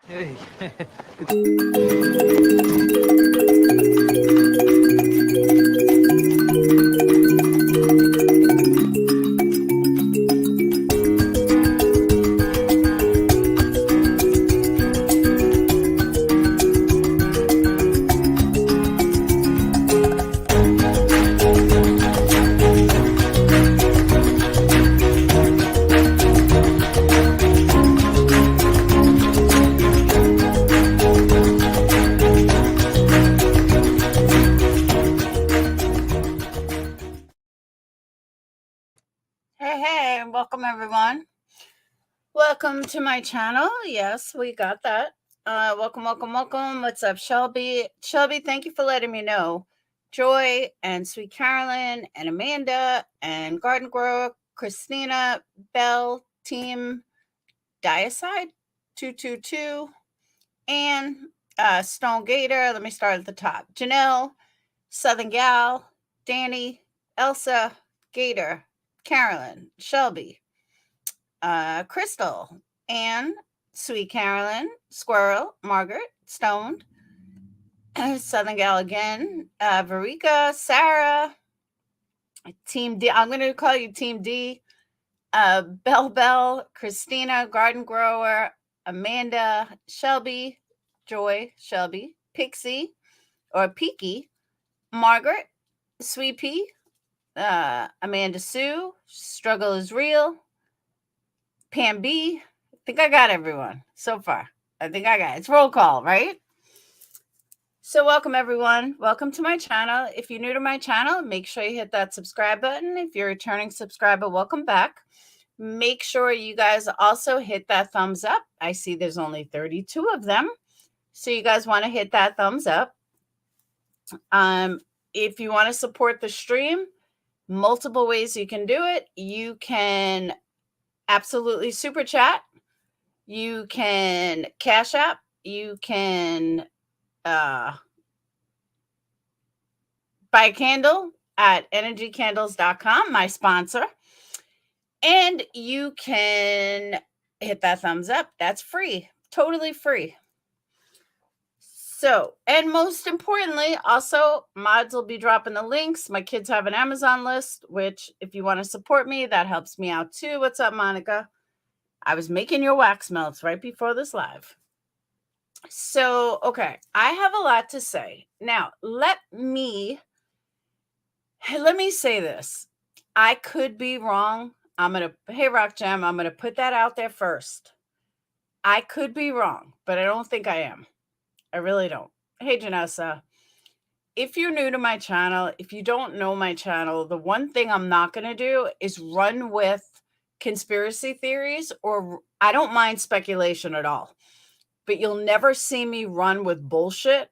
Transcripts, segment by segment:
Hey. Hey, welcome everyone. Welcome to my channel. Yes, we got that. Welcome. What's up, Shelby? Shelby, thank you for letting me know. Joy and Sweet Carolyn and Amanda and Garden Grower, Christina, Bell, Team Diacide 222, and Stone Gator. Let me start at the top. Janelle, Southern Gal, Danny, Elsa, Gator, Carolyn, Shelby, Crystal, Anne, Sweet Carolyn, Squirrel, Margaret, Stoned, Southern Gal again, Verika, Sarah, Team D. I'm going to call you Team D. Bell, Christina, Garden Grower, Amanda, Shelby, Joy, Shelby, Pixie, or Peaky, Margaret, Sweet Pea, Amanda Sue, Struggle is Real, Pam B. I think I got everyone so far. I think I got it. It's roll call, right? So welcome everyone. Welcome to my channel. If you're new to my channel, make sure you hit that subscribe button. If you're a returning subscriber, welcome back. Make sure you guys also hit that thumbs up. I see there's only 32 of them. So you guys want to hit that thumbs up. If you want to support the stream, multiple ways you can do it. You can absolutely super chat. You can Cash App, you can buy a candle at energycandles.com, my sponsor. And you can hit that thumbs up. That's free, totally free. So, and most importantly, also, mods will be dropping the links. My kids have an Amazon list, which if you want to support me, that helps me out too. What's up, Monica? I was making your wax melts right before this live. So, okay, I have a lot to say. Now, let me say this. I could be wrong. Hey, Rock Jam, I'm going to put that out there first. I could be wrong, but I don't think I am. I really don't. Hey, Janessa. If you're new to my channel, if you don't know my channel, the one thing I'm not going to do is run with conspiracy theories, or I don't mind speculation at all, but you'll never see me run with bullshit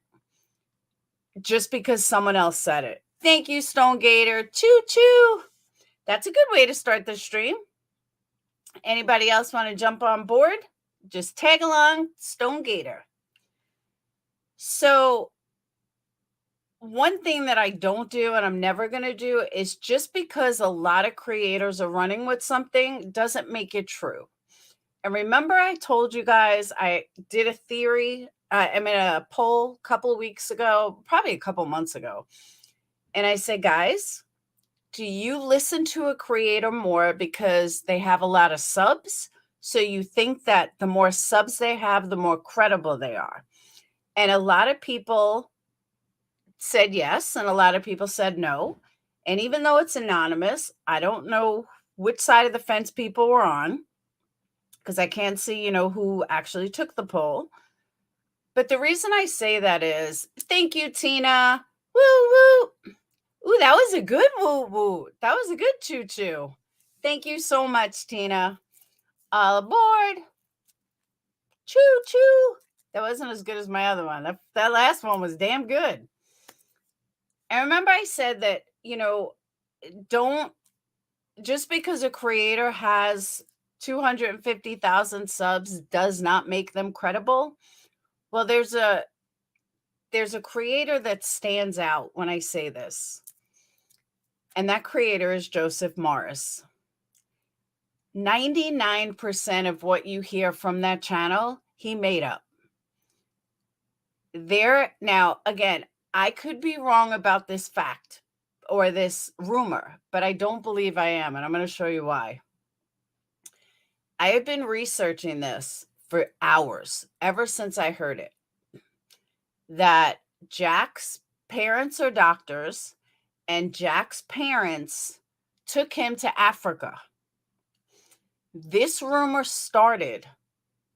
just because someone else said it. Thank you, Stone Gator. Choo choo. That's a good way to start the stream. Anybody else want to jump on board? Just tag along, Stone Gator. So one thing that I don't do, and I'm never going to do, is just because a lot of creators are running with something doesn't make it true. And remember, I told you guys I did a theory, a poll a couple of weeks ago, probably a couple months ago. And I said, guys, do you listen to a creator more because they have a lot of subs? So you think that the more subs they have, the more credible they are. And a lot of people said yes, and a lot of people said no. And even though it's anonymous, I don't know which side of the fence people were on, because I can't see, who actually took the poll. But the reason I say that is, thank you, Tina. Woo, woo. Ooh, that was a good woo, woo. That was a good choo, choo. Thank you so much, Tina. All aboard. Choo, choo. That wasn't as good as my other one. That last one was damn good. And remember I said that, don't, just because a creator has 250,000 subs does not make them credible. Well, there's a creator that stands out when I say this. And that creator is Joseph Morris. 99% of what you hear from that channel, he made up. Now, again, I could be wrong about this fact or this rumor, but I don't believe I am, and I'm going to show you why. I have been researching this for hours, ever since I heard it, that Jack's parents are doctors, and Jack's parents took him to Africa. This rumor started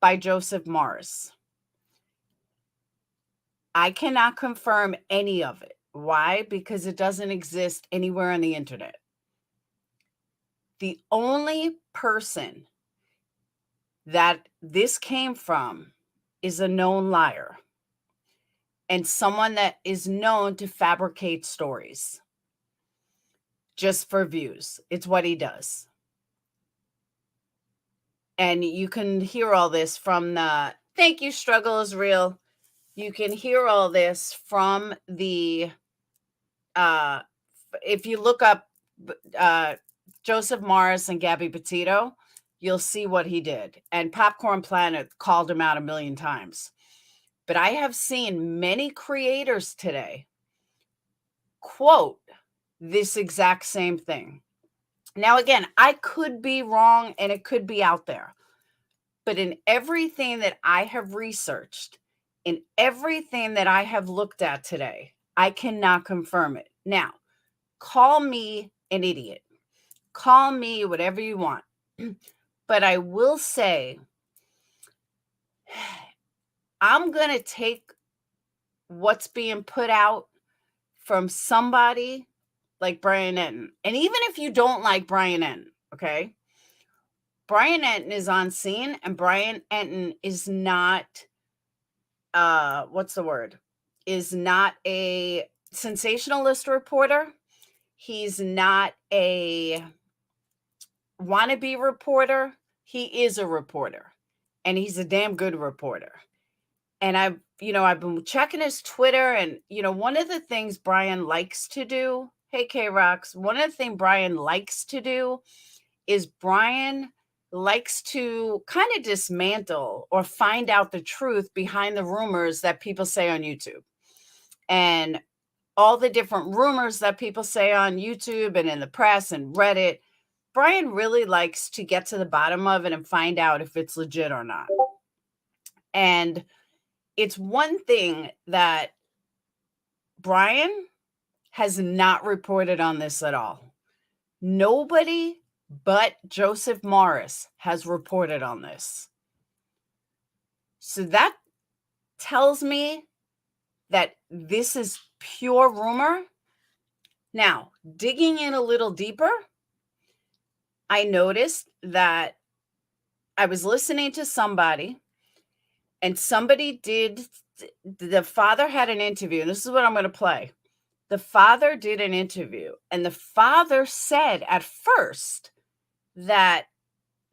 by Joseph Morris. I cannot confirm any of it. Why? Because it doesn't exist anywhere on the internet. The only person that this came from is a known liar and someone that is known to fabricate stories just for views. It's what he does. And you can hear all this from the, thank you, Struggle is Real. You can hear all this from the, if you look up Joseph Morris and Gabby Petito, you'll see what he did. And Popcorn Planet called him out a million times. But I have seen many creators today quote this exact same thing. Now, again, I could be wrong and it could be out there. But in everything that I have researched, in everything that I have looked at today, I cannot confirm it. Now, call me an idiot. Call me whatever you want. But I will say, I'm going to take what's being put out from somebody like Brian Enton. And even if you don't like Brian Enton, okay? Brian Enton is on scene, and Brian Enton is not, is not a sensationalist reporter. He's not a wannabe reporter. He is a reporter, and he's a damn good reporter. And I've been checking his Twitter, and, one of the things Brian likes to do, hey, K-Rocks, one of the things Brian likes to do is Brian likes to kind of dismantle or find out the truth behind the rumors that people say on YouTube. And all the different rumors that people say on YouTube and in the press and Reddit, Brian really likes to get to the bottom of it and find out if it's legit or not. And it's one thing that Brian has not reported on this at all. Nobody but Joseph Morris has reported on this. So that tells me that this is pure rumor. Now, digging in a little deeper, I noticed that I was listening to somebody, and the father had an interview, and this is what I'm going to play. The father did an interview, and the father said at first that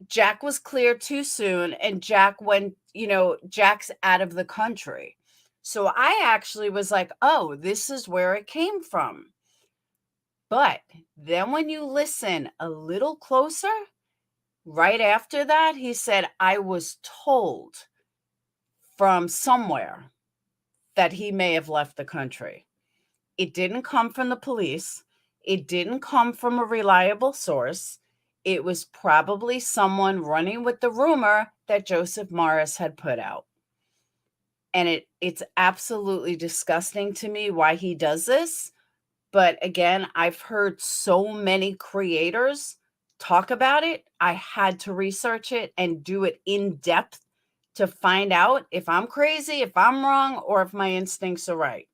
Jack was cleared too soon, and Jack's out of the country. So I actually was like, oh, this is where it came from. But then when you listen a little closer, right after that, he said, I was told from somewhere that he may have left the country. It didn't come from the police. It didn't come from a reliable source. It was probably someone running with the rumor that Joseph Morris had put out. And it's absolutely disgusting to me why he does this. But again, I've heard so many creators talk about it. I had to research it and do it in depth to find out if I'm crazy, if I'm wrong, or if my instincts are right.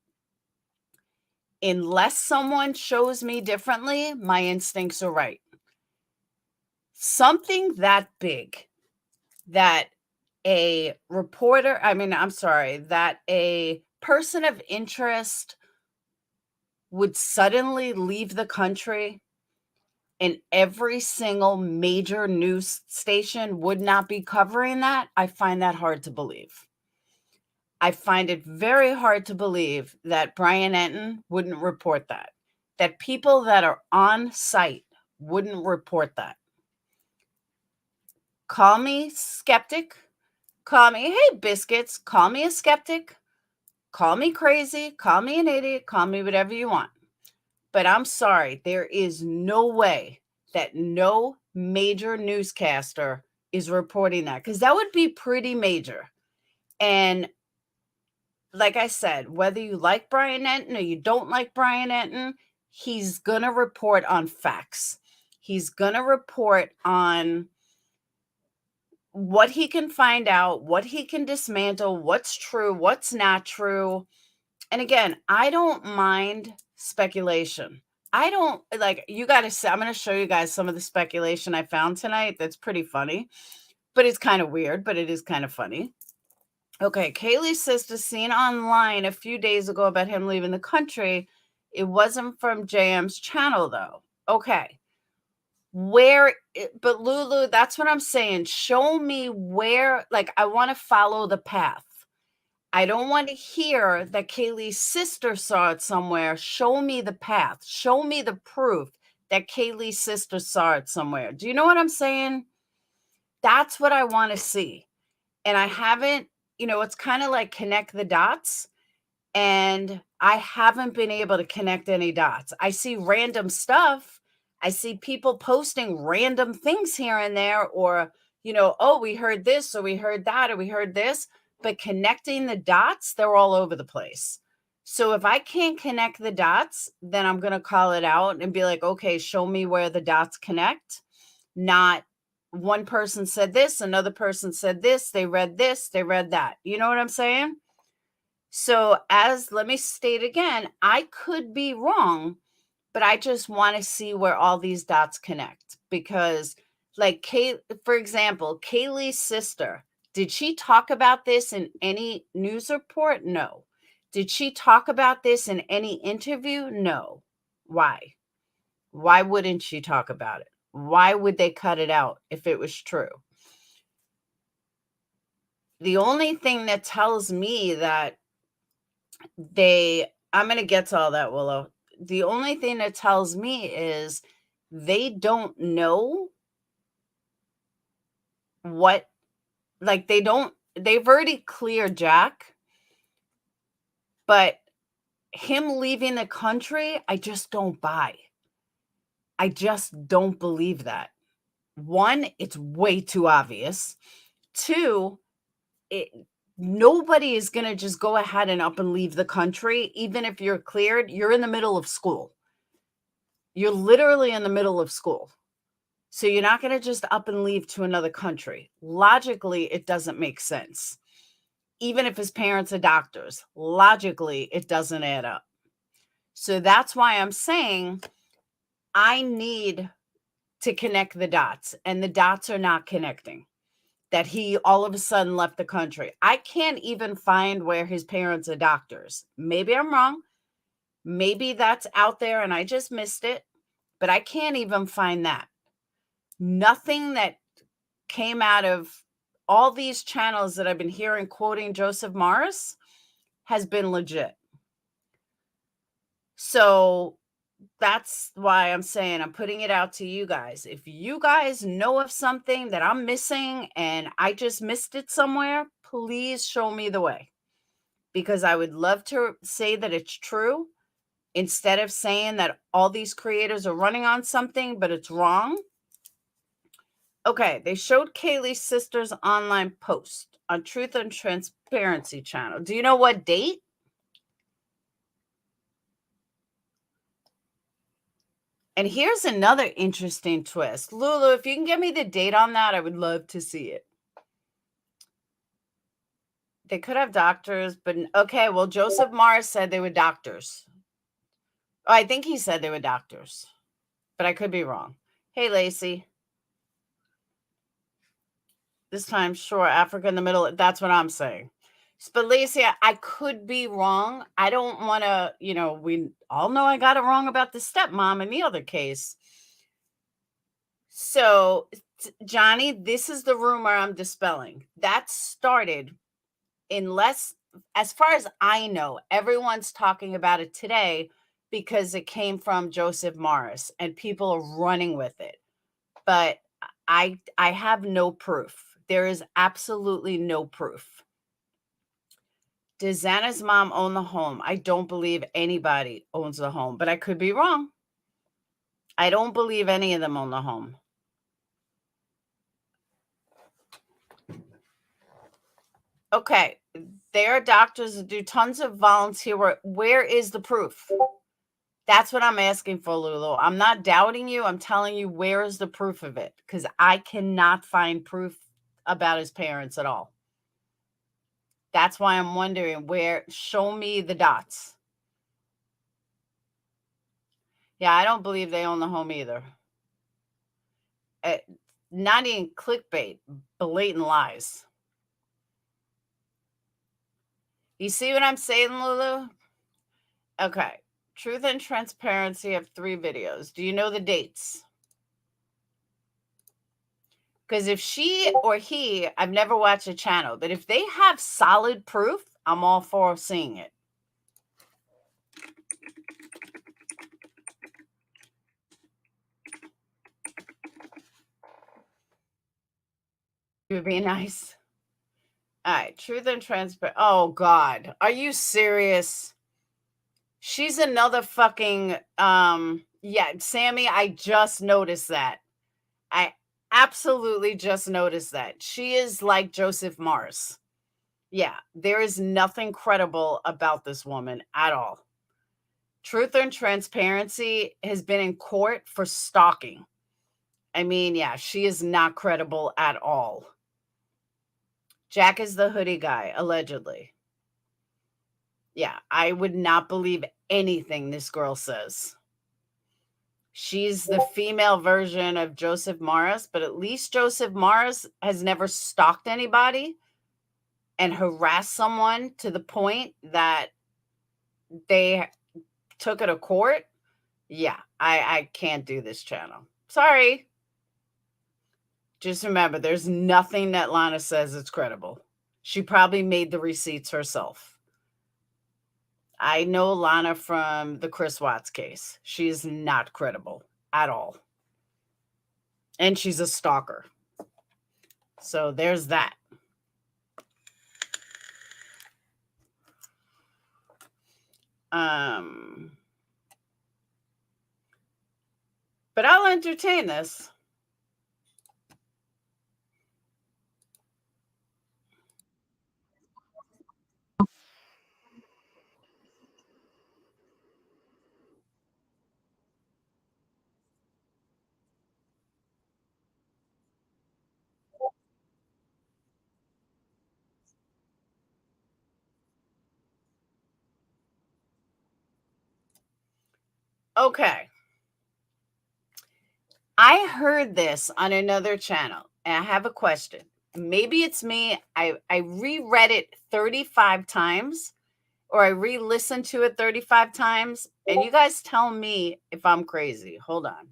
Unless someone shows me differently, my instincts are right. Something that big that a person of interest would suddenly leave the country and every single major news station would not be covering that, I find that hard to believe. I find it very hard to believe that Brian Enton wouldn't report that people that are on site wouldn't report that. Call me skeptic. Call me, hey, biscuits, call me a skeptic. Call me crazy. Call me an idiot. Call me whatever you want. But I'm sorry, there is no way that no major newscaster is reporting that, because that would be pretty major. And like I said, whether you like Brian Enton or you don't like Brian Enton, he's going to report on facts. He's going to report on what he can find out, what he can dismantle, what's true, what's not true. And again, I don't mind speculation. I don't you got to say, I'm going to show you guys some of the speculation I found tonight. That's pretty funny, but it's kind of weird, but it is kind of funny. Okay, Kaylee's sister seen online a few days ago about him leaving the country. It wasn't from JM's channel, though. Okay. But Lulu, that's what I'm saying. Show me where, I want to follow the path. I don't want to hear that Kaylee's sister saw it somewhere. Show me the path. Show me the proof that Kaylee's sister saw it somewhere. Do you know what I'm saying? That's what I want to see. And I haven't, it's kind of like connect the dots. And I haven't been able to connect any dots. I see random stuff. I see people posting random things here and there, or, oh, we heard this, or we heard that, or we heard this. But connecting the dots, they're all over the place. So if I can't connect the dots, then I'm going to call it out and be like, okay, show me where the dots connect. Not one person said this, another person said this, they read that. You know what I'm saying? So let me state again, I could be wrong, but I just want to see where all these dots connect. Because for example, Kaylee's sister, did she talk about this in any news report? No. Did she talk about this in any interview? No. Why? Why wouldn't she talk about it? Why would they cut it out if it was true? The only thing that tells me that I'm going to get to all that, Willow. The only thing that tells me is they don't know what, like, they've already cleared Jack, but him leaving the country, I just don't buy. I just don't believe that. One, it's way too obvious. Two, nobody is going to just go ahead and up and leave the country. Even if you're cleared, you're in the middle of school. You're literally in the middle of school. So you're not going to just up and leave to another country. Logically, it doesn't make sense. Even if his parents are doctors, logically, it doesn't add up. So that's why I'm saying I need to connect the dots, and the dots are not connecting. That he all of a sudden left the country. I can't even find where his parents are doctors. Maybe I'm wrong. Maybe that's out there and I just missed it, but I can't even find that. Nothing that came out of all these channels that I've been hearing quoting Joseph Morris has been legit. So that's why I'm saying I'm putting it out to you guys. If you guys know of something that I'm missing and I just missed it somewhere, please show me the way, because I would love to say that it's true instead of saying that all these creators are running on something, but it's wrong. Okay, they showed Kaylee's sister's online post on Truth and Transparency channel. Do you know what date? And here's another interesting twist. Lulu, if you can give me the date on that, I would love to see it. They could have doctors, but okay, well, Joseph Morris said they were doctors. Oh, I think he said they were doctors, but I could be wrong. Hey, Lacey. This time, sure, Africa in the middle. That's what I'm saying. But Lacey, I could be wrong. I don't want to, we all know I got it wrong about the stepmom in the other case. So, Johnny, this is the rumor I'm dispelling. That started as far as I know, everyone's talking about it today because it came from Joseph Morris and people are running with it. But I have no proof. There is absolutely no proof. Does Xana's mom own the home? I don't believe anybody owns the home, but I could be wrong. I don't believe any of them own the home. Okay, there are doctors that do tons of volunteer work. Where is the proof? That's what I'm asking for, Lulu. I'm not doubting you. I'm telling you, where is the proof of it? Because I cannot find proof about his parents at all. That's why I'm wondering show me the dots. Yeah, I don't believe they own the home either. Not even clickbait, blatant lies. You see what I'm saying, Lulu? Okay. Truth and Transparency have 3 videos. Do you know the dates? Because if she or he, I've never watched a channel, but if they have solid proof, I'm all for seeing it. It would be nice. All right, Truth and Transparency. Oh, God. Are you serious? She's another fucking, yeah, Sammy, I just noticed that. I absolutely just noticed that. She is like Joseph Morris. Yeah, there is nothing credible about this woman at all. Truth and Transparency has been in court for stalking. I mean, yeah, she is not credible at all. Jack is the hoodie guy, allegedly. Yeah, I would not believe anything this girl says. She's the female version of Joseph Morris, but at least Joseph Morris has never stalked anybody and harassed someone to the point that they took it to court. Yeah, I can't do this channel. Sorry. Just remember, there's nothing that Lana says is credible. She probably made the receipts herself. I know Lana from the Chris Watts case. She is not credible at all. And she's a stalker. So there's that. But I'll entertain this. Okay. I heard this on another channel, and I have a question. Maybe it's me. I reread it 35 times, or I re-listened to it 35 times, and you guys tell me if I'm crazy. Hold on.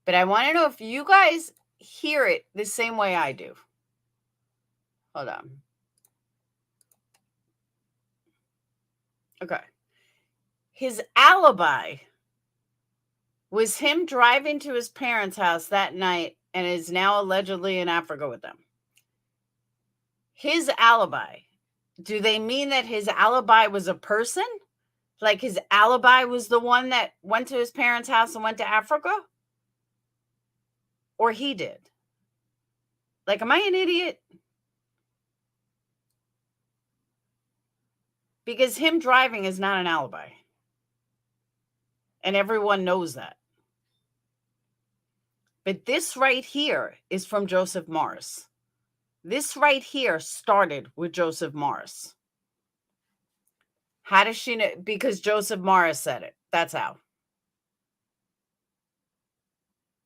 But I want to know if you guys hear it the same way I do. Hold on. Okay. His alibi was him driving to his parents' house that night and is now allegedly in Africa with them. His alibi. Do they mean that his alibi was a person? Like his alibi was the one that went to his parents' house and went to Africa? Or he did? Like, am I an idiot? Because him driving is not an alibi. And everyone knows that. But this right here is from Joseph Morris. This right here started with Joseph Morris. How does she know? Because Joseph Morris said it. That's how.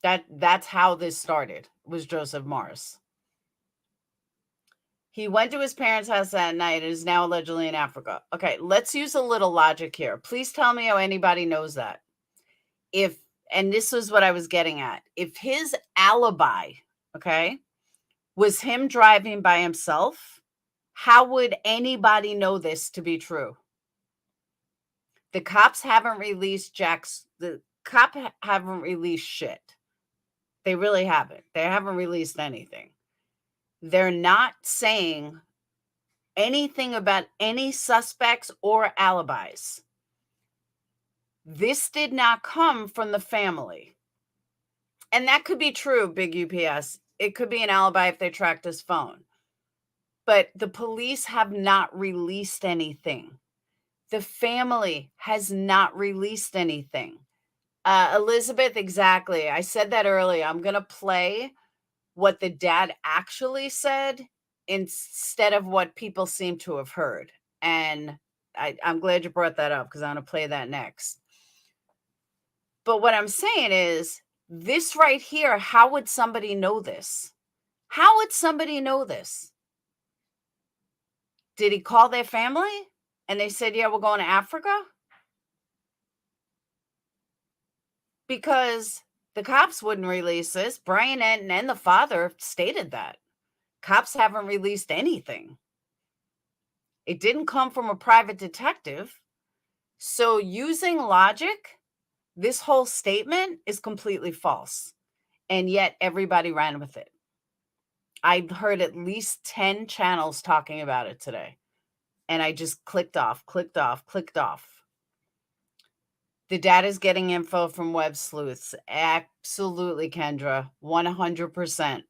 That's how this started, was Joseph Morris. He went to his parents' house that night and is now allegedly in Africa. Okay, let's use a little logic here. Please tell me how anybody knows that. And this is what I was getting at. If his alibi, okay, was him driving by himself, how would anybody know this to be true? The cops haven't released haven't released shit. They really haven't. They haven't released anything. They're not saying anything about any suspects or alibis. This did not come from the family. And that could be true, Big UPS. It could be an alibi if they tracked his phone. But the police have not released anything. The family has not released anything. Elizabeth, exactly. I said that earlier. I'm going to play what the dad actually said instead of what people seem to have heard. And I'm glad you brought that up because I'm going to play that next. But what I'm saying is this right here, how would somebody know this? How would somebody know this? Did he call their family and they said, yeah, we're going to Africa? Because the cops wouldn't release this. Brian and the father stated that. Cops haven't released anything. It didn't come from a private detective. So using logic, this whole statement is completely false. And yet everybody ran with it. I heard at least 10 channels talking about it today. And I just clicked off. The dad is getting info from web sleuths. Absolutely, Kendra. 100%.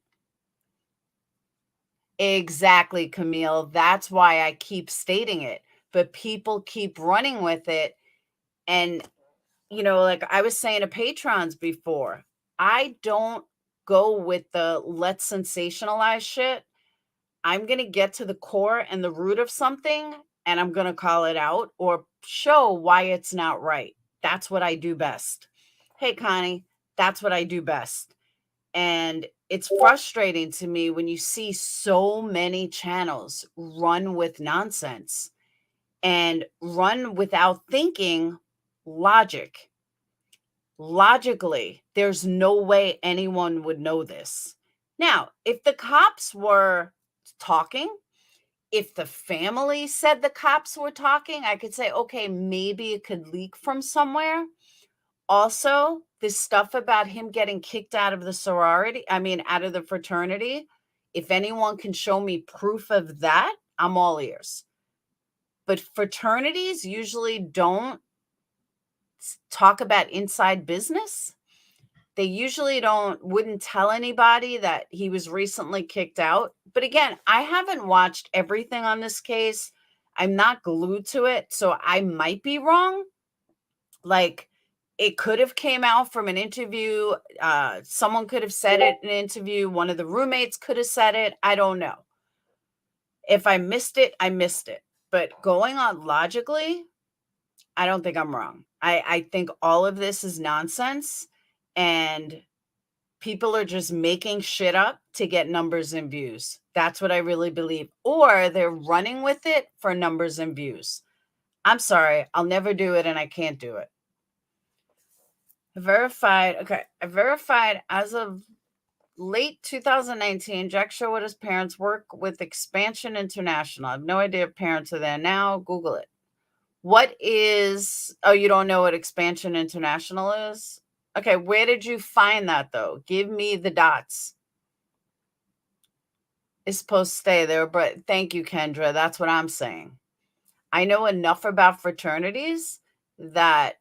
Exactly, Camille. That's why I keep stating it. But people keep running with it. And, you know, like I was saying to patrons before, I don't go with the let's sensationalize shit. I'm going to get to the core and the root of something, and I'm going to call it out or show why it's not right. That's what I do best. Hey, Connie, that's what I do best. And it's frustrating to me when you see so many channels run with nonsense and run without thinking logic. Logically, there's no way anyone would know this. Now, if the cops were talking. If the family said the cops were talking, I could say, okay, maybe it could leak from somewhere. Also, this stuff about him getting kicked out of the out of the fraternity, if anyone can show me proof of that, I'm all ears. But fraternities usually don't talk about inside business. They usually wouldn't tell anybody that he was recently kicked out. But again, I haven't watched everything on this case. I'm not glued to it, so I might be wrong. Like, it could have came out from an interview. Someone could have said it in an interview. One of the roommates could have said it. I don't know. If I missed it, I missed it. But going on logically, I don't think I'm wrong. I think all of this is nonsense, and people are just making shit up to get numbers and views. That's what I really believe. Or they're running with it for numbers and views. I'm sorry. I'll never do it, and I can't do it. I verified as of late 2019, Jack Sherwood's parents work with Expansion International. I have no idea if parents are there now. Google it. What is, oh, you don't know what Expansion International is? Okay, where did you find that, though? Give me the dots. It's supposed to stay there, but thank you, Kendra. That's what I'm saying. I know enough about fraternities that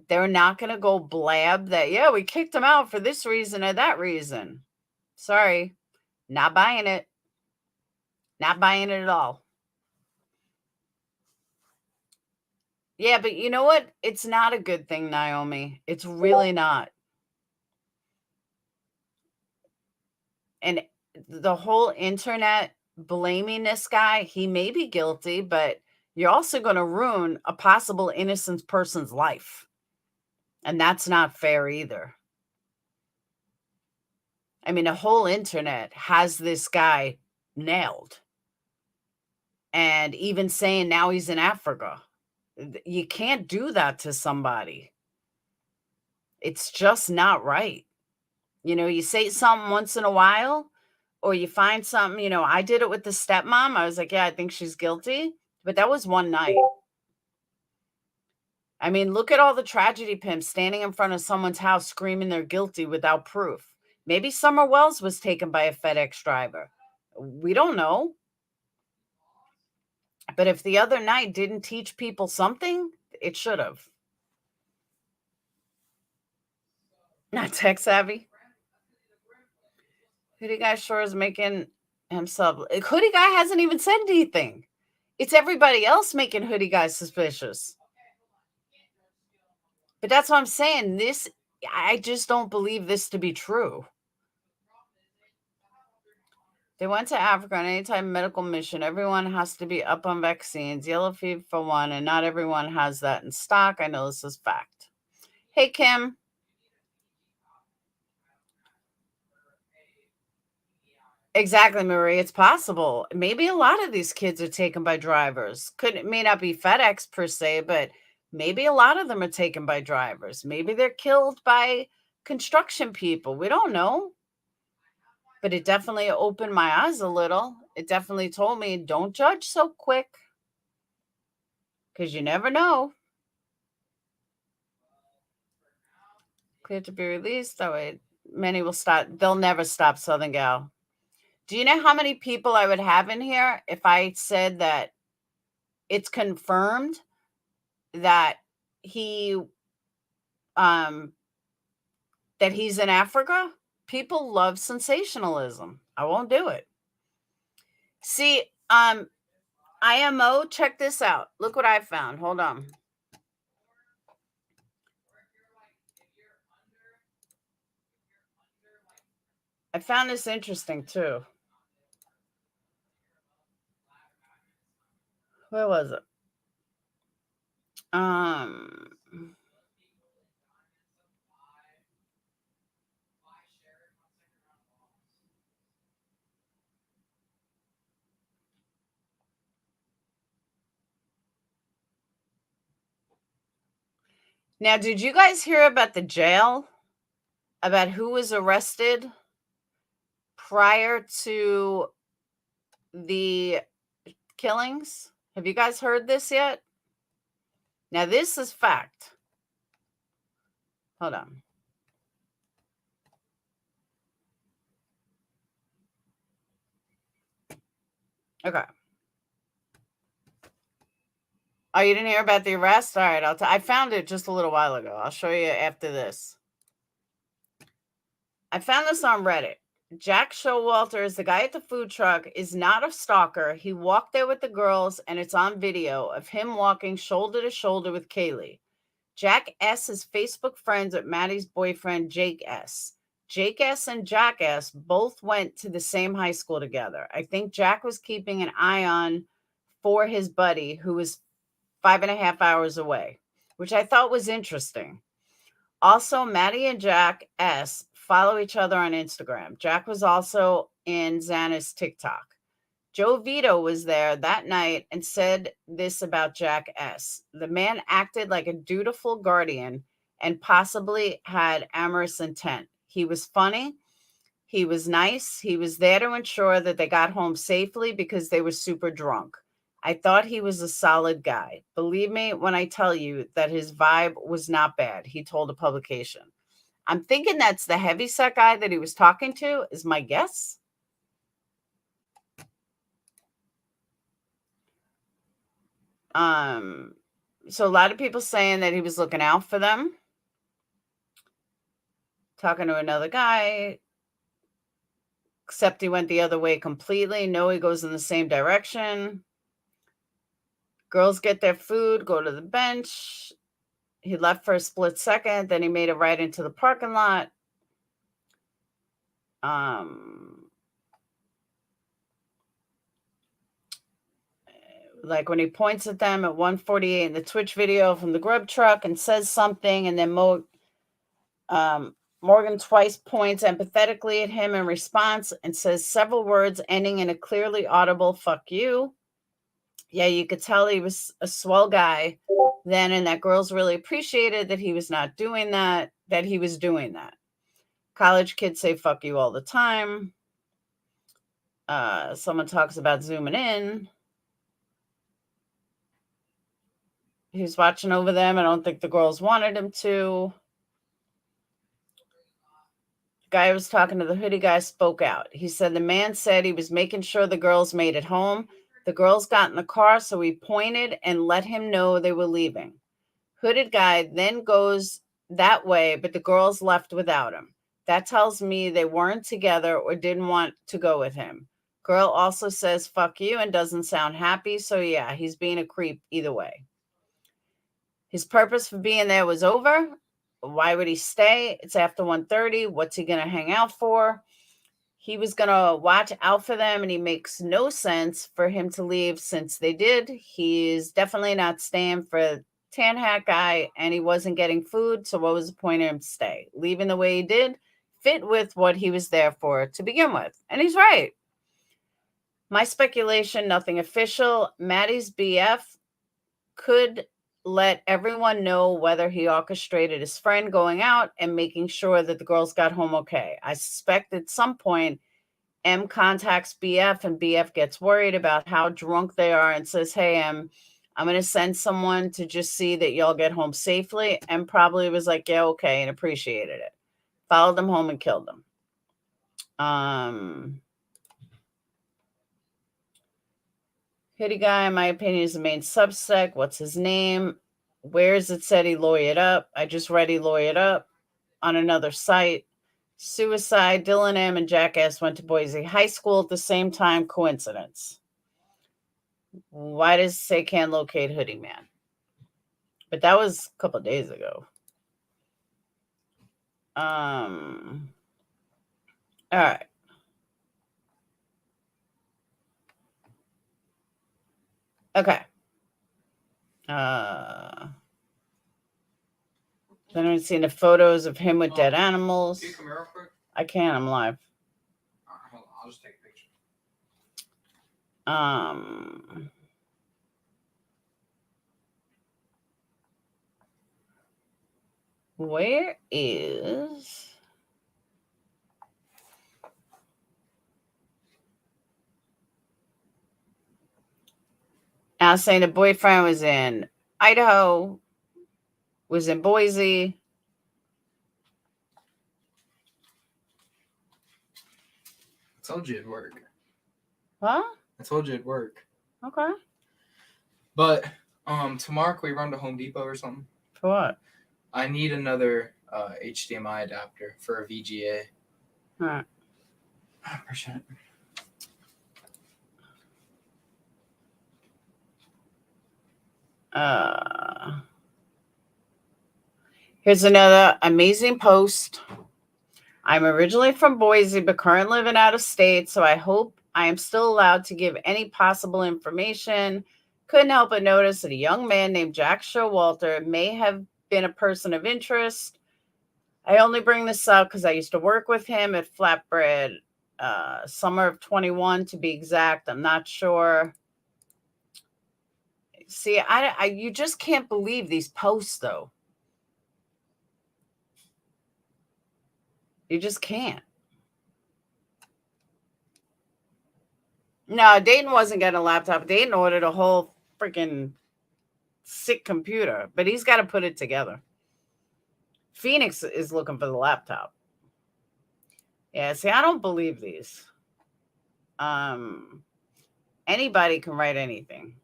they're not going to go blab that, yeah, we kicked them out for this reason or that reason. Sorry, not buying it. Not buying it at all. Yeah, but you know what? It's not a good thing, Naomi. It's really not. And the whole internet blaming this guy, he may be guilty, but you're also going to ruin a possible innocent person's life. And that's not fair either. I mean, the whole internet has this guy nailed. And even saying now he's in Africa. You can't do that to somebody. It's just not right. You know, you say something once in a while, or you find something, you know, I did it with the stepmom. I was like, yeah, I think she's guilty. But that was one night. I mean, look at all the tragedy pimps standing in front of someone's house screaming they're guilty without proof. Maybe Summer Wells was taken by a FedEx driver. We don't know. But if the other night didn't teach people something, it should have. Not tech savvy. Hoodie Guy sure is making himself. Hoodie Guy hasn't even said anything. It's everybody else making Hoodie Guy suspicious. But that's what I'm saying. I just don't believe this to be true. They went to Africa on any type of medical mission. Everyone has to be up on vaccines. Yellow fever for one, and not everyone has that in stock. I know this is fact. Hey, Kim. Exactly, Marie. It's possible. Maybe a lot of these kids are taken by drivers. May not be FedEx per se, but maybe a lot of them are taken by drivers. Maybe they're killed by construction people. We don't know. But it definitely opened my eyes a little. It definitely told me, don't judge so quick. Because you never know. Clear to be released. That way, many will stop. They'll never stop Southern Gal. Do you know how many people I would have in here if I said that it's confirmed that he's in Africa? People love sensationalism. I won't do it. See, IMO, check this out. Look what I found. Hold on. I found this interesting too. Where was it? Now, did you guys hear about the jail? About who was arrested prior to the killings. Have you guys heard this yet? Now, this is fact. Hold on. Okay. Oh, you didn't hear about the arrest? All right, I found it just a little while ago. I'll show you after this. I found this on Reddit. Jack Showalter is the guy at the food truck, is not a stalker. He walked there with the girls, and it's on video of him walking shoulder to shoulder with Kaylee. Jack S. is Facebook friends with Maddie's boyfriend, Jake S. Jake S. and Jack S. both went to the same high school together. I think Jack was keeping an eye on for his buddy, who was 5.5 hours away, which I thought was interesting. Also, Maddie and Jack S. follow each other on Instagram. Jack was also in Xana's TikTok. Joe Vito was there that night and said this about Jack S. The man acted like a dutiful guardian and possibly had amorous intent. He was funny. He was nice. He was there to ensure that they got home safely because they were super drunk. I thought he was a solid guy. Believe me when I tell you that his vibe was not bad, he told a publication. I'm thinking that's the heavyset guy that he was talking to, is my guess. So a lot of people saying that he was looking out for them. Talking to another guy, except he went the other way completely. No, he goes in the same direction. Girls get their food, go to the bench. He left for a split second, then he made it right into the parking lot. Like when he points at them at 1:48 in the Twitch video from the grub truck and says something, and then Morgan twice points empathetically at him in response and says several words ending in a clearly audible "fuck you." Yeah, you could tell he was a swell guy then, and that girls really appreciated that he was not doing that, that he was doing that. College kids say "fuck you" all the time. Someone talks about zooming in. He was watching over them. I don't think the girls wanted him to. The guy who was talking to the hoodie guy spoke out. He said the man said he was making sure the girls made it home. The girls got in the car, so he pointed and let him know they were leaving. Hooded guy then goes that way, but the girls left without him. That tells me they weren't together or didn't want to go with him. Girl also says "fuck you" and doesn't sound happy, so yeah, he's being a creep either way. His purpose for being there was over. Why would he stay? It's after 1:30. What's he going to hang out for? He was going to watch out for them, and he makes no sense for him to leave since they did. He's definitely not staying for tan hat guy, and he wasn't getting food, so what was the point of him to stay? Leaving the way he did fit with what he was there for to begin with, and he's right. My speculation, nothing official. Maddie's BF could let everyone know whether he orchestrated his friend going out and making sure that the girls got home okay. I suspect at some point M contacts BF and BF gets worried about how drunk they are and says, "Hey, M, I'm going to send someone to just see that y'all get home safely." M probably was like, "Yeah, okay," and appreciated it. Followed them home and killed them. Hoodie guy, in my opinion, is the main suspect. What's his name? Where is it said he lawyered up? I just read he lawyered up on another site. Suicide. Dylan M. and Jackass went to Boise High School at the same time. Coincidence. Why does it say can't locate Hoodie Man? But that was a couple of days ago. All right. Okay. Then I've seen the photos of him with dead animals. Can you come here real quick? I can. I'm live. All right, hold on. I'll just take a picture. Where is... Now saying the boyfriend was in Idaho, was in Boise. I told you it'd work. Huh? I told you it'd work. Okay. But tomorrow can we run to Home Depot or something? For what? I need another HDMI adapter for a VGA. All right. 100%. Here's another amazing post. I'm originally from Boise, but currently living out of state, so I hope I am still allowed to give any possible information. Couldn't help but notice that a young man named Jack Showalter may have been a person of interest. I only bring this up because I used to work with him at Flatbread, summer of 21 to be exact. I'm not sure. See, you just can't believe these posts, though. You just can't. No, Dayton wasn't getting a laptop. Dayton ordered a whole freaking sick computer, but he's got to put it together. Phoenix is looking for the laptop. Yeah, see, I don't believe these. Anybody can write anything.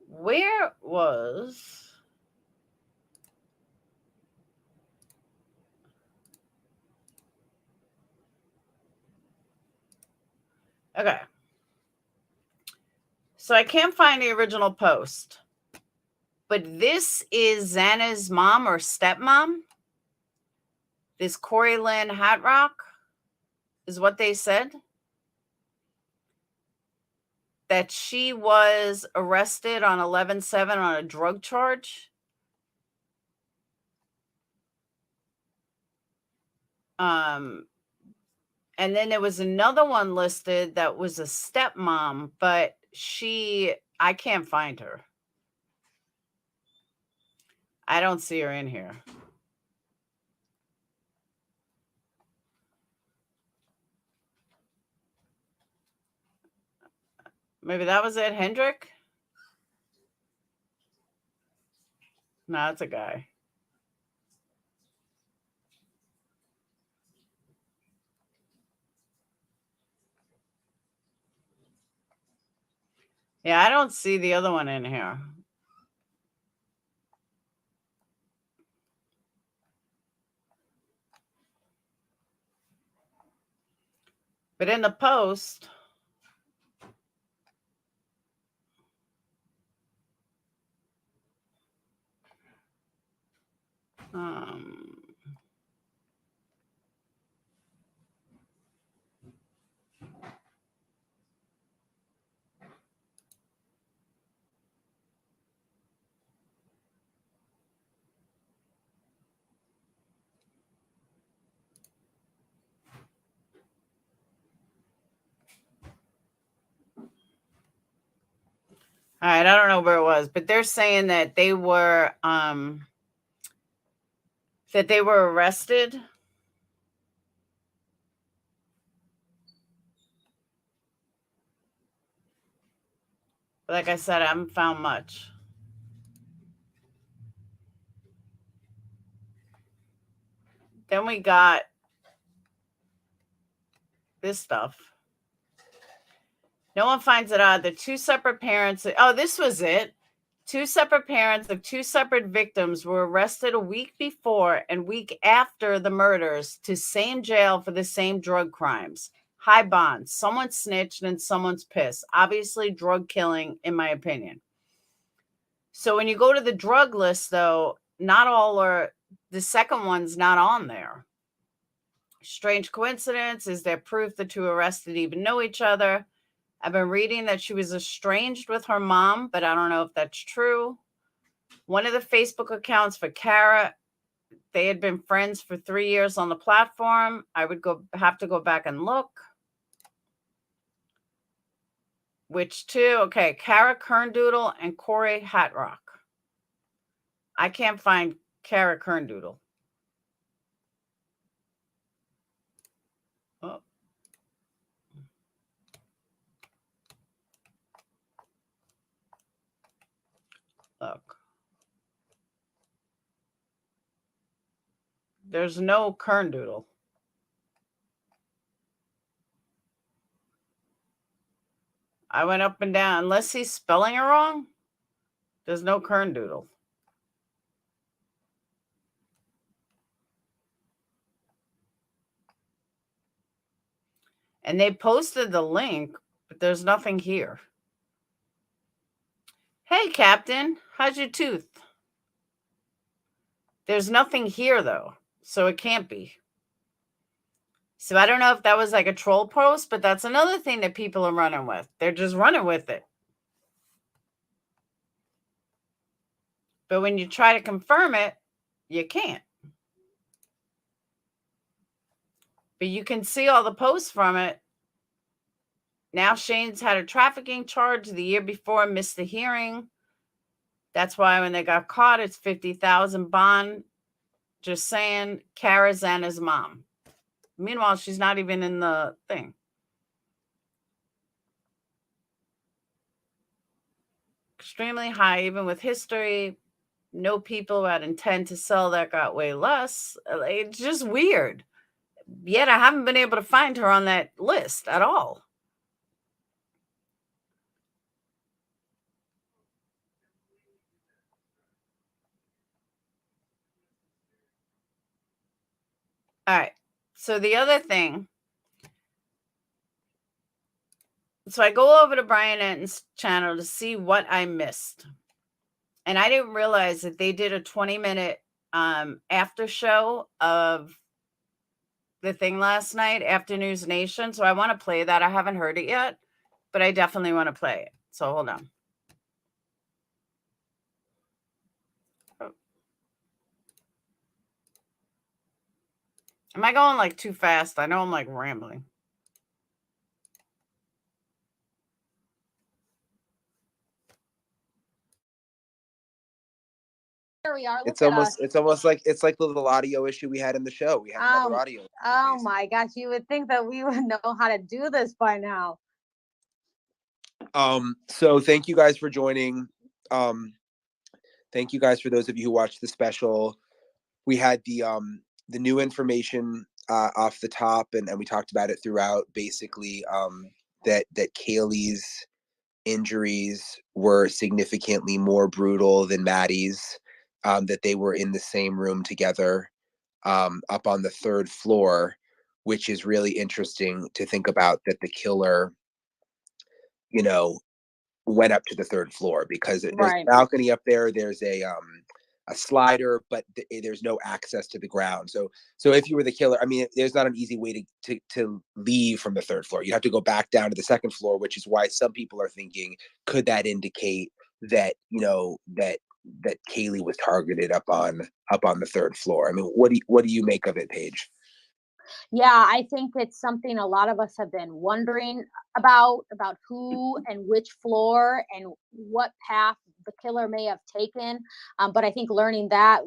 Where was... Okay. So I can't find the original post. But this is Xana's mom or stepmom. This Corey Lynn Hatrock is what they said. That she was arrested on 11/7 on a drug charge. And then there was another one listed that was a stepmom, but I can't find her. I don't see her in here. Maybe that was it, Hendrick? No, it's a guy. Yeah, I don't see the other one in here. But in the post, all right, I don't know where it was, but they're saying that they were arrested. But like I said, I haven't found much. Then we got this stuff. No one finds it odd that two separate parents. Oh, this was it. Two separate parents of two separate victims were arrested a week before and week after the murders to same jail for the same drug crimes. High bonds. Someone snitched and someone's pissed. Obviously, drug killing, in my opinion. So when you go to the drug list, though, not all are. The second one's not on there. Strange coincidence. Is there proof the two arrested even know each other? I've been reading that she was estranged with her mom, but I don't know if that's true. One of the Facebook accounts for Kara, they had been friends for 3 years on the platform. I would have to go back and look. Which two? Okay, Kara Kerndoodle and Corey Hatrock. I can't find Kara Kerndoodle. Oh. Look. There's no Kerndoodle. I went up and down. Unless he's spelling it wrong, there's no Kerndoodle. And they posted the link, but there's nothing here. Hey, Captain, how's your tooth? There's nothing here, though, so it can't be. So I don't know if that was like a troll post, but that's another thing that people are running with. They're just running with it. But when you try to confirm it, you can't. But you can see all the posts from it. Now Shane's had a trafficking charge the year before, missed the hearing. That's why when they got caught, it's $50,000 bond. Just saying, Kara's and his mom. Meanwhile, she's not even in the thing. Extremely high, even with history. No people who had intent to sell that got way less. It's just weird. Yet I haven't been able to find her on that list at all. All right. So the other thing. So I go over to Brian Enton's channel to see what I missed. And I didn't realize that they did a 20-minute after show of the thing last night, After News Nation. So I want to play that. I haven't heard it yet, but I definitely want to play it. So hold on. Am I going like too fast? I know I'm like rambling. Here we are. It's almost like the little audio issue we had in the show. We had another audio. Oh my gosh, you would think that we would know how to do this by now. So thank you guys for joining. Thank you guys for those of you who watched the special. We had the new information off the top, and we talked about it throughout. Basically, that Kaylee's injuries were significantly more brutal than Maddie's. That they were in the same room together, up on the third floor, which is really interesting to think about. That the killer, went up to the third floor because there's a balcony up there. There's a slider, but there's no access to the ground. So if you were the killer, I mean, there's not an easy way to leave from the third floor. You have to go back down to the second floor, which is why some people are thinking, could that indicate that, that Kaylee was targeted up on the third floor? I mean, what do you make of it, Paige? Yeah, I think it's something a lot of us have been wondering about who and which floor and what path the killer may have taken. But I think learning that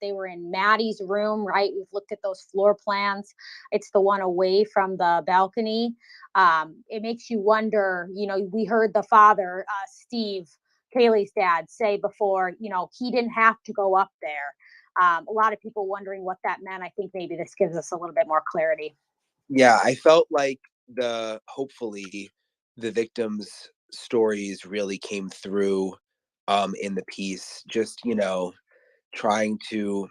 they were in Maddie's room, right? We've looked at those floor plans. It's the one away from the balcony. It makes you wonder, we heard the father, Steve, Kaylee's dad, say before, he didn't have to go up there. A lot of people wondering what that meant. I think maybe this gives us a little bit more clarity. Yeah, I felt like hopefully the victims' stories really came through in the piece. Just, trying to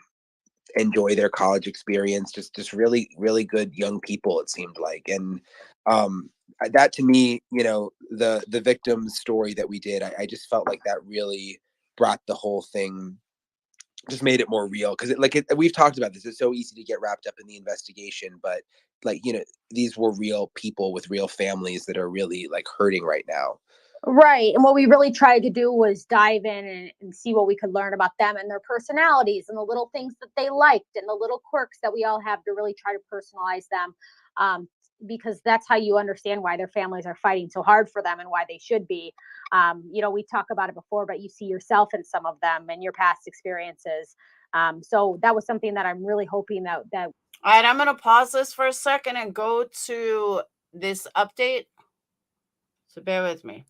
enjoy their college experience, just really, really good young people, it seemed like. And that to me, the victim's story that we did, I just felt like that really brought the whole thing, just made it more real. Because we've talked about this, it's so easy to get wrapped up in the investigation, but these were real people with real families that are really hurting right now. Right. And what we really tried to do was dive in and see what we could learn about them and their personalities and the little things that they liked and the little quirks that we all have, to really try to personalize them. Because that's how you understand why their families are fighting so hard for them and why they should be. We talk about it before, but you see yourself in some of them and your past experiences. So that was something that I'm really hoping that. All right, I'm going to pause this for a second and go to this update. So bear with me.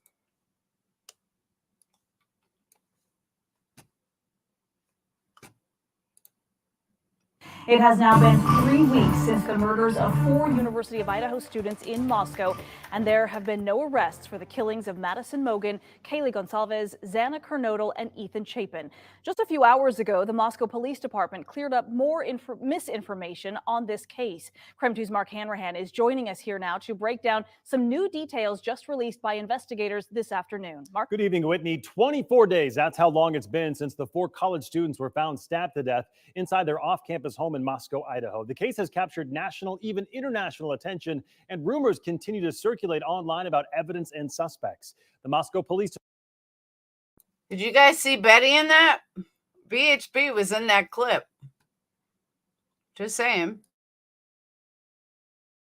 It has now been 3 weeks since the murders of 4 University of Idaho students in Moscow, and there have been no arrests for the killings of Madison Mogen, Kaylee Gonsalves, Xana Kernodle, and Ethan Chapin. Just a few hours ago, the Moscow Police Department cleared up more misinformation on this case. KREM 2's Mark Hanrahan is joining us here now to break down some new details just released by investigators this afternoon. Mark? Good evening, Whitney. 24 days. That's how long it's been since the 4 college students were found stabbed to death inside their off-campus home in Moscow, Idaho. The case has captured national, even international attention, and rumors continue to circulate online about evidence and suspects. The Moscow Police. Did you guys see Betty in that? BHB was in that clip. Just saying.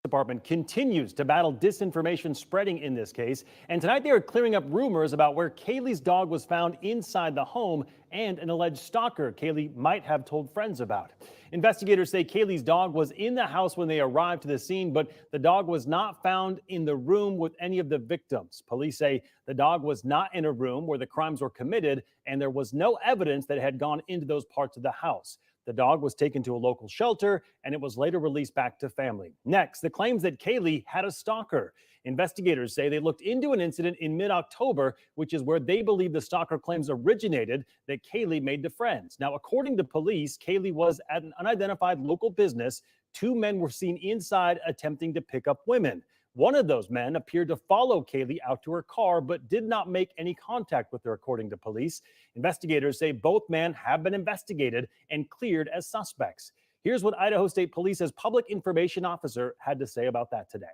Department continues to battle disinformation spreading in this case, and tonight they are clearing up rumors about where Kaylee's dog was found inside the home and an alleged stalker Kaylee might have told friends about. Investigators say Kaylee's dog was in the house when they arrived to the scene, but the dog was not found in the room with any of the victims. Police say the dog was not in a room where the crimes were committed, and there was no evidence that it had gone into those parts of the house. The dog was taken to a local shelter, and it was later released back to family. Next, the claims that Kaylee had a stalker. Investigators say they looked into an incident in mid-October, which is where they believe the stalker claims originated, that Kaylee made to friends. Now, according to police, Kaylee was at an unidentified local business. 2 men were seen inside attempting to pick up women. One of those men appeared to follow Kaylee out to her car, but did not make any contact with her, according to police. Investigators say both men have been investigated and cleared as suspects. Here's what Idaho State Police's public information officer had to say about that today.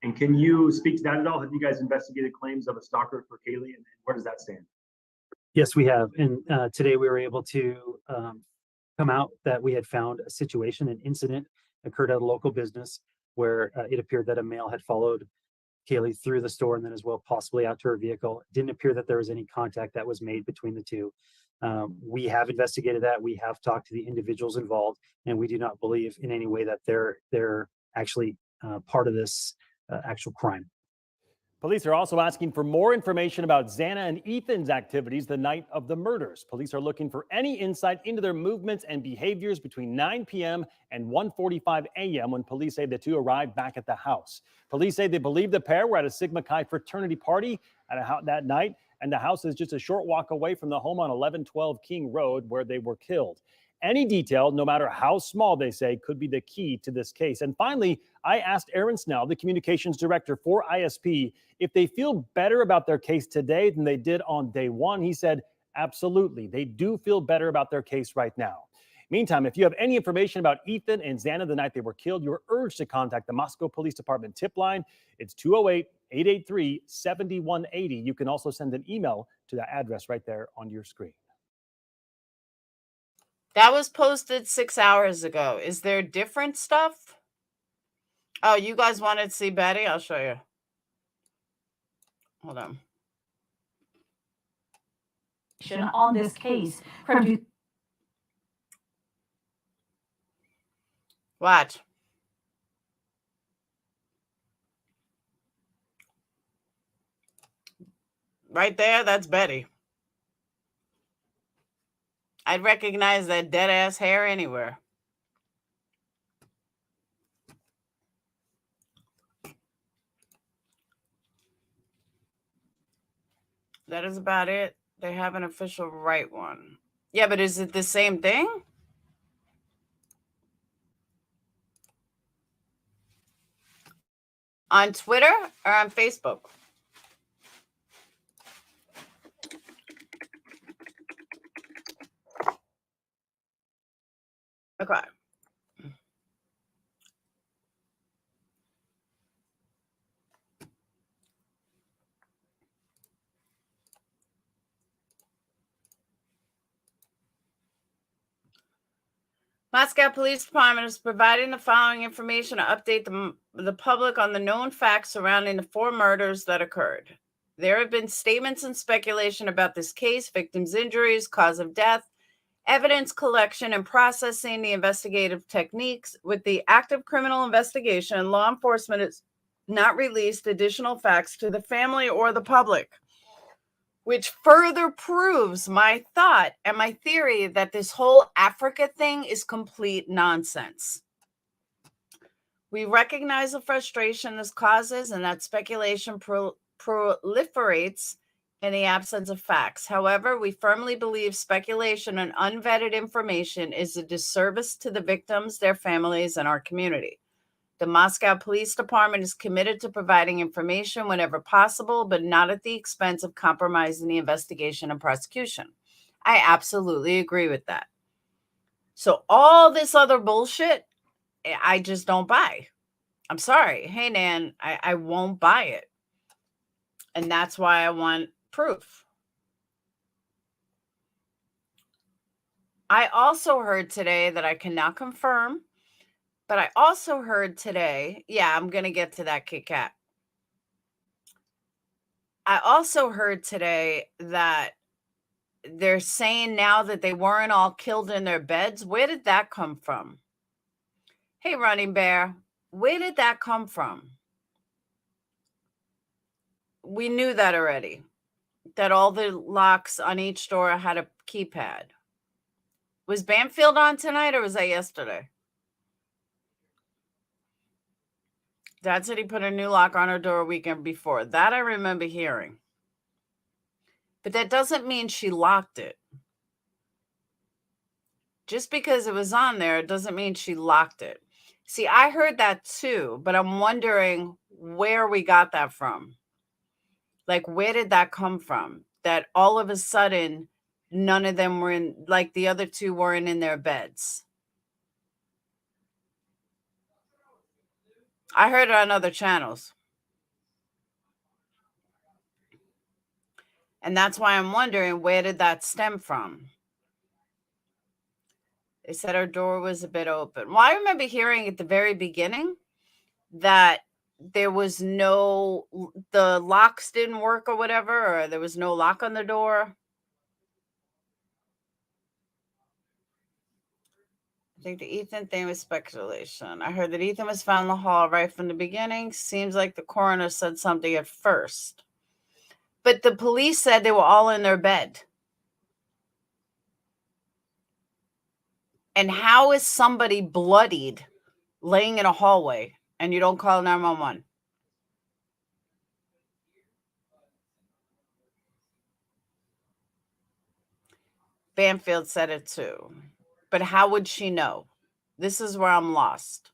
And can you speak to that at all? Have you guys investigated claims of a stalker for Kaylee, and where does that stand? Yes, we have. And today we were able to come out that we had found a situation, an incident occurred at a local business where it appeared that a male had followed Kaylee through the store and then as well possibly out to her vehicle. It didn't appear that there was any contact that was made between the two. We have investigated that. We have talked to the individuals involved, and we do not believe in any way that they're actually part of this actual crime. Police are also asking for more information about Xana and Ethan's activities the night of the murders. Police are looking for any insight into their movements and behaviors between 9 p.m. and 1:45 a.m. when police say the 2 arrived back at the house. Police say they believe the pair were at a Sigma Chi fraternity party that night, and the house is just a short walk away from the home on 1112 King Road where they were killed. Any detail, no matter how small, they say, could be the key to this case. And finally, I asked Aaron Snell, the communications director for ISP, if they feel better about their case today than they did on day 1. He said, absolutely. They do feel better about their case right now. Meantime, if you have any information about Ethan and Xana the night they were killed, you're urged to contact the Moscow Police Department tip line. It's 208-883-7180. You can also send an email to that address right there on your screen. That was posted 6 hours ago. Is there different stuff? Oh, you guys wanted to see Betty? I'll show you. Hold on. On this case, KREM 2. Watch. Right there, that's Betty. I'd recognize that dead ass hair anywhere. That is about it. They have an official right one. Yeah, but is it the same thing? On Twitter or on Facebook? Okay. Moscow Police Department is providing the following information to update the public on the known facts surrounding the 4 murders that occurred. There have been statements and speculation about this case, victims' injuries, cause of death, evidence collection and processing, the investigative techniques. With the active criminal investigation, law enforcement has not released additional facts to the family or the public. which further proves my thought and my theory that this whole Africa thing is complete nonsense. We recognize the frustration this causes and that speculation proliferates in the absence of facts. However, we firmly believe speculation and unvetted information is a disservice to the victims, their families, and our community. The Moscow Police Department is committed to providing information whenever possible, but not at the expense of compromising the investigation and prosecution. I absolutely agree with that. So all this other bullshit, I just don't buy. I'm sorry. Hey, Nan, I won't buy it. And that's why I want proof. I also heard today that I cannot confirm, but I also heard today, yeah, I'm going to get to that, Kit Kat. I also heard today that they're saying now that they weren't all killed in their beds. Where did that come from? Hey, Running Bear, where did that come from? We knew that already, that all the locks on each door had a keypad. Was Banfield on tonight or was that yesterday? Dad said he put a new lock on her door a weekend before. That I remember hearing. But that doesn't mean she locked it. Just because it was on there, it doesn't mean she locked it. See, I heard that too, but I'm wondering where we got that from. Like, where did that come from? That all of a sudden, none of them were in, like the other two weren't in their beds. I heard it on other channels. And that's why I'm wondering, where did that stem from? They said her door was a bit open. Well, I remember hearing at the very beginning that there was no, the locks didn't work or whatever, or there was no lock on the door. I think the Ethan thing was speculation. I heard that Ethan was found in the hall right from the beginning. Seems like the coroner said something at first. But the police said they were all in their bed. And how is somebody bloodied laying in a hallway and you don't call 911? Banfield said it too. But how would she know? This is where I'm lost.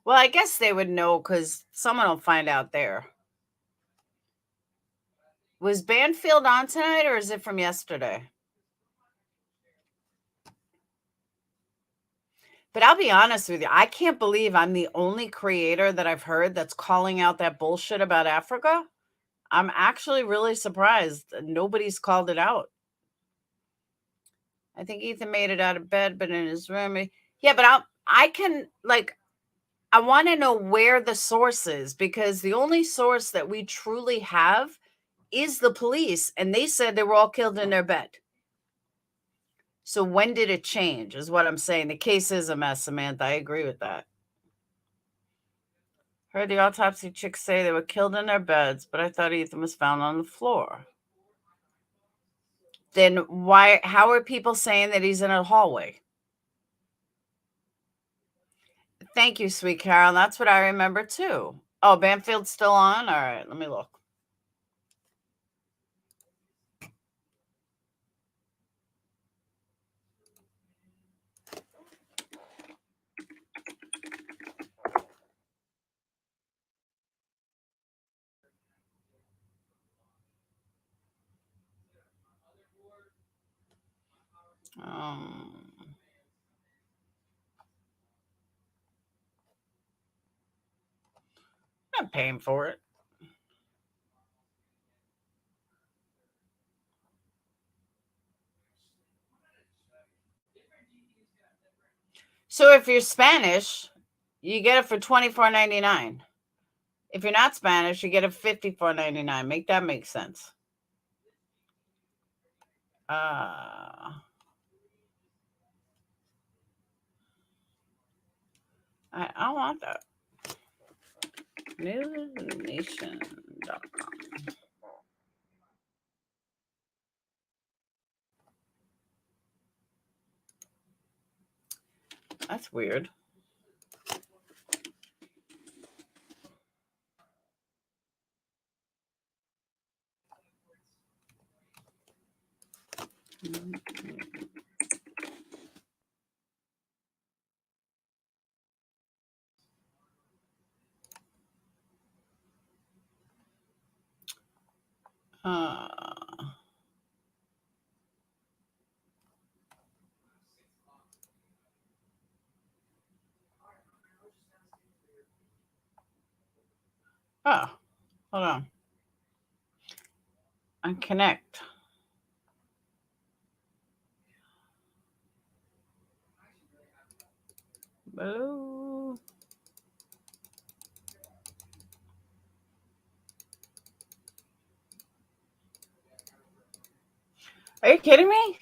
Well, I guess they would know because someone will find out there. Was Banfield on tonight or is it from yesterday? But I'll be honest with you. I can't believe I'm the only creator that I've heard that's calling out that bullshit about Africa. I'm actually really surprised that nobody's called it out. I think Ethan made it out of bed, but in his room. Yeah, but I want to know where the source is, because the only source that we truly have is the police, and they said they were all killed in their bed. So when did it change is what I'm saying. The case is a mess, Samantha. I agree with that. Heard the autopsy chicks say they were killed in their beds, but I thought Ethan was found on the floor. Then how are people saying that he's in a hallway? Thank you, sweet Carol. That's what I remember too. Oh, Banfield's still on? All right, let me look. I'm not paying for it. So if you're Spanish, you get it for $24.99. If you're not Spanish, you get it $54.99. Make that make sense. I want that. Newsnation.com. That's weird. Uh, oh, hold on. Unconnect. Hello. Are you kidding me?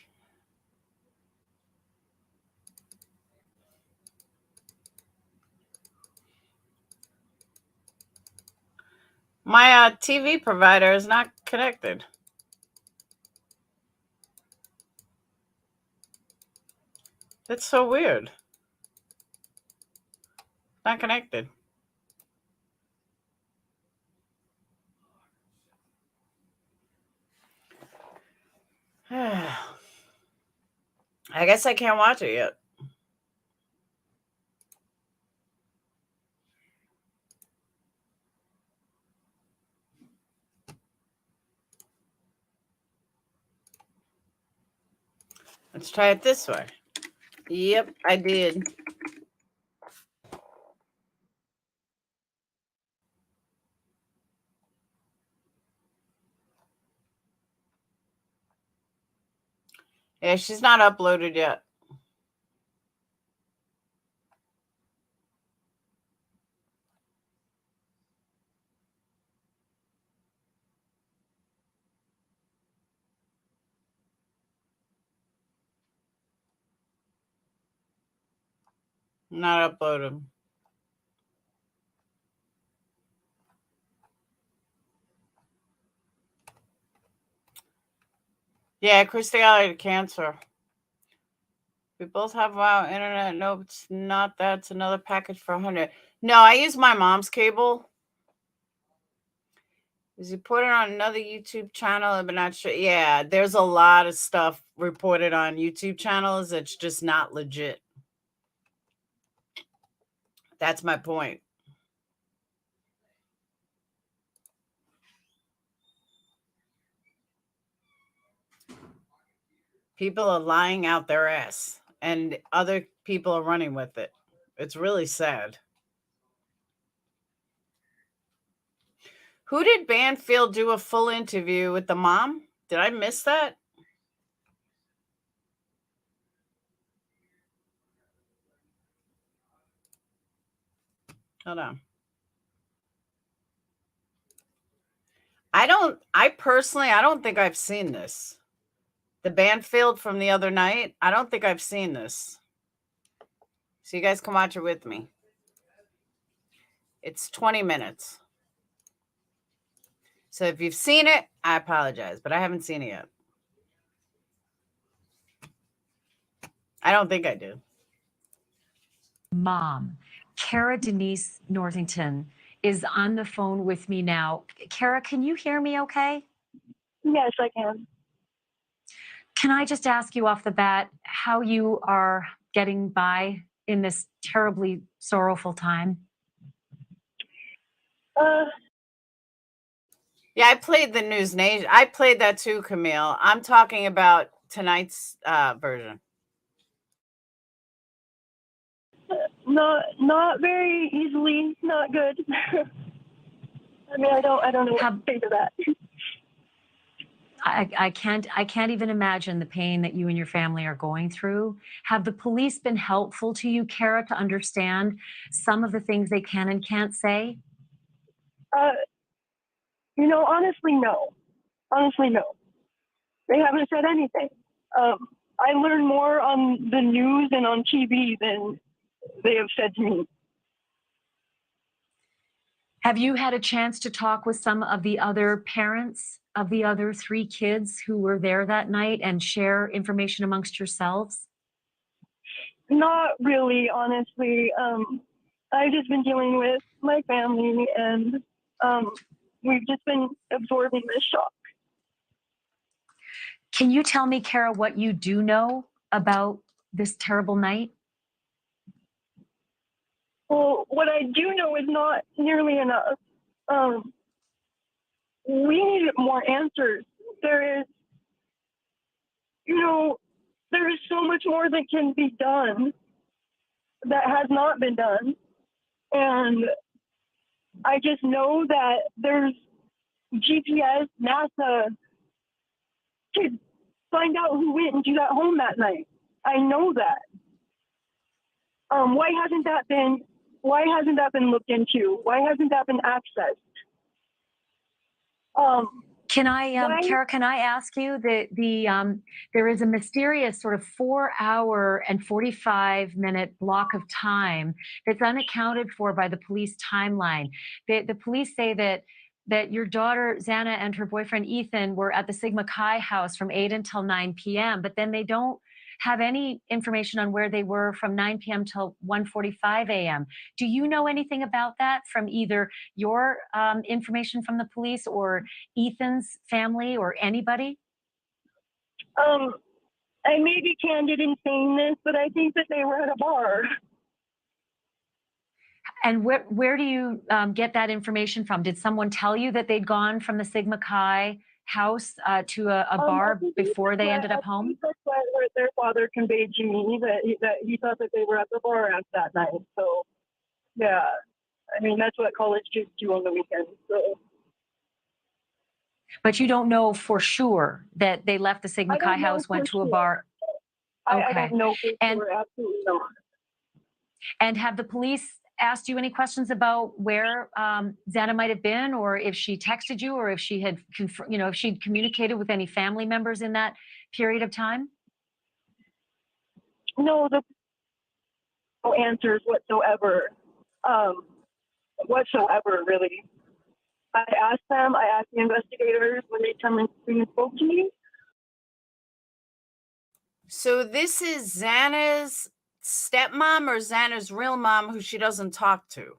My TV provider is not connected. That's so weird. Not connected. I guess I can't watch it yet. Let's try it this way. Yep, I did. Yeah, she's not uploaded yet. Not uploaded. Yeah, Kirstie Alley cancer. We both have wow internet. No, it's not that. It's another package for 100. No, I use my mom's cable. Is he put it on another YouTube channel? But not sure. Yeah, there's a lot of stuff reported on YouTube channels that's just not legit. That's my point. People are lying out their ass, and other people are running with it. It's really sad. Who did Banfield do a full interview with the mom? Did I miss that? Hold on. I don't think I've seen this. The Banfield from the other night. I don't think I've seen this. So you guys can watch it with me. It's 20 minutes. So if you've seen it, I apologize, but I haven't seen it yet. I don't think I do. Mom, Kara Denise Northington is on the phone with me now. Kara, can you hear me okay? Yes, I can. Can I just ask you off the bat how you are getting by in this terribly sorrowful time? Yeah, I played the News Nation. I played that too, Camille. I'm talking about tonight's version. Not very easily. Not good. I mean, I don't know what to say to that. I can't even imagine the pain that you and your family are going through. Have the police been helpful to you, Kara, to understand some of the things they can and can't say? Honestly, no. Honestly, no. They haven't said anything. I learn more on the news and on TV than they have said to me. Have you had a chance to talk with some of the other parents of the other 3 kids who were there that night and share information amongst yourselves? Not really, honestly. I've just been dealing with my family, and we've just been absorbing this shock. Can you tell me, Kara, what you do know about this terrible night? Well, what I do know is not nearly enough. We need more answers. There is, there is so much more that can be done that has not been done. And I just know that there's GPS, NASA, to find out who went into that home that night. I know that. Why hasn't that been looked into? Why hasn't that been accessed? Kara, can I ask you that there is a mysterious sort of 4-hour and 45-minute block of time that's unaccounted for by the police timeline. The police say that your daughter Xana and her boyfriend Ethan were at the Sigma Chi house from 8 until 9 p.m., but then they don't have any information on where they were from 9 p.m. till 1:45 a.m. Do you know anything about that from either your information from the police or Ethan's family or anybody? I may be candid in saying this, but I think that they were at a bar. And where do you get that information from? Did someone tell you that they'd gone from the Sigma Chi house to a bar before they ended up home? That's what their father conveyed to me, that he thought that they were at the bar at that night. So, yeah, I mean, that's what college kids do on the weekends. So. But you don't know for sure that they left the Sigma Chi house, went to a bar? Okay. I don't know for sure, absolutely not. And have the police asked you any questions about where Xana might have been, or if she texted you, or if she had, if she'd communicated with any family members in that period of time? No, no answers whatsoever. Really. I asked the investigators when they come and spoke to me. So this is Xana's stepmom or Xana's real mom who she doesn't talk to?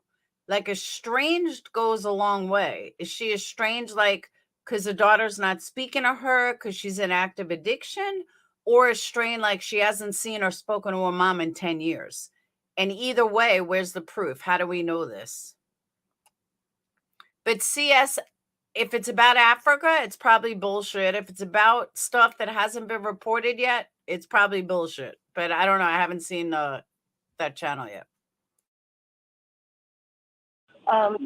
Like, estranged goes a long way. Is she estranged like because the daughter's not speaking to her because she's in active addiction, or estranged like she hasn't seen or spoken to her mom in 10 years? And either way, where's the proof? How do we know this? But CS, if it's about Africa, it's probably bullshit. If it's about stuff that hasn't been reported yet, it's probably bullshit. But I don't know. I haven't seen that channel yet.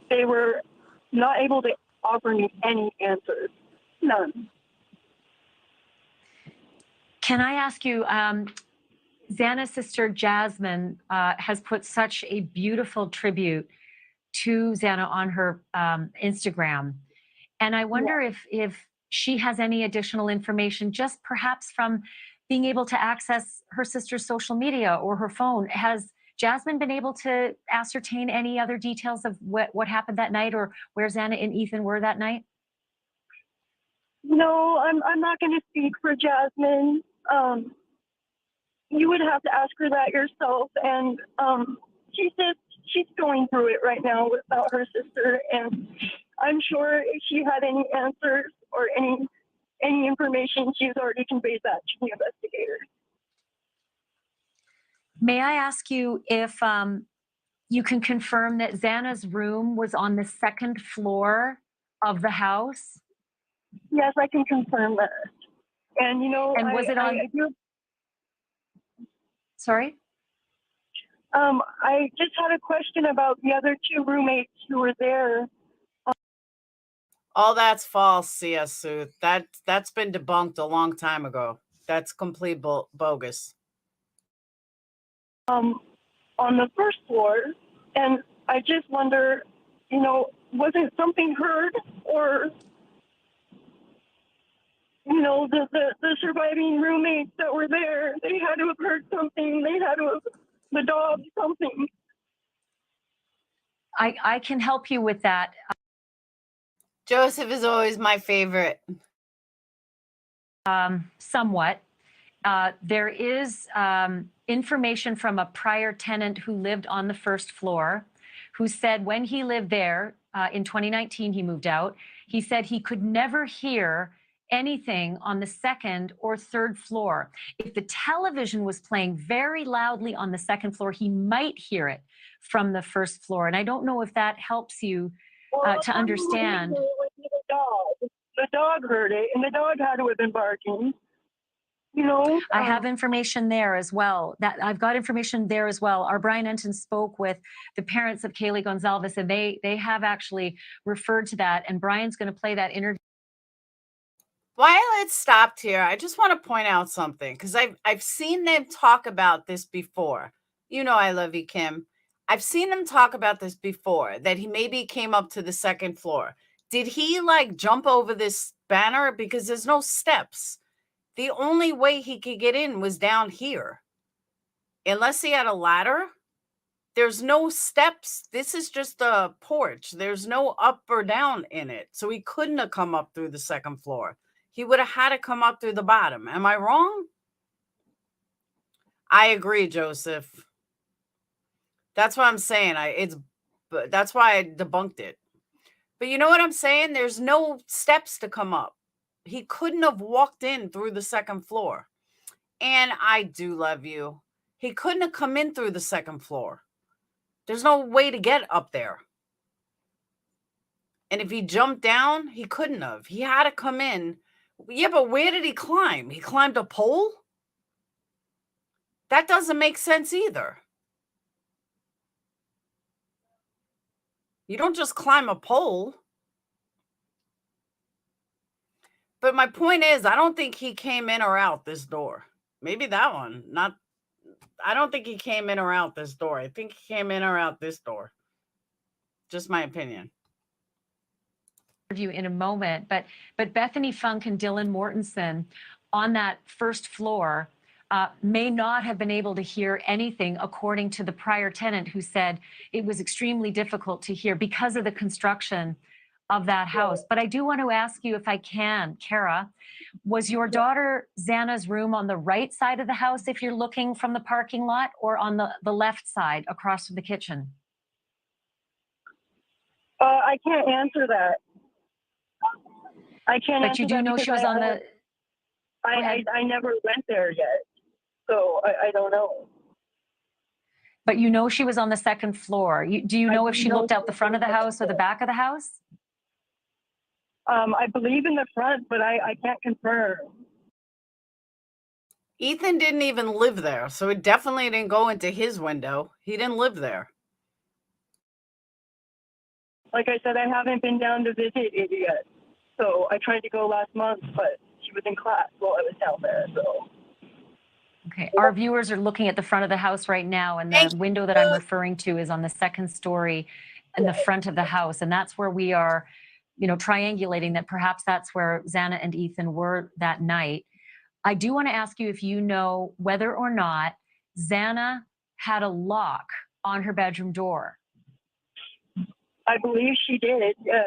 They were not able to offer me any answers. None. Can I ask you, Xana's sister Jasmine has put such a beautiful tribute to Xana on her Instagram. And I wonder if she has any additional information, just perhaps from being able to access her sister's social media or her phone. Has Jasmine been able to ascertain any other details of what happened that night, or where Xana and Ethan were that night? No, I'm not going to speak for Jasmine. You would have to ask her that yourself. And she says she's going through it right now without her sister. And I'm sure if she had any answers or any information, she's already conveyed that to the investigators. May I ask you if you can confirm that Xana's room was on the second floor of the house? Yes, I can confirm that. And and was it on? Sorry? I just had a question about the other two roommates who were there. All that's false, CS Sue. That's been debunked a long time ago. That's complete bogus. On the first floor, and I just wonder, wasn't something heard, or the surviving roommates that were there, they had to have heard something. They had to have the dog something. I can help you with that. Joseph is always my favorite. Somewhat. There is information from a prior tenant who lived on the first floor, who said when he lived there in 2019, he moved out. He said he could never hear anything on the second or third floor. If the television was playing very loudly on the second floor, he might hear it from the first floor. And I don't know if that helps you to understand. The dog heard it, and the dog had to have been barking. You know, I have information there as well. That I've got information there as well. Our Brian Enton spoke with the parents of Kaylee Gonzalez, and they have actually referred to that. And Brian's going to play that interview. While it stopped here, I just want to point out something, because I've seen them talk about this before. You know, I love you, Kim. I've seen them talk about this before, that he maybe came up to the second floor. Did he like jump over this banner? Because there's no steps. The only way he could get in was down here. Unless he had a ladder, there's no steps. This is just a porch. There's no up or down in it. So he couldn't have come up through the second floor. He would have had to come up through the bottom. Am I wrong? I agree, Joseph. That's what I'm saying. That's why I debunked it. But you know what I'm saying? There's no steps to come up. He couldn't have walked in through the second floor. And I do love you. He couldn't have come in through the second floor. There's no way to get up there. And if he jumped down, he couldn't have. He had to come in. Yeah, but where did he climb? He climbed a pole? That doesn't make sense either. You don't just climb a pole. But my point is, I don't think he came in or out this door. Maybe that one. I don't think he came in or out this door. I think he came in or out this door. Just my opinion. You in a moment, but Bethany Funk and Dylan Mortensen on that first floor may not have been able to hear anything, according to the prior tenant, who said it was extremely difficult to hear because of the construction of that house. But I do want to ask you, if I can, Kara, was your daughter Xana's room on the right side of the house if you're looking from the parking lot, or on the left side across from the kitchen? I can't answer that. I can't. But you do know she was on the. I never went there yet, so I don't know. But you know she was on the second floor. Do you know if she looked out the front of the house or the back of the house? I believe in the front, but I can't confirm. Ethan didn't even live there, so it definitely didn't go into his window. He didn't live there. Like I said, I haven't been down to visit it yet. So I tried to go last month, but she was in class while I was down there. So. Okay, our viewers are looking at the front of the house right now, and the window that I'm referring to is on the second story in the front of the house. And that's where we are, you know, triangulating that perhaps that's where Xana and Ethan were that night. I do want to ask you if you know whether or not Xana had a lock on her bedroom door. I believe she did, yes.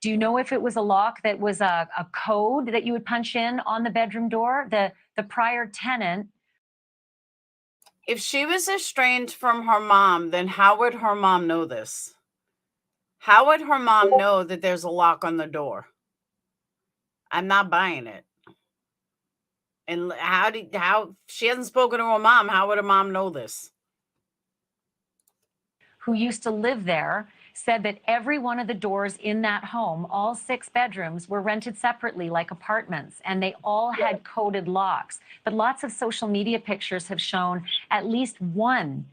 Do you know if it was a lock that was a code that you would punch in on the bedroom door? The prior tenant. If she was estranged from her mom, then how would her mom know this? How would her mom know that there's a lock on the door? I'm not buying it. And how she hasn't spoken to her mom, how would her mom know this? Who used to live there, said that every one of the doors in that home, all 6 bedrooms, were rented separately like apartments, and they all had coded locks. But lots of social media pictures have shown at least one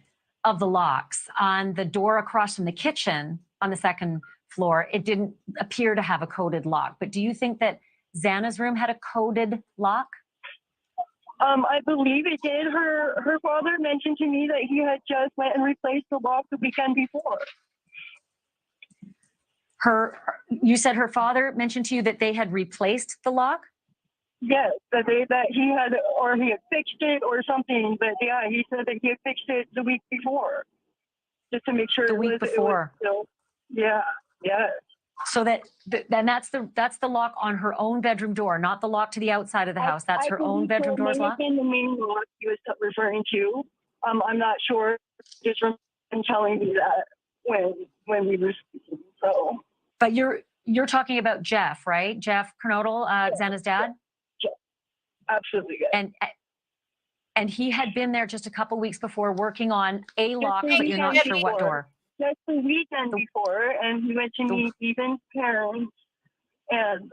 of the locks on the door across from the kitchen on the second floor. It didn't appear to have a coded lock. But do you think that Xana's room had a coded lock? I believe it did. Her father mentioned to me that he had just went and replaced the lock the weekend before. You said her father mentioned to you that they had replaced the lock? Yes, that he had fixed it or something. But yeah, he said that he had fixed it the week before, just to make sure the week before. Yeah, yes. So then that's the lock on her own bedroom door, not the lock to the outside of the house. That's her own bedroom door's lock. In the main lock he was referring to. I'm not sure. Just from telling me that when we were speaking. So. But you're talking about Jeff, right? Jeff Kernodle, Xana's dad. Yeah. Absolutely. Yeah. And he had been there just a couple weeks before working on a lock, but you're not sure what door. Just the weekend before, and he went to meet Ethan's parents, and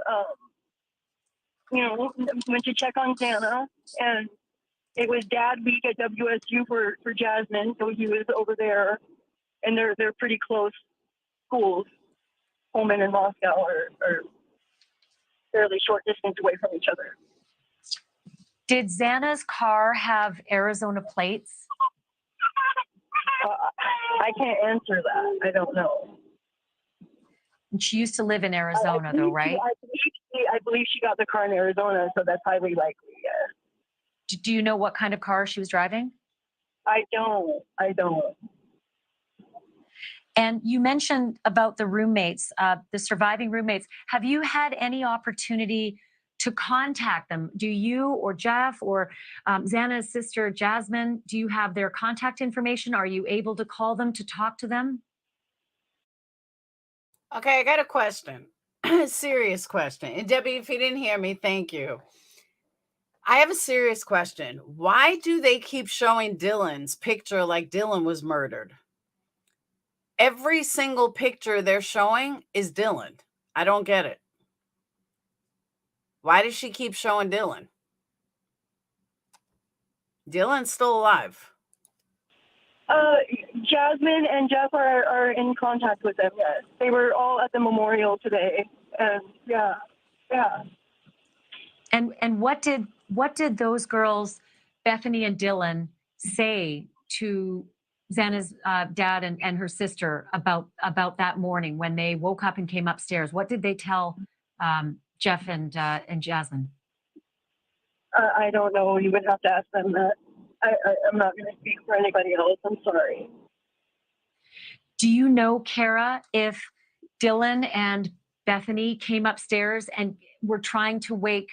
went to check on Xana, and it was Dad Week at WSU for Jasmine, so he was over there, and they're pretty close schools. Pullman and Moscow are fairly short distance away from each other. Did Xana's car have Arizona plates? I can't answer that. I don't know. And she used to live in Arizona, though, right? I believe she got the car in Arizona, so that's highly likely, yes. Do you know what kind of car she was driving? I don't. And you mentioned about the roommates, the surviving roommates. Have you had any opportunity to contact them? Do you or Jeff or Xana's sister, Jasmine, do you have their contact information? Are you able to call them to talk to them? Okay, I got a question. A serious question. And Debbie, if you didn't hear me, thank you. I have a serious question. Why do they keep showing Dylan's picture like Dylan was murdered? Every single picture they're showing is Dylan. I don't get it. Why does she keep showing Dylan? Dylan's still alive. Jasmine and Jeff are in contact with them, yes. They were all at the memorial today. And yeah. And what did those girls, Bethany and Dylan, say to Xana's dad and her sister about that morning when they woke up and came upstairs? What did they tell Jeff and Jasmine? I don't know. You would have to ask them that. I'm not going to speak for anybody else. I'm sorry. Do you know, Kara, if Dylan and Bethany came upstairs and were trying to wake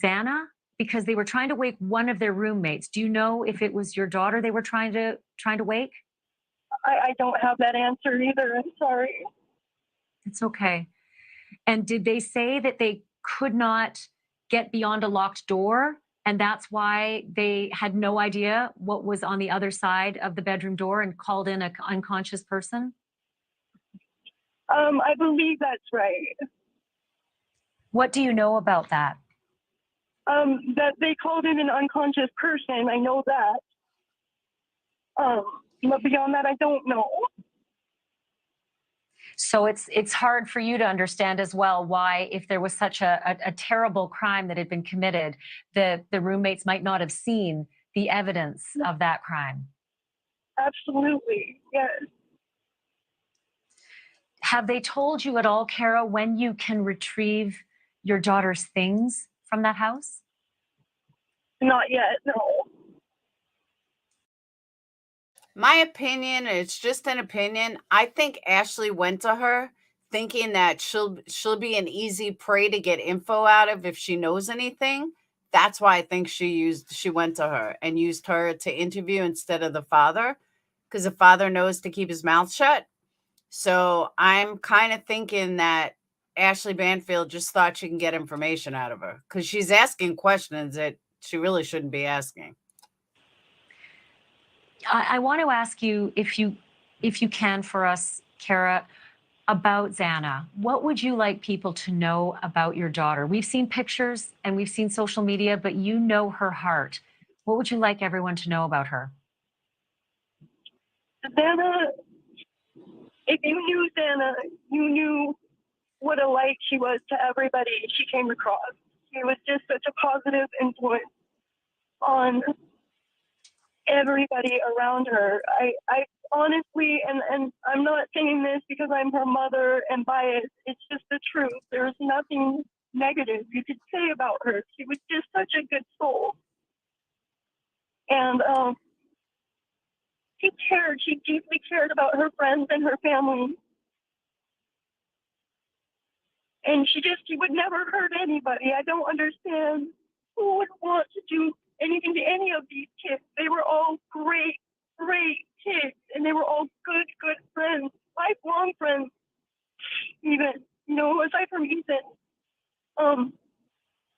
Xana? Because they were trying to wake one of their roommates. Do you know if it was your daughter they were trying to wake? I don't have that answer either. I'm sorry. It's okay. And did they say that they could not get beyond a locked door, and that's why they had no idea what was on the other side of the bedroom door and called in an unconscious person? I believe that's right. What do you know about that? That they called in an unconscious person. I know that. But beyond that, I don't know. So it's hard for you to understand as well why, if there was such a terrible crime that had been committed, the roommates might not have seen the evidence of that crime. Absolutely, yes. Have they told you at all, Kara, when you can retrieve your daughter's things from that house? Not yet, no. My opinion, it's just an opinion. I think Ashley went to her thinking that she'll be an easy prey to get info out of if she knows anything. That's why I think she went to her and used her to interview instead of the father, because the father knows to keep his mouth shut. So I'm kind of thinking that Ashley Banfield just thought she can get information out of her because she's asking questions that she really shouldn't be asking. I want to ask you, if you can, for us, Kara, about Xana. What would you like people to know about your daughter? We've seen pictures and we've seen social media, but you know her heart. What would you like everyone to know about her? Xana, if you knew Xana, you knew what a light she was to everybody she came across. She was just such a positive influence on everybody around her. I honestly, and I'm not saying this because I'm her mother and biased, it's just the truth. There's nothing negative you could say about her. She was just such a good soul. And she deeply cared about her friends and her family. And he would never hurt anybody. I don't understand who would want to do anything to any of these kids. They were all great, great kids, and they were all good, good friends, lifelong friends, even, you know, aside from Ethan. And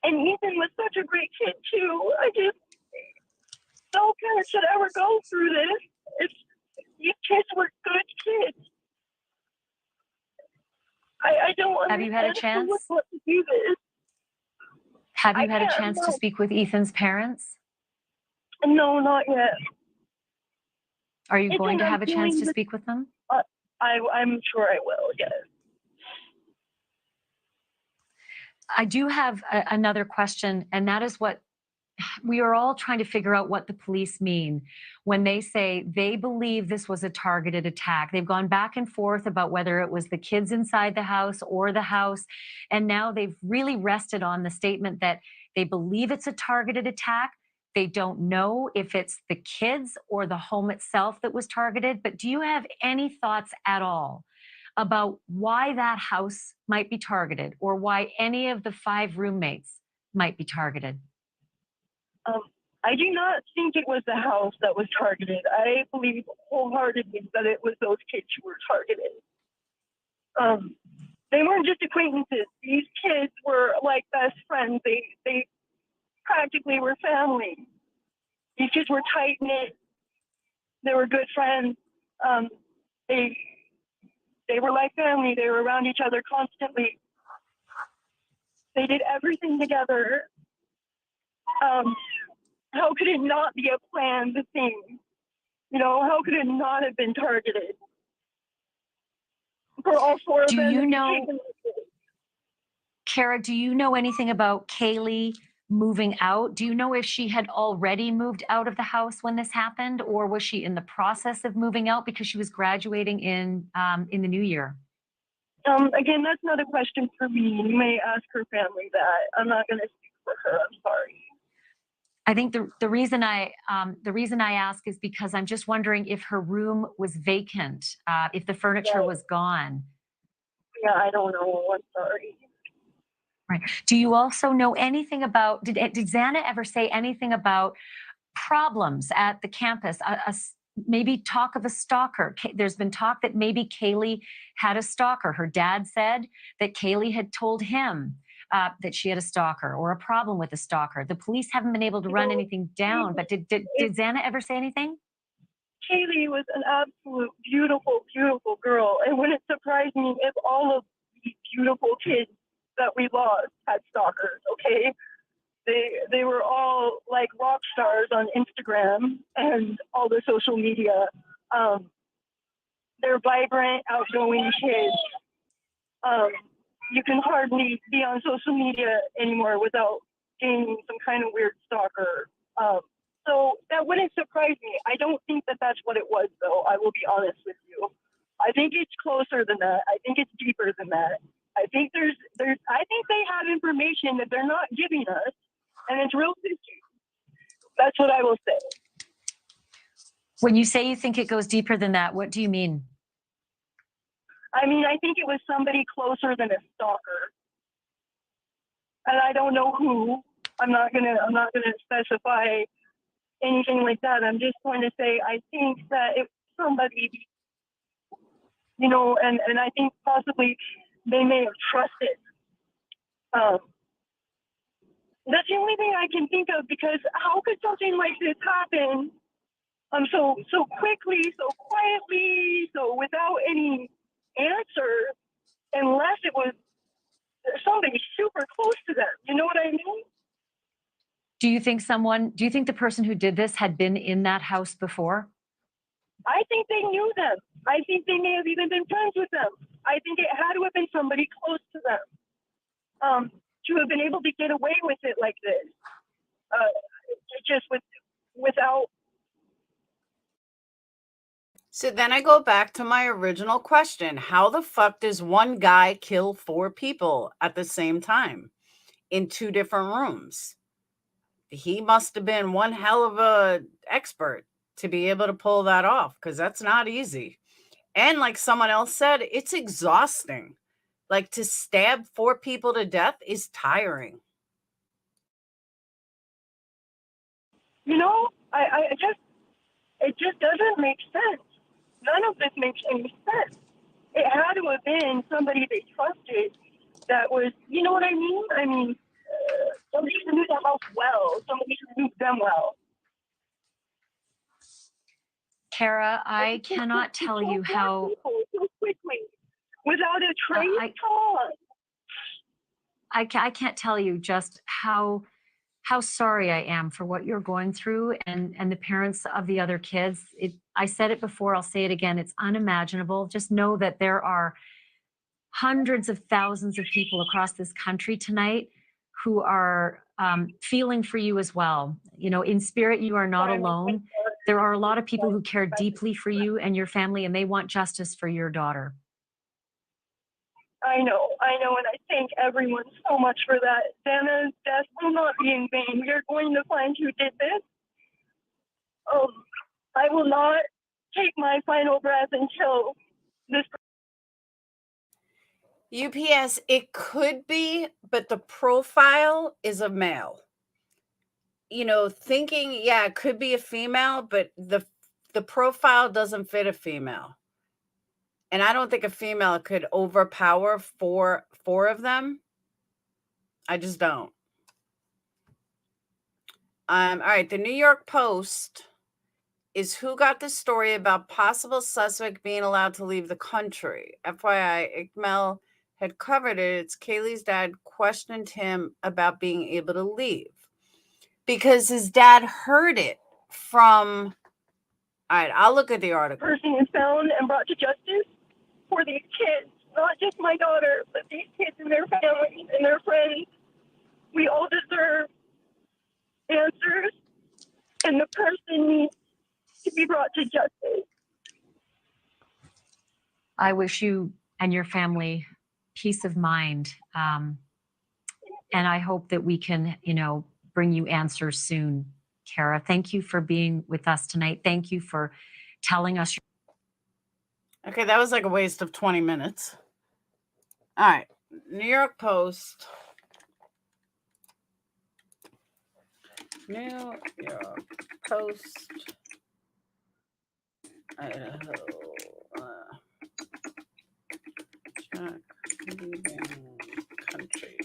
Ethan was such a great kid too. No parent should ever go through this. These kids were good kids. I don't understand. Have you had a chance? Who would want to do this. Have you had a chance to speak with Ethan's parents? No, not yet. Are you going to have a chance to speak with them? I'm sure I will, yes. I do have another question, and that is what we are all trying to figure out what the police mean when they say they believe this was a targeted attack. They've gone back and forth about whether it was the kids inside the house or the house. And now they've really rested on the statement that they believe it's a targeted attack. They don't know if it's the kids or the home itself that was targeted. But do you have any thoughts at all about why that house might be targeted or why any of the 5 roommates might be targeted? I do not think it was the house that was targeted. I believe wholeheartedly that it was those kids who were targeted. They weren't just acquaintances. These kids were like best friends. They practically were family. These kids were tight-knit. They were good friends. They were like family. They were around each other constantly. They did everything together. How could it not be a planned thing? You know, how could it not have been targeted? For all 4 of them. Do you know, Kara, do you know anything about Kaylee moving out? Do you know if she had already moved out of the house when this happened, or was she in the process of moving out because she was graduating in the new year? Again, that's not a question for me. You may ask her family that. I'm not going to speak for her. I'm sorry. I think the reason I ask is because I'm just wondering if her room was vacant, if the furniture was gone. Yeah, I don't know. I'm sorry. Right. Do you also know anything about? Did Xana ever say anything about problems at the campus? Maybe talk of a stalker. There's been talk that maybe Kaylee had a stalker. Her dad said that Kaylee had told him that she had a stalker or a problem with a stalker. The police haven't been able to run anything down, but did Xana ever say anything? Kaylee was an absolute beautiful, beautiful girl. And wouldn't surprise me if all of these beautiful kids that we lost had stalkers, okay? They were all like rock stars on Instagram and all the social media. They're vibrant, outgoing kids. You can hardly be on social media anymore without gaining some kind of weird stalker. So that wouldn't surprise me. I don't think that that's what it was, though. I will be honest with you. I think it's closer than that. I think it's deeper than that. I think I think they have information that they're not giving us, and it's real fishy. That's what I will say. When you say you think it goes deeper than that, what do you mean? I mean, I think it was somebody closer than a stalker, and I don't know who. I'm not gonna specify anything like that. I'm just going to say I think that it was somebody, you know, and I think possibly they may have trusted. That's the only thing I can think of, because how could something like this happen so quickly, so quietly, so without any answer, unless it was somebody super close to them. You know what I mean? Do you think the person who did this had been in that house before? I think they knew them. I think they may have even been friends with them. I think it had to have been somebody close to them to have been able to get away with it like this, just without. So then I go back to my original question. How the fuck does one guy kill 4 people at the same time in 2 different rooms? He must have been one hell of a expert to be able to pull that off, because that's not easy. And like someone else said, it's exhausting Like, to stab 4 people to death is tiring. You know, it just doesn't make sense. None of this makes any sense. It had to have been somebody they trusted that was, you know what I mean? I mean, somebody who knew the house well, somebody who knew them well. Kara, I cannot tell you how So quickly, without a trace cause. I can't tell you just how sorry I am for what you're going through and the parents of the other kids. I said it before, I'll say it again. It's unimaginable. Just know that there are hundreds of thousands of people across this country tonight who are feeling for you as well. You know, in spirit, you are not alone. There are a lot of people who care deeply for you and your family, and they want justice for your daughter. I know, and I thank everyone so much for that. Xana's death will not be in vain. We are going to find who did this. I will not take my final breath until this. UPS, it could be, but the profile is a male. You know, thinking, yeah, it could be a female, but the profile doesn't fit a female. And I don't think a female could overpower four of them. I just don't. All right, the New York Post is who got the story about possible suspect being allowed to leave the country. FYI, Iqmel had covered it. It's Kaylee's dad questioned him about being able to leave because his dad heard it from. All right, I'll look at the article. Person is found and brought to justice for these kids, not just my daughter, but these kids and their families and their friends. We all deserve answers, and the person needs to be brought to justice. I wish you and your family peace of mind. And I hope that we can, you know, bring you answers soon, Kara. Thank you for being with us tonight. Thank you for telling us. Okay, that was like a waste of 20 minutes. All right, New York Post. New York Post. Idaho. Jack leaving country.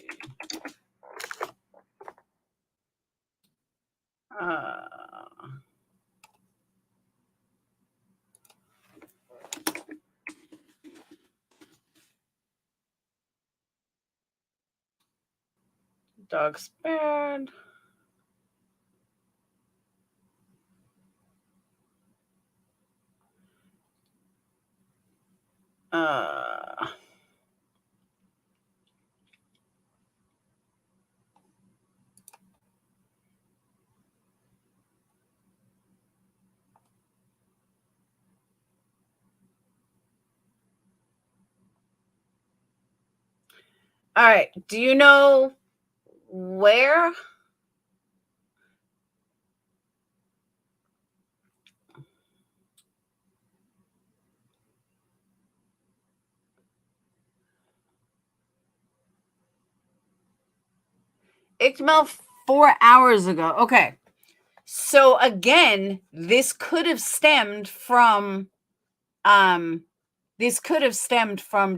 Dog spared. All right. Do you know where? Iqmel 4 hours ago. Okay. So again, this could have stemmed from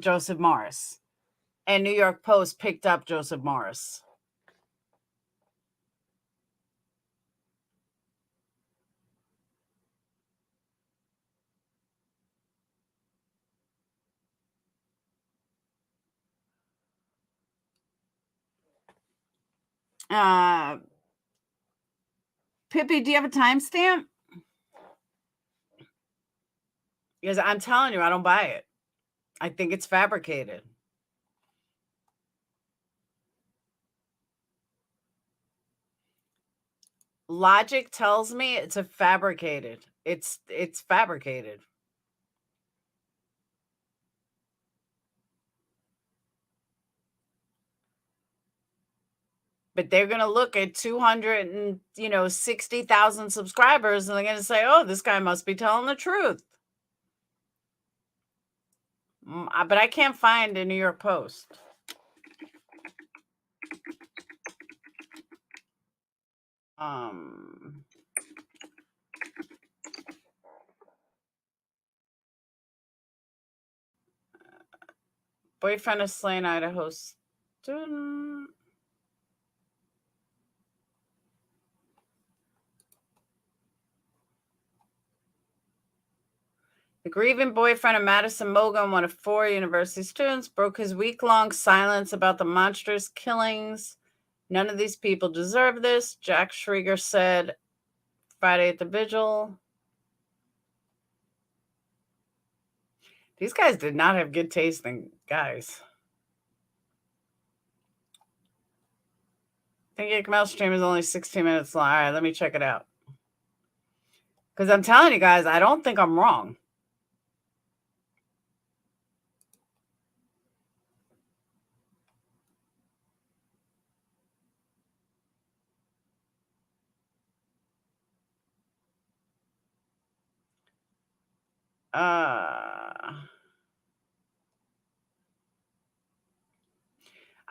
Joseph Morris. And New York Post picked up Joseph Morris. Pippi, do you have a timestamp? Because I'm telling you, I don't buy it. I think it's fabricated. Logic tells me it's fabricated. It's fabricated. But they're going to look at 260,000 subscribers and they're going to say, oh, this guy must be telling the truth. But I can't find the New York Post. Boyfriend of slain Idaho student. The grieving boyfriend of Madison Mogen, one of 4 university students, broke his week-long silence about the monstrous killings. None of these people deserve this, Jack Schreger said Friday at the vigil. These guys did not have good taste in guys. I think Kamel stream is only 16 minutes long. All right, let me check it out. Because I'm telling you guys, I don't think I'm wrong.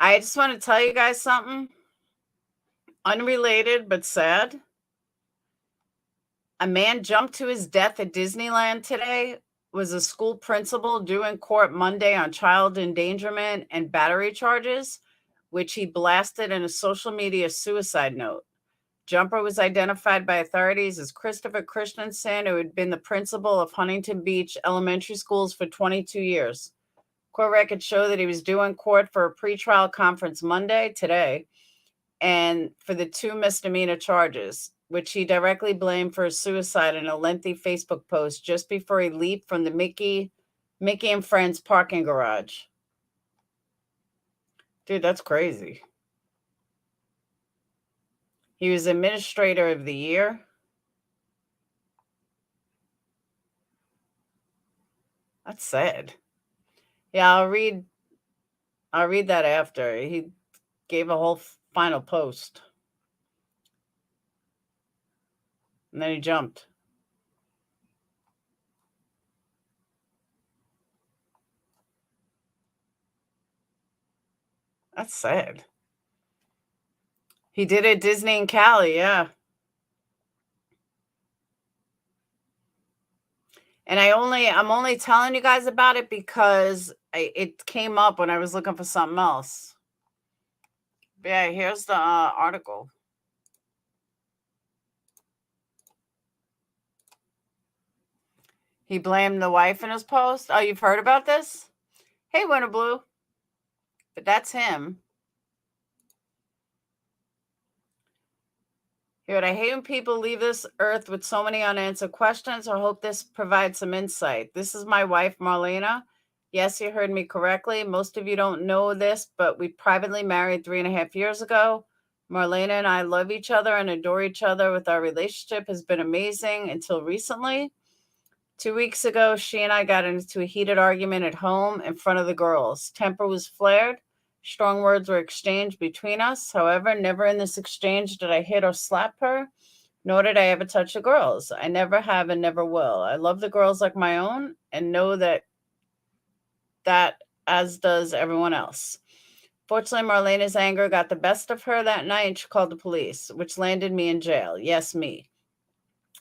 I just want to tell you guys something. Unrelated, but sad. A man jumped to his death at Disneyland today. Was a school principal due in court Monday on child endangerment and battery charges, which he blasted in a social media suicide note. Jumper was identified by authorities as Christopher Christensen, who had been the principal of Huntington Beach Elementary Schools for 22 years. Court records show that he was due in court for a pretrial conference Monday, today, and for the 2 misdemeanor charges, which he directly blamed for his suicide in a lengthy Facebook post just before he leaped from the Mickey and Friends parking garage. Dude, that's crazy. He was Administrator of the Year. That's sad. Yeah, I'll read that after. He gave a whole final post. And then he jumped. That's sad. He did it at Disney in Cali, yeah. And I'm only telling you guys about it because it came up when I was looking for something else. But yeah, here's the article. He blamed the wife in his post. Oh, you've heard about this? Hey, Winter Blue. But that's him. Here, I hate when people leave this earth with so many unanswered questions. I hope this provides some insight. This is my wife, Marlena. Yes, you heard me correctly. Most of you don't know this, but we privately married 3.5 years ago. Marlena and I love each other and adore each other. With our relationship has been amazing until recently. 2 weeks ago, she and I got into a heated argument at home in front of the girls. Temper was flared. Strong words were exchanged between us. However, never in this exchange did I hit or slap her, nor did I ever touch the girls. I never have and never will. I love the girls like my own and know that as does everyone else. Fortunately, Marlena's anger got the best of her that night and she called the police, which landed me in jail. Yes, me.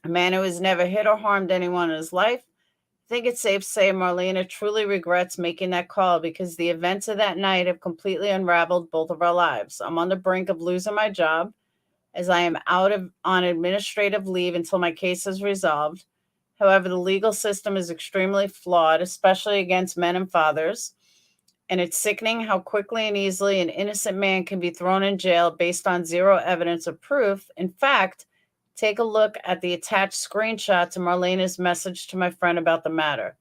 A man who has never hit or harmed anyone in his life. I think it's safe to say Marlena truly regrets making that call because the events of that night have completely unraveled both of our lives. I'm on the brink of losing my job as I am on administrative leave until my case is resolved. However, the legal system is extremely flawed, especially against men and fathers. And it's sickening how quickly and easily an innocent man can be thrown in jail based on zero evidence or proof. In fact, take a look at the attached screenshot to Marlena's message to my friend about the matter.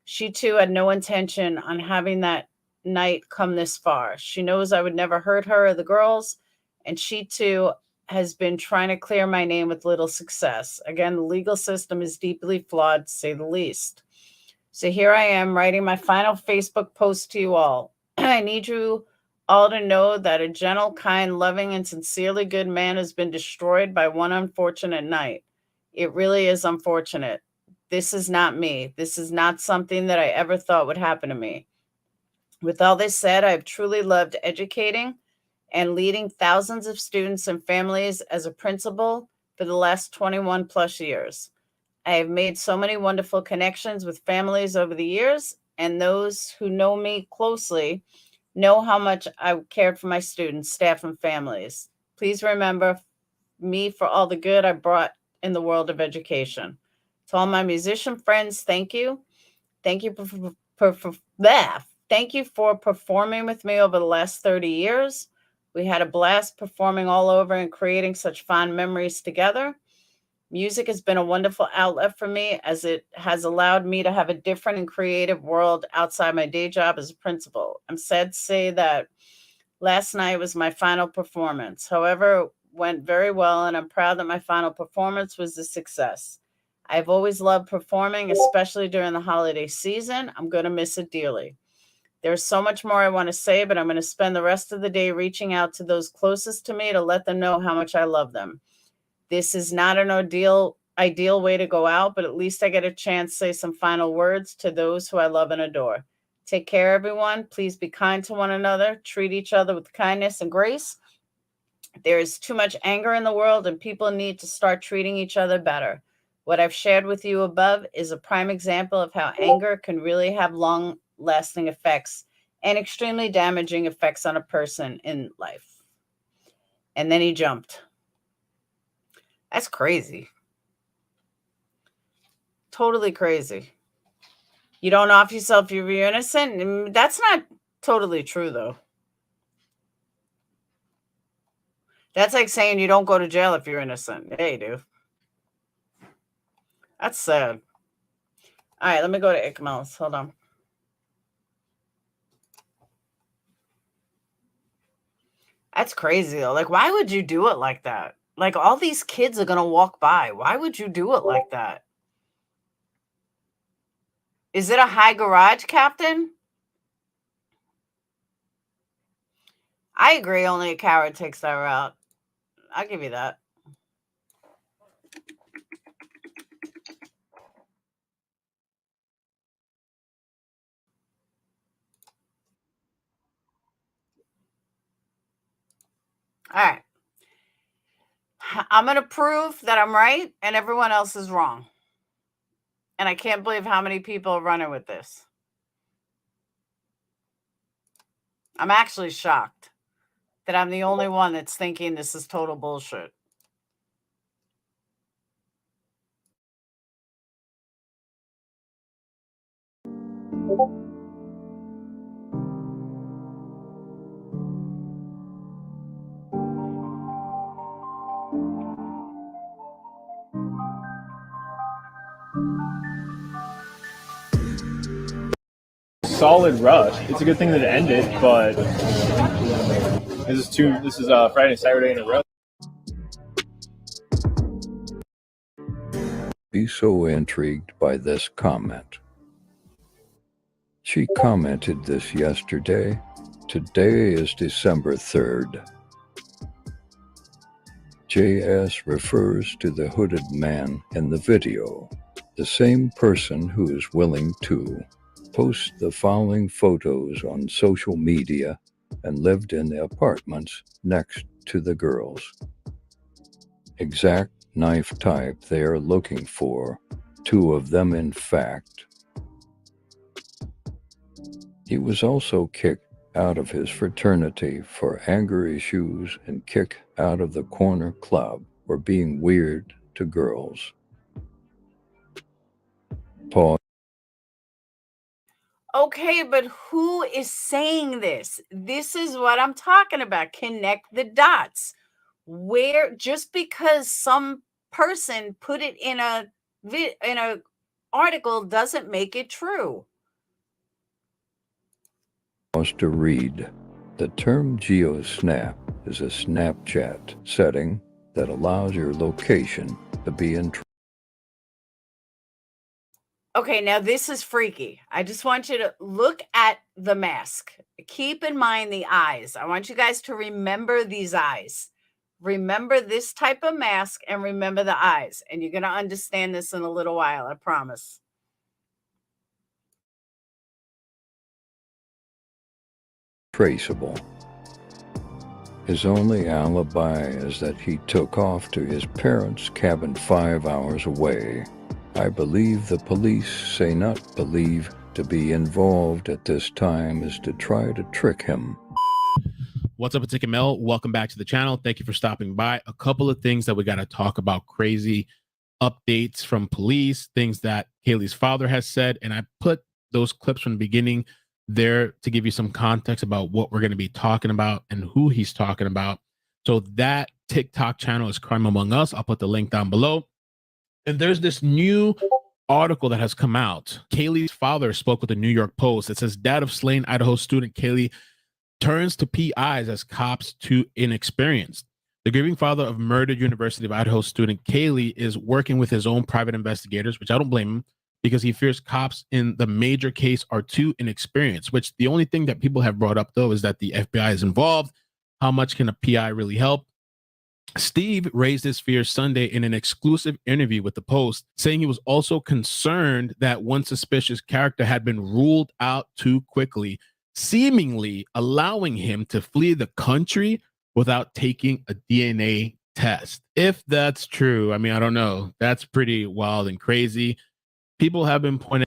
She too had no intention on having that night come this far. She knows I would never hurt her or the girls, and she too has been trying to clear my name with little success. Again, the legal system is deeply flawed, to say the least. So here I am writing my final Facebook post to you all. I need you all to know that a gentle, kind, loving, and sincerely good man has been destroyed by one unfortunate night. It really is unfortunate. This is not me. This is not something that I ever thought would happen to me. With all this said, I've truly loved educating and leading thousands of students and families as a principal for the last 21 plus years. I have made so many wonderful connections with families over the years, and those who know me closely know how much I cared for my students, staff, and families. Please remember me for all the good I brought in the world of education. To all my musician friends, thank you. Thank you Thank you for performing with me over the last 30 years. We had a blast performing all over and creating such fond memories together. Music has been a wonderful outlet for me, as it has allowed me to have a different and creative world outside my day job as a principal. I'm sad to say that last night was my final performance. However, it went very well, and I'm proud that my final performance was a success. I've always loved performing, especially during the holiday season. I'm going to miss it dearly. There's so much more I want to say, but I'm going to spend the rest of the day reaching out to those closest to me to let them know how much I love them. This is not an ideal way to go out, but at least I get a chance to say some final words to those who I love and adore. Take care, everyone. Please be kind to one another. Treat each other with kindness and grace. There is too much anger in the world, and people need to start treating each other better. What I've shared with you above is a prime example of how anger can really have long-lasting effects and extremely damaging effects on a person in life. And then he jumped. That's crazy. Totally crazy. You don't off yourself if you're innocent? That's not totally true, though. That's like saying you don't go to jail if you're innocent. Yeah, you do. That's sad. All right, let me go to Ikmal's. Hold on. That's crazy, though. Like, why would you do it like that? Like, all these kids are going to walk by. Why would you do it like that? Is it a high garage, Captain? I agree. Only a coward takes that route. I'll give you that. All right. I'm going to prove that I'm right and everyone else is wrong. And I can't believe how many people are running with this. I'm actually shocked that I'm the only one that's thinking this is total bullshit. Solid rush. It's a good thing that it ended, but this is Friday and Saturday in a row. Be so intrigued by this comment. She commented this yesterday. Today is December 3rd. JS refers to the hooded man in the video, the same person who is willing to post the following photos on social media and lived in the apartments next to the girls. Exact knife type they are looking for, 2 of them in fact. He was also kicked out of his fraternity for anger issues and kicked out of the corner club for being weird to girls. Pause. Okay, but who is saying this? This is what I'm talking about. Connect the dots. Where, just because some person put it in a article doesn't make it true. To read. The term GeoSnap is a Snapchat setting that allows your location to be in. Okay, now this is freaky. I just want you to look at the mask. Keep in mind the eyes. I want you guys to remember these eyes. remember this type of mask and remember the eyes. And you're going to understand this in a little while, I promise. Traceable. His only alibi is that he took off to his parents' cabin 5 hours away. I believe the police say not believe to be involved at this time is to try to trick him. What's up, it's Ticket Mel. Welcome back to the channel. Thank you for stopping by. A couple of things that we got to talk about, crazy updates from police, things that Kaylee's father has said, and I put those clips from the beginning there to give you some context about what we're going to be talking about and who he's talking about. So that TikTok channel is Crime Among Us. I'll put the link down below. And there's this new article that has come out. Kaylee's father spoke with the New York Post. It says, dad of slain Idaho student Kaylee turns to PIs as cops too inexperienced. The grieving father of murdered University of Idaho student Kaylee is working with his own private investigators, which I don't blame him, because he fears cops in the major case are too inexperienced, which the only thing that people have brought up, though, is that the FBI is involved. How much can a PI really help? Steve raised his fears Sunday in an exclusive interview with the Post, saying he was also concerned that one suspicious character had been ruled out too quickly, seemingly allowing him to flee the country without taking a DNA test. If that's true, I mean, I don't know. That's pretty wild and crazy. People have been pointing.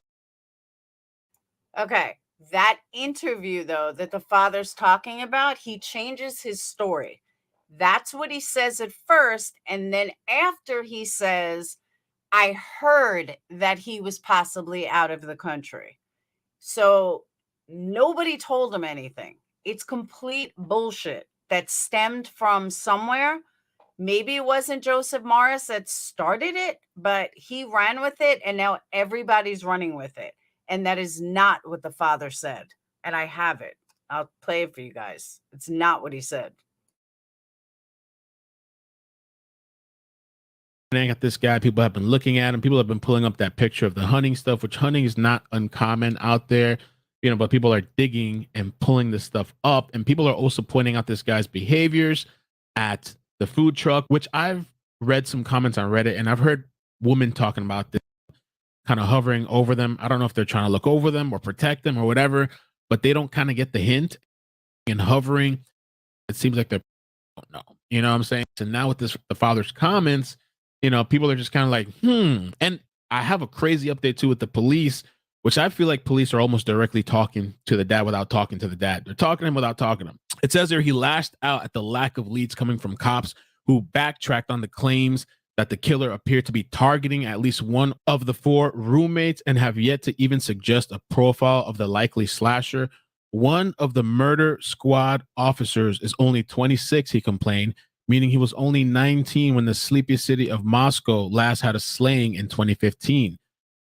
Okay. That interview, though, that the father's talking about, he changes his story. That's what he says at first. And then after he says, I heard that he was possibly out of the country. So nobody told him anything. It's complete bullshit that stemmed from somewhere. Maybe it wasn't Joseph Morris that started it, but he ran with it, and now everybody's running with it. And that is not what the father said. And I have it. I'll play it for you guys. It's not what he said. At this guy, people have been looking at him. People have been pulling up that picture of the hunting stuff, which hunting is not uncommon out there, you know, but people are digging and pulling this stuff up. And people are also pointing out this guy's behaviors at the food truck, which I've read some comments on Reddit, and I've heard women talking about this, kind of hovering over them. I don't know if they're trying to look over them or protect them or whatever, but they don't kind of get the hint. And hovering, it seems like they're, no, you know what I'm saying? So now with this, the father's comments, you know, people are just kind of like, And I have a crazy update too with the police, which I feel like police are almost directly talking to the dad without talking to the dad. They're talking to him without talking to him. It says there he lashed out at the lack of leads coming from cops who backtracked on the claims that the killer appeared to be targeting at least one of the 4 roommates and have yet to even suggest a profile of the likely slasher. One of the murder squad officers is only 26, he complained, meaning he was only 19 when the sleepy city of Moscow last had a slaying in 2015.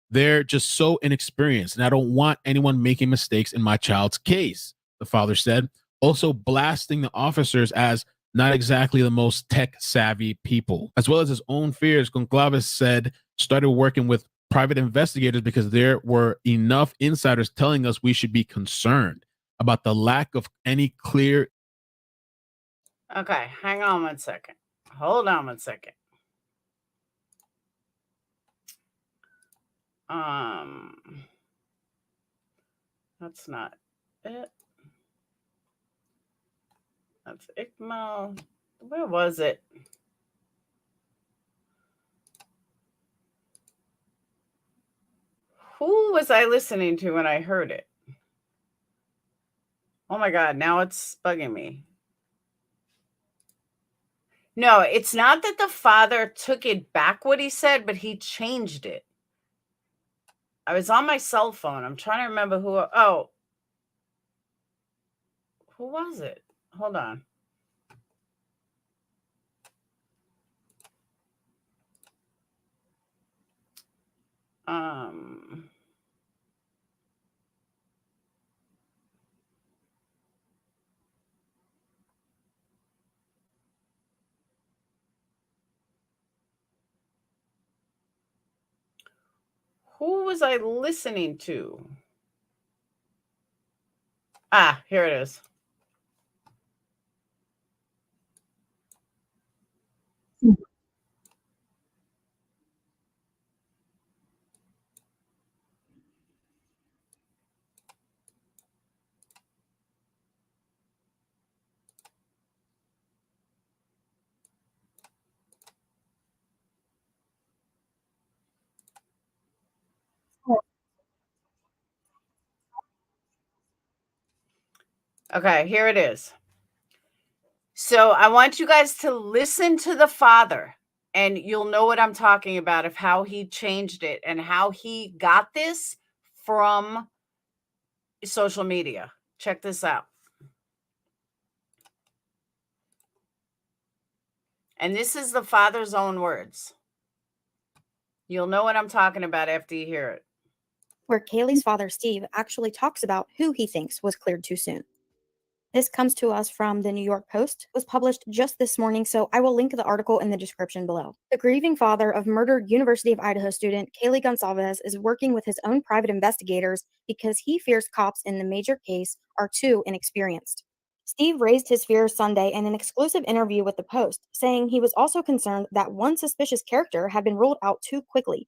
They're just so inexperienced, and I don't want anyone making mistakes in my child's case, the father said, also blasting the officers as not exactly the most tech-savvy people. As well as his own fears, Goncalves said started working with private investigators because there were enough insiders telling us we should be concerned about the lack of any clear. Okay, hang on one second. Hold on one second. That's not it. That's ICMO. Where was it? Who was I listening to when I heard it? Oh my God, now it's bugging me. No, it's not that the father took it back what he said, but he changed it. I was on my cell phone. I'm trying to remember who. Oh, who was it? Hold on. Who was I listening to? Ah, here it is. Okay, here it is. So I want you guys to listen to the father, and you'll know what I'm talking about of how he changed it and how he got this from social media. Check this out. And this is the father's own words. You'll know what I'm talking about after you hear it. Where Kaylee's father, Steve, actually talks about who he thinks was cleared too soon. This comes to us from the New York Post. It was published just this morning, so I will link the article in the description below. The grieving father of murdered University of Idaho student Kaylee Goncalves is working with his own private investigators because he fears cops in the major case are too inexperienced. Steve raised his fears Sunday in an exclusive interview with the Post, saying he was also concerned that one suspicious character had been ruled out too quickly.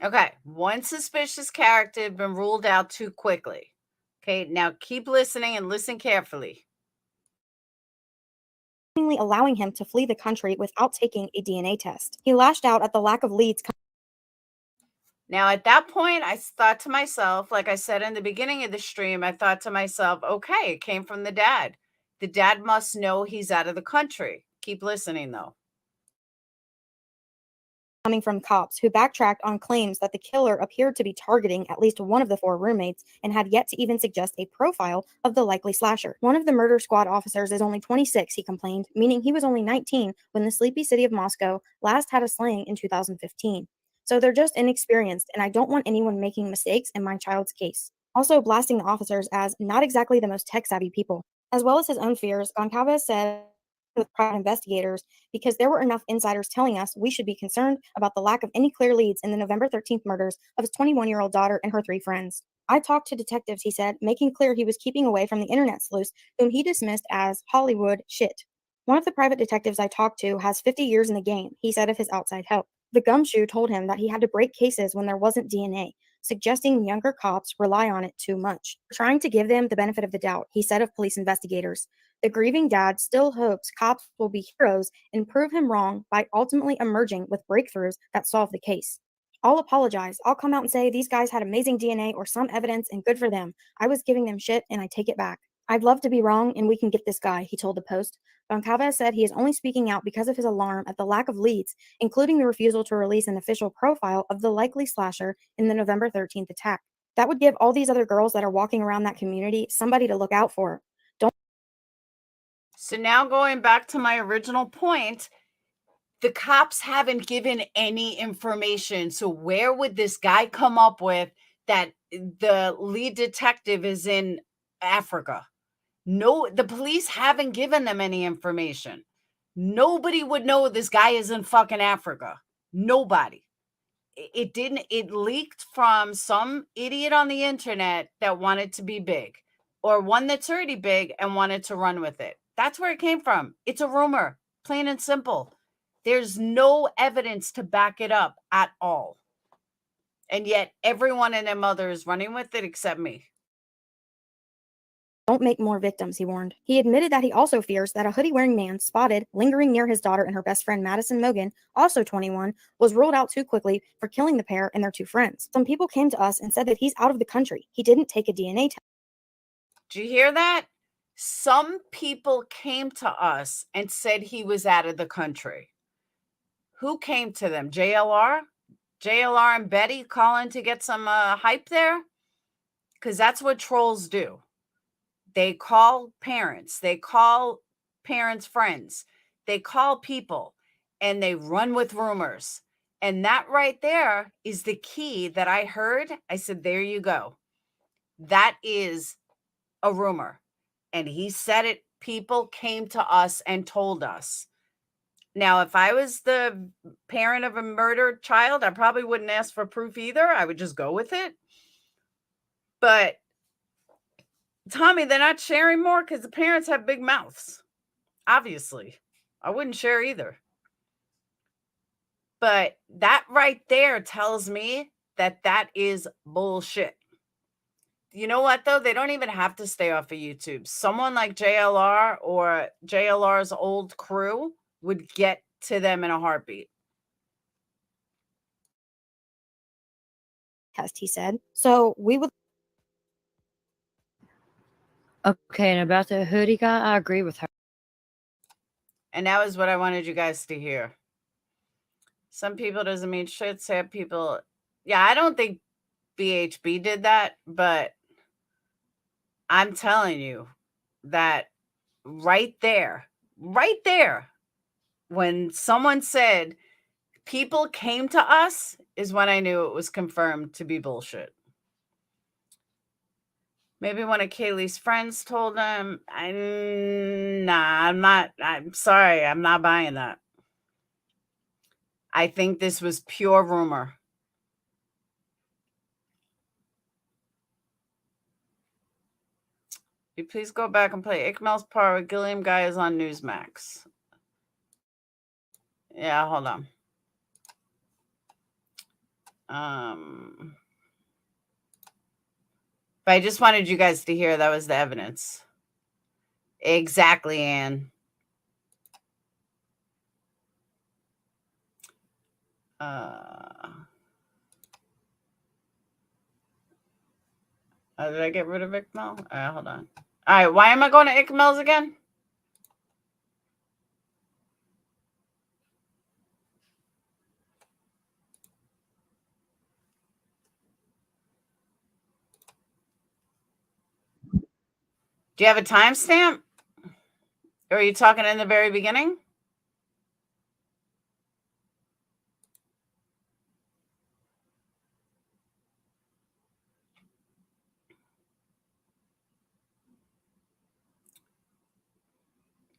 Okay, one suspicious character had been ruled out too quickly. Okay, now keep listening and listen carefully. Allowing him to flee the country without taking a DNA test. He lashed out at the lack of leads. Now, at that point, I thought to myself, like I said in the beginning of the stream, I thought to myself, okay, it came from the dad. The dad must know he's out of the country. Keep listening, though. Coming from cops who backtracked on claims that the killer appeared to be targeting at least one of the 4 roommates and had yet to even suggest a profile of the likely slasher. One of the murder squad officers is only 26, he complained, meaning he was only 19 when the sleepy city of Moscow last had a slaying in 2015. So they're just inexperienced, and I don't want anyone making mistakes in my child's case. Also blasting the officers as not exactly the most tech-savvy people. As well as his own fears, Goncalves said with private investigators because there were enough insiders telling us we should be concerned about the lack of any clear leads in the November 13th murders of his 21-year-old daughter and her 3 friends. I talked to detectives, he said, making clear he was keeping away from the internet sleuths whom he dismissed as Hollywood shit. One of the private detectives I talked to has 50 years in the game, he said of his outside help. The gumshoe told him that he had to break cases when there wasn't DNA, suggesting younger cops rely on it too much. Trying to give them the benefit of the doubt, he said of police investigators. The grieving dad still hopes cops will be heroes and prove him wrong by ultimately emerging with breakthroughs that solve the case. I'll apologize. I'll come out and say these guys had amazing DNA or some evidence and good for them. I was giving them shit and I take it back. I'd love to be wrong and we can get this guy, he told the Post. Goncalves said he is only speaking out because of his alarm at the lack of leads, including the refusal to release an official profile of the likely slasher in the November 13th attack. That would give all these other girls that are walking around that community somebody to look out for. So now going back to my original point, the cops haven't given any information. So where would this guy come up with that the lead detective is in Africa? No, the police haven't given them any information. Nobody would know this guy is in fucking Africa. Nobody. It leaked from some idiot on the internet that wanted to be big, or one that's already big and wanted to run with it. That's where it came from. It's a rumor, plain and simple. There's no evidence to back it up at all. And yet everyone and their mother is running with it except me. Don't make more victims, he warned. He admitted that he also fears that a hoodie-wearing man spotted lingering near his daughter and her best friend Madison Mogen, also 21, was ruled out too quickly for killing the pair and their 2 friends. Some people came to us and said that he's out of the country. He didn't take a DNA test. Did you hear that? Some people came to us and said he was out of the country. Who came to them? JLR? JLR and Betty calling to get some hype there? Because that's what trolls do. They call parents. They call parents' friends. They call people and they run with rumors. And that right there is the key that I heard. I said, there you go. That is a rumor. And he said it. People came to us and told us. Now, if I was the parent of a murdered child, I probably wouldn't ask for proof either. I would just go with it. But Tommy, they're not sharing more because the parents have big mouths. Obviously, I wouldn't share either. But that right there tells me that that is bullshit. You know what, though? They don't even have to stay off of YouTube. Someone like JLR or JLR's old crew would get to them in a heartbeat. He said. So we would Okay, and about the hoodie guy, I agree with her. And that was what I wanted you guys to hear. Some people doesn't mean shit. Some people, yeah, I don't think BHB did that, but I'm telling you that right there, when someone said people came to us is when I knew it was confirmed to be bullshit. Maybe one of Kaylee's friends told him, I'm sorry, I'm not buying that. I think this was pure rumor. Will you please go back and play Ikmel's part with Gilliam guy is on Newsmax. Yeah, hold on. But I just wanted you guys to hear that was the evidence. Exactly, Anne. Did I get rid of Ikmel? All right, hold on. All right, why am I going to Ikmel's again? Do you have a timestamp? Or are you talking in the very beginning?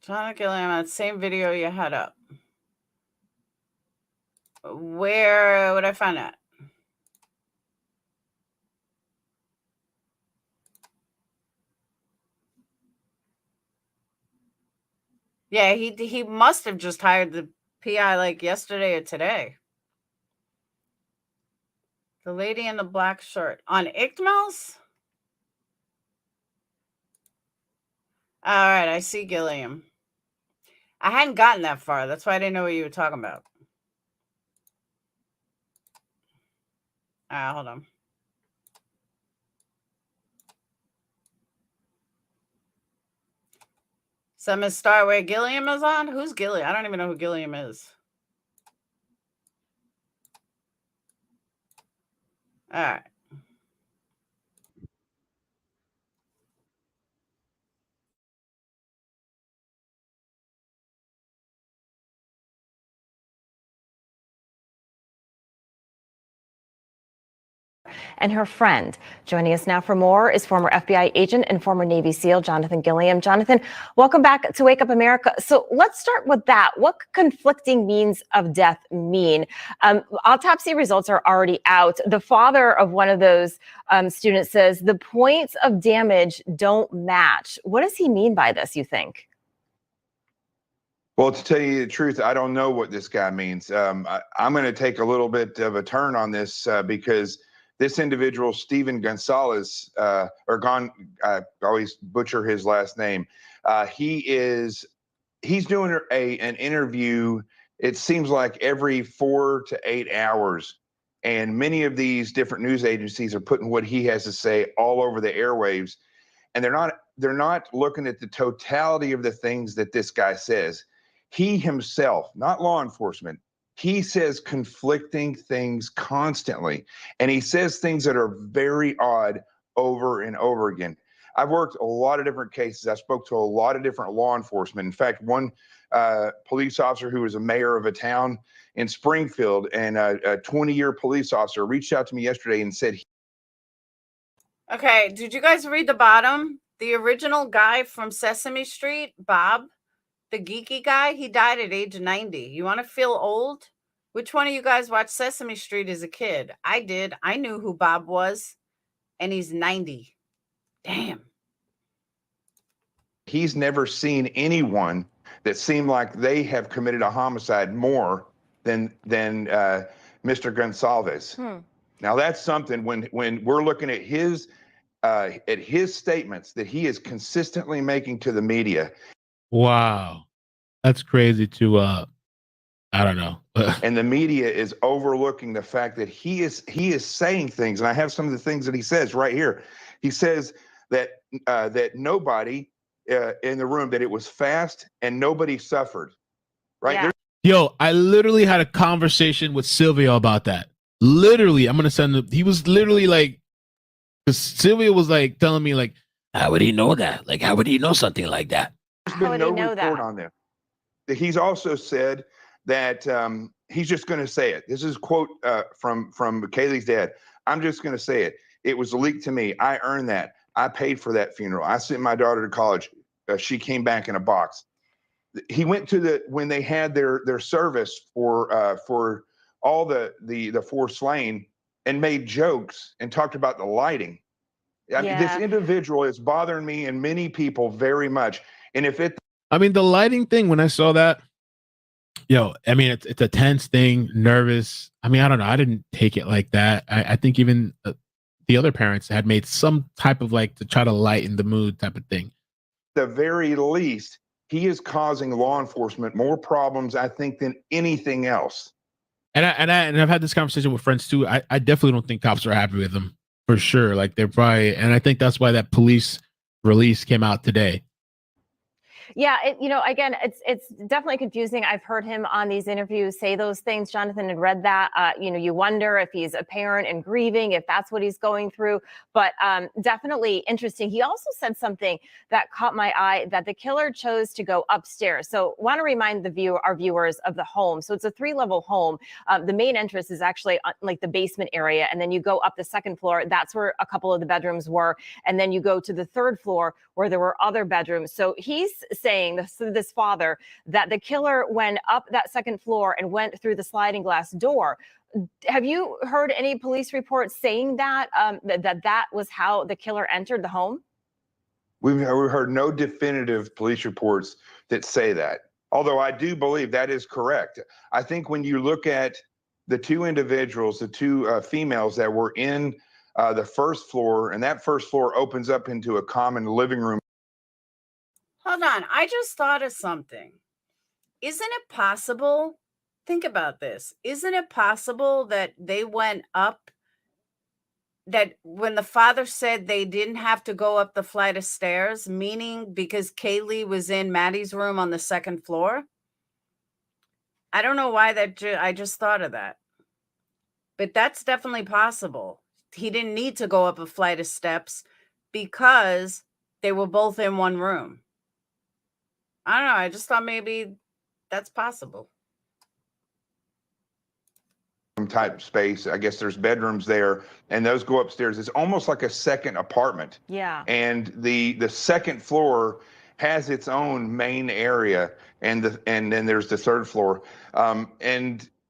John Gilliam, that same video you had up. Where would I find that? Yeah, he must have just hired the PI like yesterday or today. The lady in the black shirt on Ikmel's? All right, I see Gilliam. I hadn't gotten that far. That's why I didn't know what you were talking about. All right, hold on. So I'm going to start where Gilliam is on. Who's Gilliam? I don't even know who Gilliam is. All right. And her friend. Joining us now for more is former FBI agent and former Navy SEAL Jonathan Gilliam. Jonathan, welcome back to Wake Up America. So let's start with that. What conflicting means of death mean? Autopsy results are already out. The father of one of those students says the points of damage don't match. What does he mean by this, you think? Well, to tell you the truth, I don't know what this guy means. I'm going to take a little bit of a turn on this because this individual, Steven Gonzalez, I always butcher his last name. He's doing an interview. It seems like every 4 to 8 hours, and many of these different news agencies are putting what he has to say all over the airwaves, and they're not looking at the totality of the things that this guy says. He himself, not law enforcement, he says conflicting things constantly. And he says things that are very odd over and over again. I've worked a lot of different cases. I spoke to a lot of different law enforcement. In fact, one police officer who was a mayor of a town in Springfield and a 20-year police officer reached out to me yesterday and said, Okay, did you guys read the bottom? The original guy from Sesame Street, Bob, the geeky guy, he died at age 90. You want to feel old? Which one of you guys watched Sesame Street as a kid? I did. I knew who Bob was, and he's 90. Damn. he's never seen anyone that seemed like they have committed a homicide more than Mr. Gonsalves. Now that's something when we're looking at his statements that he is consistently making to the media. Wow. That's crazy to I don't know. And the media is overlooking the fact that he is saying things, and I have some of the things that he says right here. He says that that nobody in the room, that it was fast and nobody suffered. Right? Yeah. Yo, I literally had a conversation with Silvio about that. Literally, I'm gonna send him. He was literally like, because Silvio was like telling me like, how would he know that? Like, how would he know something like that? There's been no report on them. He's also said that he's just going to say it. This is a quote from Kaylee's dad. I'm just going to say it. It was leaked to me. I earned that. I paid for that funeral. I sent my daughter to college. She came back in a box. He went to when they had their service for all the four slain, and made jokes and talked about the lighting. I mean, this individual is bothering me and many people very much. And if it, I mean, the lighting thing, when I saw that, yo, I mean, it's a tense thing, nervous. I mean, I don't know. I didn't take it like that. I think even the other parents had made some type of like to try to lighten the mood type of thing. the very least, he is causing law enforcement more problems, I think, than anything else. And I've had this conversation with friends too. I definitely don't think cops are happy with him, for sure. Like they're probably, and I think that's why that police release came out today. Yeah, again, it's definitely confusing. I've heard him on these interviews say those things. Jonathan had read that. You wonder if he's a parent and grieving, if that's what he's going through. But definitely interesting. He also said something that caught my eye, that the killer chose to go upstairs. So want to remind our viewers of the home. So it's a 3-level home. The main entrance is actually like the basement area, and then you go up the 2nd floor. That's where a couple of the bedrooms were, and then you go to the 3rd floor where there were other bedrooms. So he's saying, this father, that the killer went up that 2nd floor and went through the sliding glass door. Have you heard any police reports saying that that was how the killer entered the home? We've heard no definitive police reports that say that. Although I do believe that is correct. I think when you look at the 2 individuals, the 2 females that were in the 1st floor, and that 1st floor opens up into a common living room. Hold on. I just thought of something. Isn't it possible? Think about this. Isn't it possible that they went up, that when the father said they didn't have to go up the flight of stairs, meaning because Kaylee was in Maddie's room on the 2nd floor? I don't know why I just thought of that. But that's definitely possible. He didn't need to go up a flight of steps because they were both in one room. I don't know. I just thought maybe that's possible. Type space. I guess there's bedrooms there, and those go upstairs. It's almost like a second apartment. Yeah. And the 2nd floor has its own main area, and then there's the 3rd floor.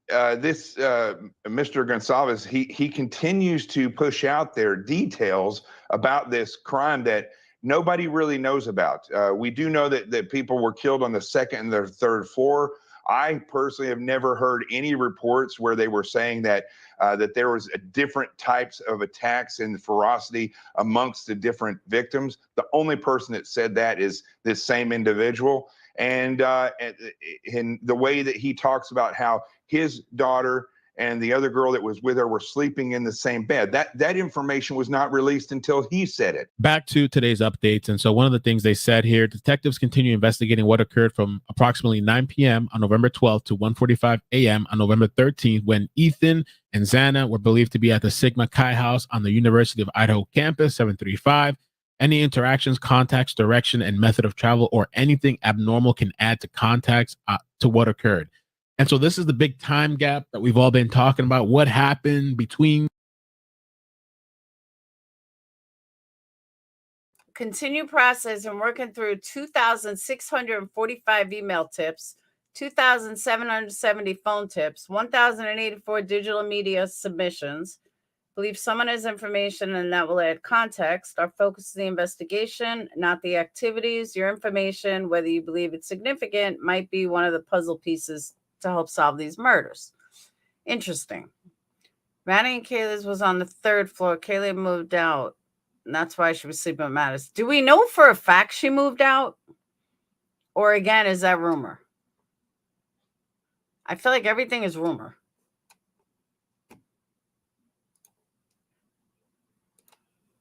This Mr. Gonzalez, he continues to push out their details about this crime that nobody really knows about. We do know that people were killed on the 2nd and the 3rd floor. I personally have never heard any reports where they were saying that that there was different types of attacks and ferocity amongst the different victims. The only person that said that is this same individual. And in the way that he talks about how his daughter and the other girl that was with her were sleeping in the same bed. That information was not released until he said it. Back to today's updates. And so one of the things they said here, detectives continue investigating what occurred from approximately 9 p.m. on November 12th to 1:45 a.m. on November 13th, when Ethan and Xana were believed to be at the Sigma Chi House on the University of Idaho campus, 735. Any interactions, contacts, direction, and method of travel, or anything abnormal can add to context to what occurred. And so this is the big time gap that we've all been talking about. What happened between? Continue process and working through 2,645 email tips, 2,770 phone tips, 1,084 digital media submissions. Believe someone has information and that will add context. Our focus is the investigation, not the activities. Your information, whether you believe it's significant, might be one of the puzzle pieces to help solve these murders. Interesting. Maddie and Kayla's was on the 3rd floor. Kayla moved out, and that's why she was sleeping with Mattis. Do we know for a fact she moved out? Or again, is that rumor? I feel like everything is rumor.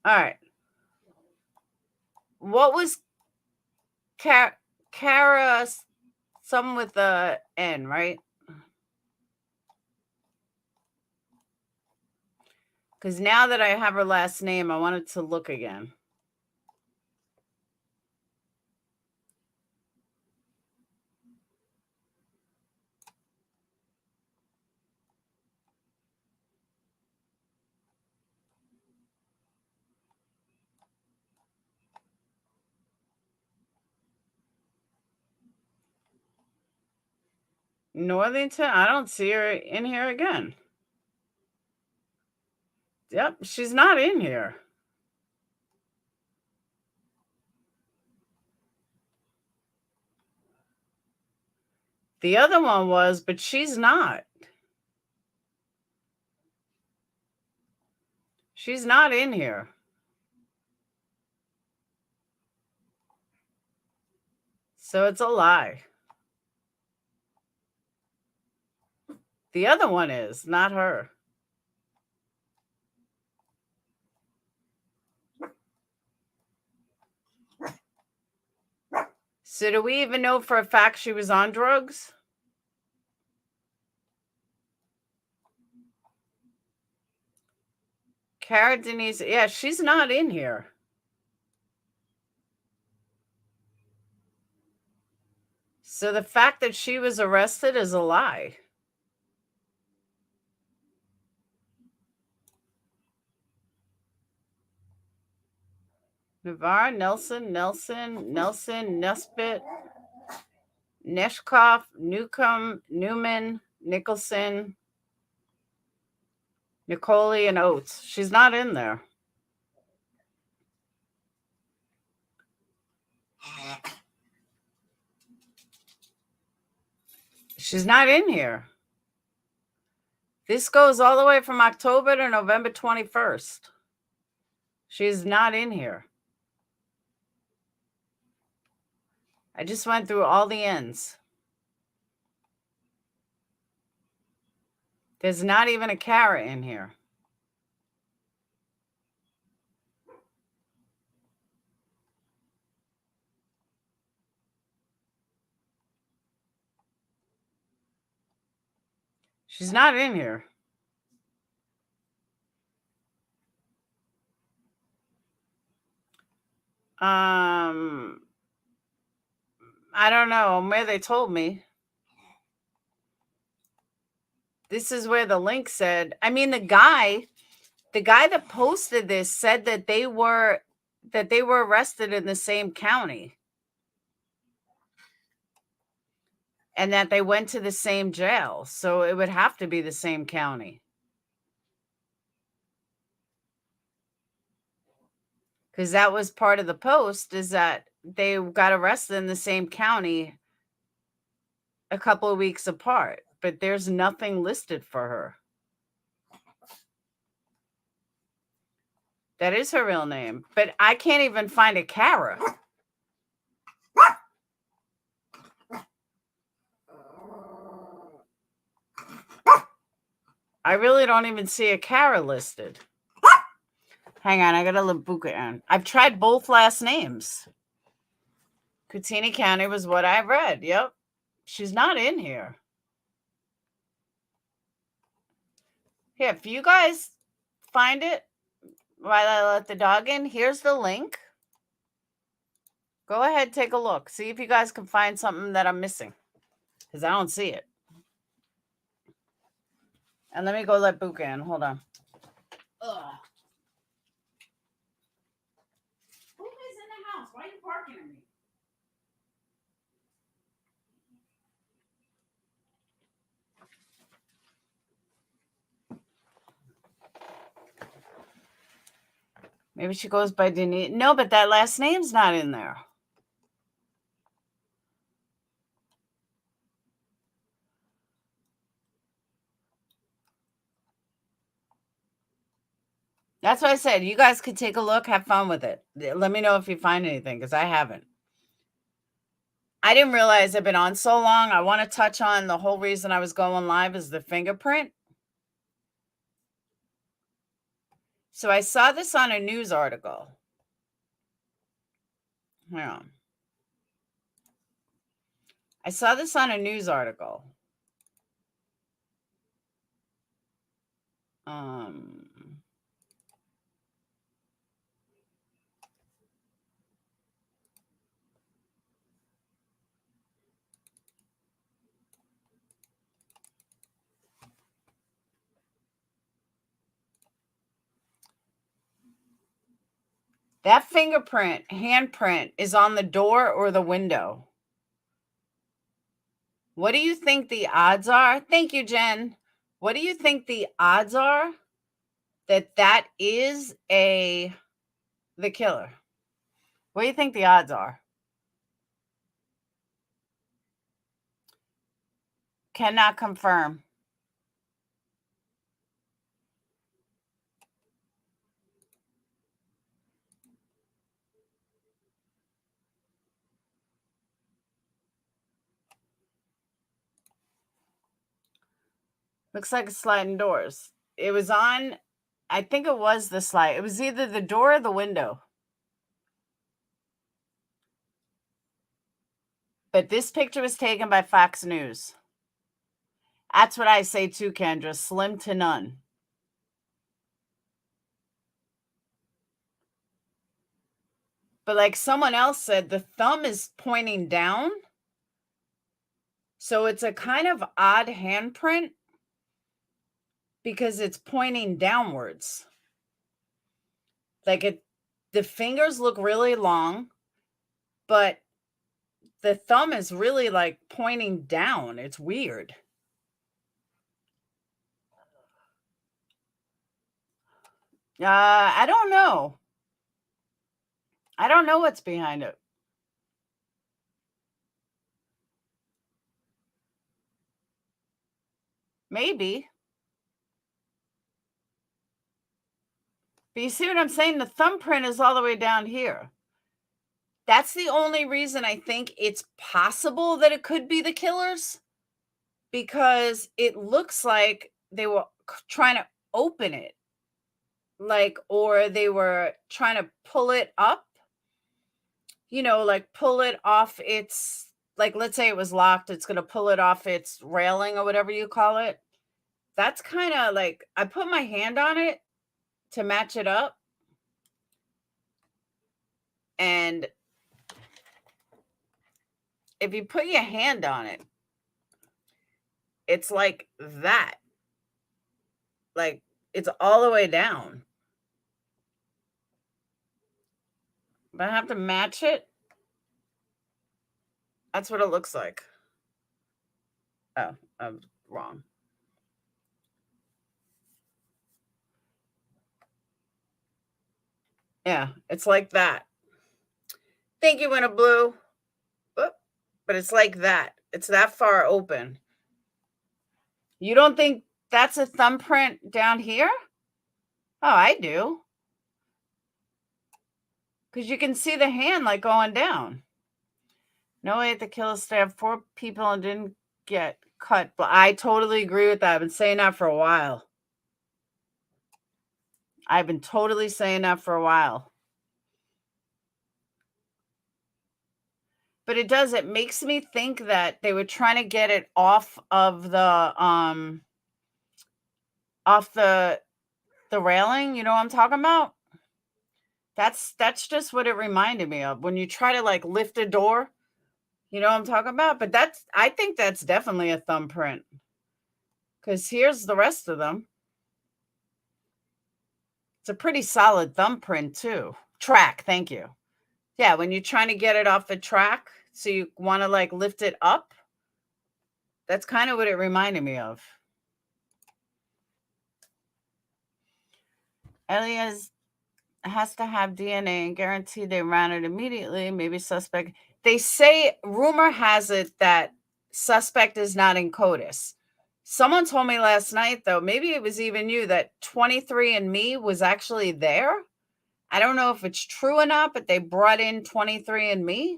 All right. What was Kara? Some with the N, right? Because now that I have her last name, I wanted to look again. Northington, I don't see her in here again. Yep, she's not in here. The other one was, but she's not. She's not in here. So it's a lie. The other one is, not her. So do we even know for a fact she was on drugs? Cara Denise, yeah, she's not in here. So the fact that she was arrested is a lie. Navarre, Nelson, Nesbitt, Neshkoff, Newcomb, Newman, Nicholson, Nicole, and Oates. She's not in there. She's not in here. This goes all the way from October to November 21st. She's not in here. I just went through all the ends. There's not even a Cara in here. She's not in here. I don't know where they told me. This is where the link said. I mean, the guy that posted this said that they were arrested in the same county and that they went to the same jail. So it would have to be the same county. Because that was part of the post, is that they got arrested in the same county a couple of weeks apart, but there's nothing listed for her. That is her real name, but I can't even find a Cara. I really don't even see a Cara listed. Hang on, I got a Debunking on. I've tried both last names. Cuttini County was what I read. Yep. She's not in here. Here, if you guys find it while I let the dog in, here's the link. Go ahead, take a look. See if you guys can find something that I'm missing, because I don't see it. And let me go let Book in. Hold on. Ugh. Who is in the house? Why are you barking at me? Maybe she goes by Denise. No, but that last name's not in there. That's what I said. You guys could take a look, have fun with it. Let me know if you find anything, because I haven't. I didn't realize I've been on so long. I want to touch on the whole reason I was going live is the fingerprint. So I saw this on a news article. Yeah. I saw this on a news article. That handprint is on the door or the window. What do you think the odds are? Thank you, Jen. What do you think the odds are that that is the killer? What do you think the odds are? Cannot confirm. Looks like it's sliding doors. It was on, I think it was the slide. It was either the door or the window. But this picture was taken by Fox News. That's what I say too, Kendra. Slim to none. But like someone else said, the thumb is pointing down. So it's a kind of odd handprint because it's pointing downwards. Like the fingers look really long, but the thumb is really like pointing down. It's weird. I don't know. I don't know what's behind it. Maybe. But you see what I'm saying? The thumbprint is all the way down here. That's the only reason I think it's possible that it could be the killers, because it looks like they were trying to open it, like, or they were trying to pull it up, you know, like pull it off its, like, let's say it was locked, it's going to pull it off its railing or whatever you call it. That's kind of like, I put my hand on it to match it up. And if you put your hand on it, it's like that. Like it's all the way down. But I have to match it. That's what it looks like. Oh, I'm wrong. Yeah, it's like that. Thank you, Winter Blue. But it's like that. It's that far open. You don't think that's a thumbprint down here? Oh, I do. Because you can see the hand like going down. No way the killers stabbed 4 people and didn't get cut. But I totally agree with that. I've been saying that for a while. I've been totally saying that for a while. But it makes me think that they were trying to get it off of the railing. You know what I'm talking about? That's just what it reminded me of. When you try to like lift a door, you know what I'm talking about? But I think that's definitely a thumbprint. Because here's the rest of them. It's a pretty solid thumbprint too. Track, thank you. Yeah, when you're trying to get it off the track, so you want to like lift it up. That's kind of what it reminded me of. Elias has to have DNA and guarantee they ran it immediately. Maybe suspect. They say, rumor has it that suspect is not in CODIS. Someone told me last night, though, maybe it was even you, that 23andMe was actually there. I don't know if it's true or not, but they brought in 23andMe,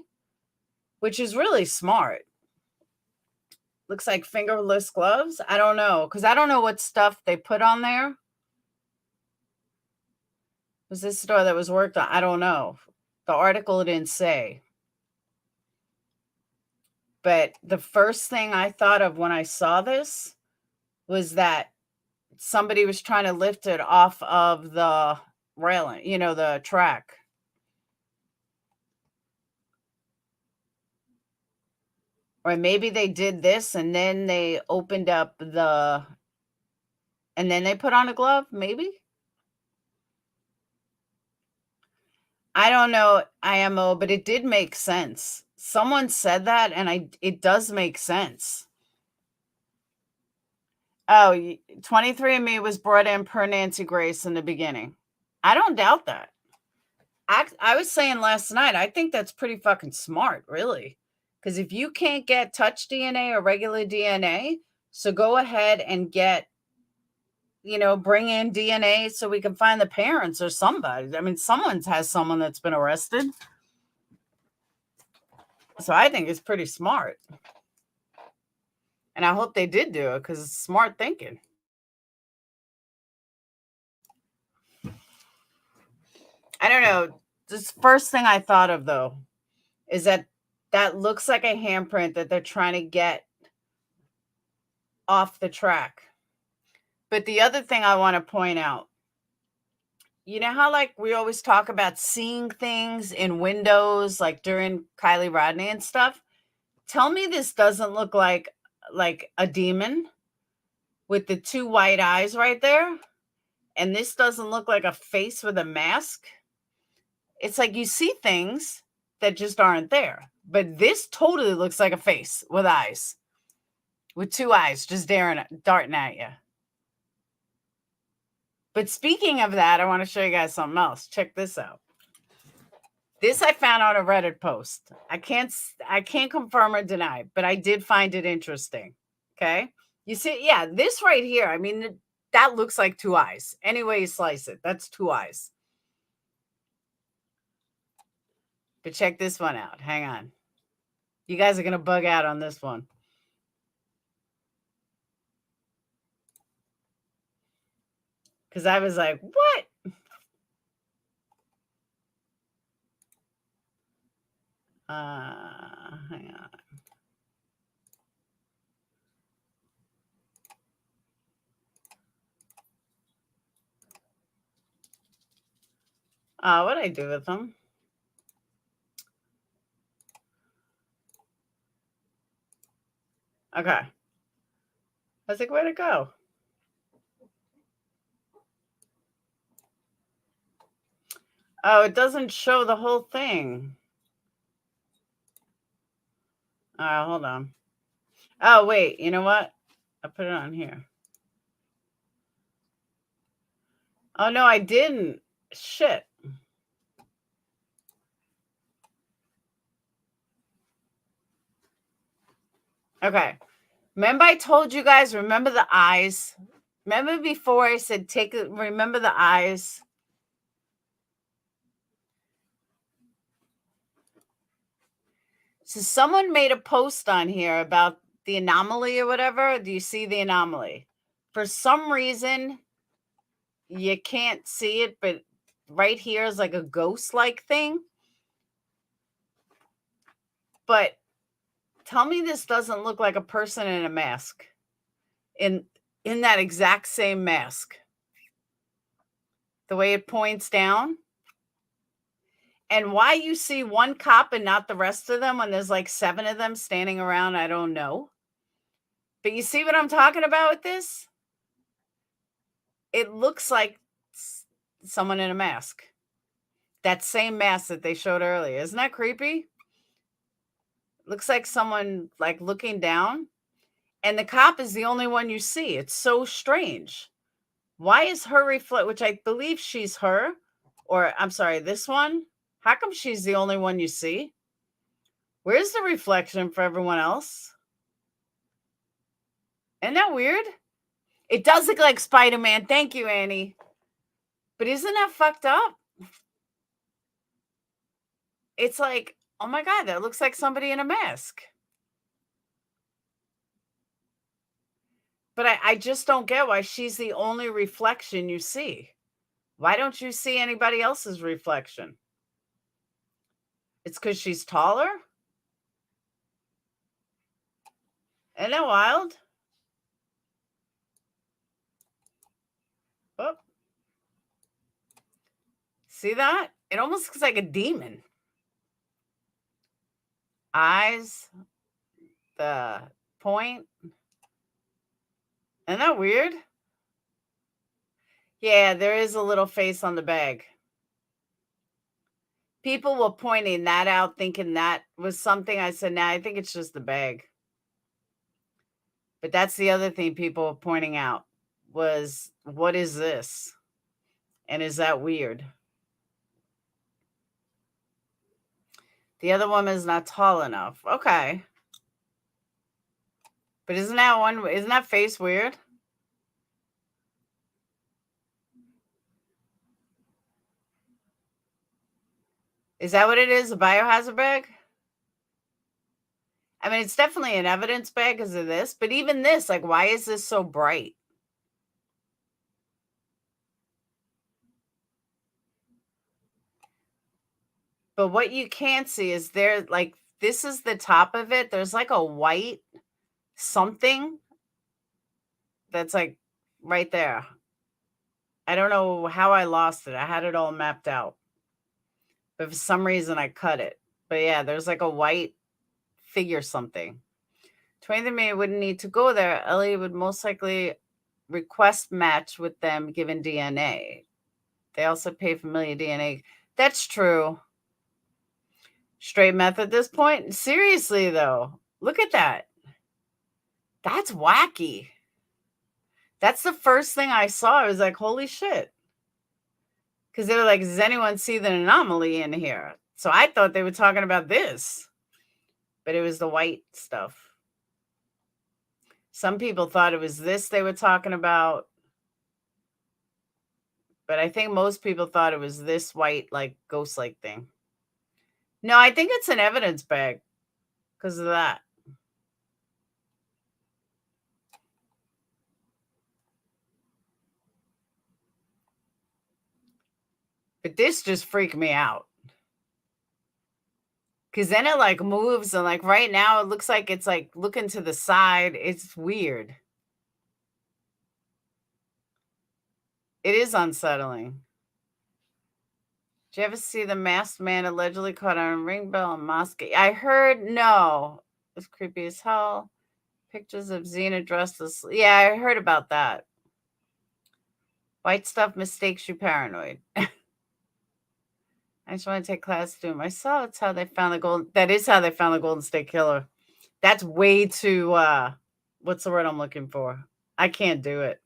which is really smart. Looks like fingerless gloves. I don't know, because I don't know what stuff they put on there. Was this store that was worked on? I don't know. The article didn't say. But the first thing I thought of when I saw this was that somebody was trying to lift it off of the railing, you know, the track. Or maybe they did this and then they opened up the, and then they put on a glove, maybe? I don't know, IMO, but it did make sense. Someone said that and it does make sense. Oh, 23andMe was brought in per Nancy Grace in the beginning. I don't doubt that. I was saying last night, I think that's pretty fucking smart, really. Because if you can't get touch DNA or regular DNA, so go ahead and get, bring in DNA so we can find the parents or somebody. I mean, someone has someone that's been arrested. So I think it's pretty smart. And I hope they did do it because it's smart thinking. I don't know. This first thing I thought of, though, is that looks like a handprint that they're trying to get off the track. But the other thing I want to point out, you know how like we always talk about seeing things in windows, like during Kylie Rodney and stuff? Tell me this doesn't look like a demon with the two white eyes right there. And this doesn't look like a face with a mask. It's like you see things that just aren't there. But this totally looks like a face with eyes. With two eyes just darting at you. But speaking of that, I want to show you guys something else. Check this out. This I found on a Reddit post. I can't confirm or deny, but I did find it interesting. Okay. You see, yeah, this right here. I mean, that looks like two eyes. Any way you slice it, that's two eyes. But check this one out. Hang on. You guys are going to bug out on this one. Because I was like, what? Hang on. What'd I do with them? Okay. I was like, where'd it go? Oh, it doesn't show the whole thing. Hold on. Oh, wait. You know what? I put it on here. Oh, no, I didn't. Shit. Okay. Remember I told you guys, remember the eyes? Remember before I said remember the eyes? So someone made a post on here about the anomaly or whatever. Do you see the anomaly? For some reason, you can't see it, but right here is like a ghost-like thing. But tell me this doesn't look like a person in a mask. In that exact same mask. The way it points down. And why you see one cop and not the rest of them when there's like 7 of them standing around, I don't know. But you see what I'm talking about with this? It looks like someone in a mask. That same mask that they showed earlier. Isn't that creepy? Looks like someone like looking down. And the cop is the only one you see. It's so strange. Why is her reflect, which I believe she's her, or I'm sorry, this one? How come she's the only one you see? Where's the reflection for everyone else? Isn't that weird? It does look like Spider-Man. Thank you, Annie. But isn't that fucked up? It's like, oh my God, that looks like somebody in a mask. But I just don't get why she's the only reflection you see. Why don't you see anybody else's reflection? It's because she's taller? Isn't that wild? Oh. See that? It almost looks like a demon. Eyes, the point. Isn't that weird? Yeah, there is a little face on the bag. People were pointing that out, thinking that was something. I said, nah, I think it's just the bag. But that's the other thing people were pointing out was, what is this? And is that weird? The other woman is not tall enough. Okay. But isn't that face weird? Is that what it is? A biohazard bag? I mean, it's definitely an evidence bag because of this, but even this, like, why is this so bright? But what you can't see is there, like, this is the top of it. There's like a white something that's like right there. I don't know how I lost it. I had it all mapped out. But for some reason I cut it. But yeah, there's like a white figure something. 23andMe wouldn't need to go there. Ellie would most likely request match with them given DNA. They also pay familiar DNA. That's true. Straight meth at this point? Seriously, though. Look at that. That's wacky. That's the first thing I saw. I was like, holy shit. Because they were like, does anyone see the anomaly in here? So I thought they were talking about this. But it was the white stuff. Some people thought it was this they were talking about. But I think most people thought it was this white, like, ghost-like thing. No, I think it's an evidence bag because of that. But this just freaked me out. Because then it, like, moves. And, like, right now, it looks like it's, like, looking to the side. It's weird. It is unsettling. Did you ever see the masked man allegedly caught on a ring bell in Moscow? I heard, no. It's creepy as hell. Pictures of Xena dressed as... Yeah, I heard about that. White stuff mistakes you paranoid. I just want to take class to do it myself. It's how they found the golden... That is how they found the Golden State Killer. That's way too... what's the word I'm looking for? I can't do it.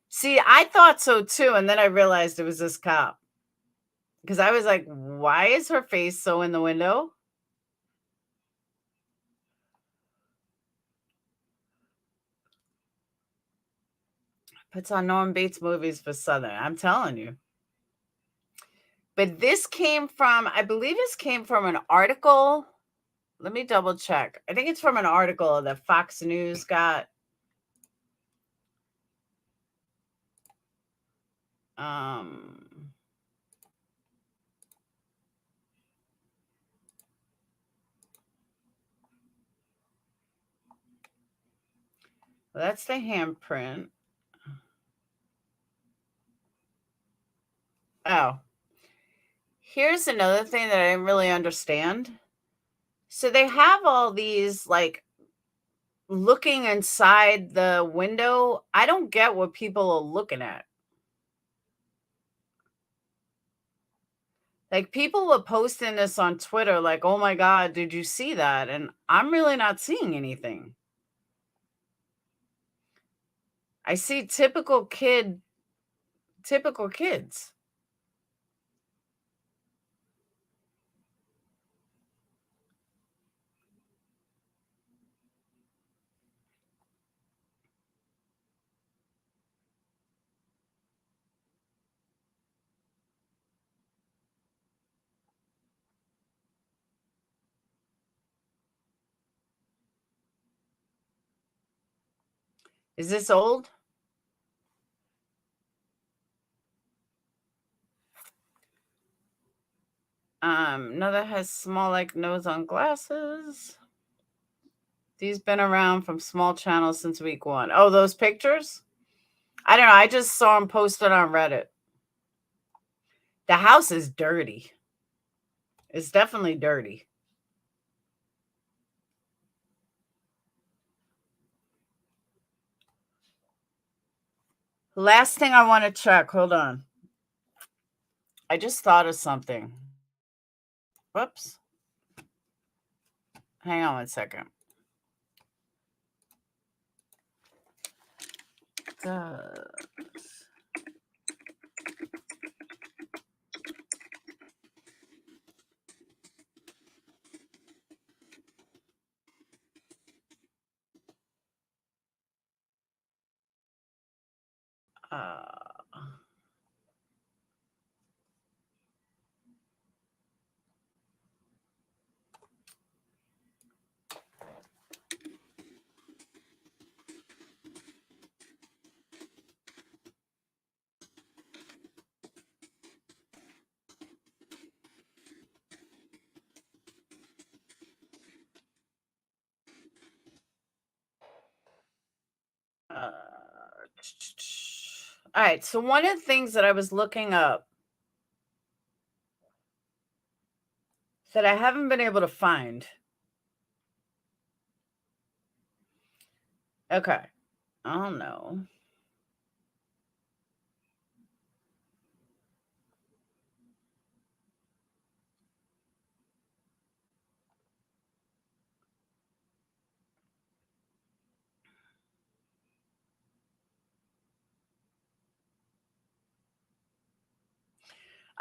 See, I thought so too, and then I realized it was this cop. Because I was like, why is her face so in the window? Puts on Norm Bates movies for Southern. I'm telling you. But this came from, I believe this came from an article. Let me double check. I think it's from an article that Fox News got. Well, that's the handprint. Oh. Here's another thing that I didn't really understand. So they have all these, like, looking inside the window. I don't get what people are looking at. Like, people were posting this on Twitter, like, oh my God, did you see that? And I'm really not seeing anything. I see typical kids. Is this old? Another has small like nose on glasses. These been around from small channels since week 1. Oh, those pictures? I don't know. I just saw them posted on Reddit. The house is dirty. It's definitely dirty. Last thing I want to check. Hold on. I just thought of something. Whoops. Hang on one second. All right. So one of the things that I was looking up that I haven't been able to find. Okay. Oh no.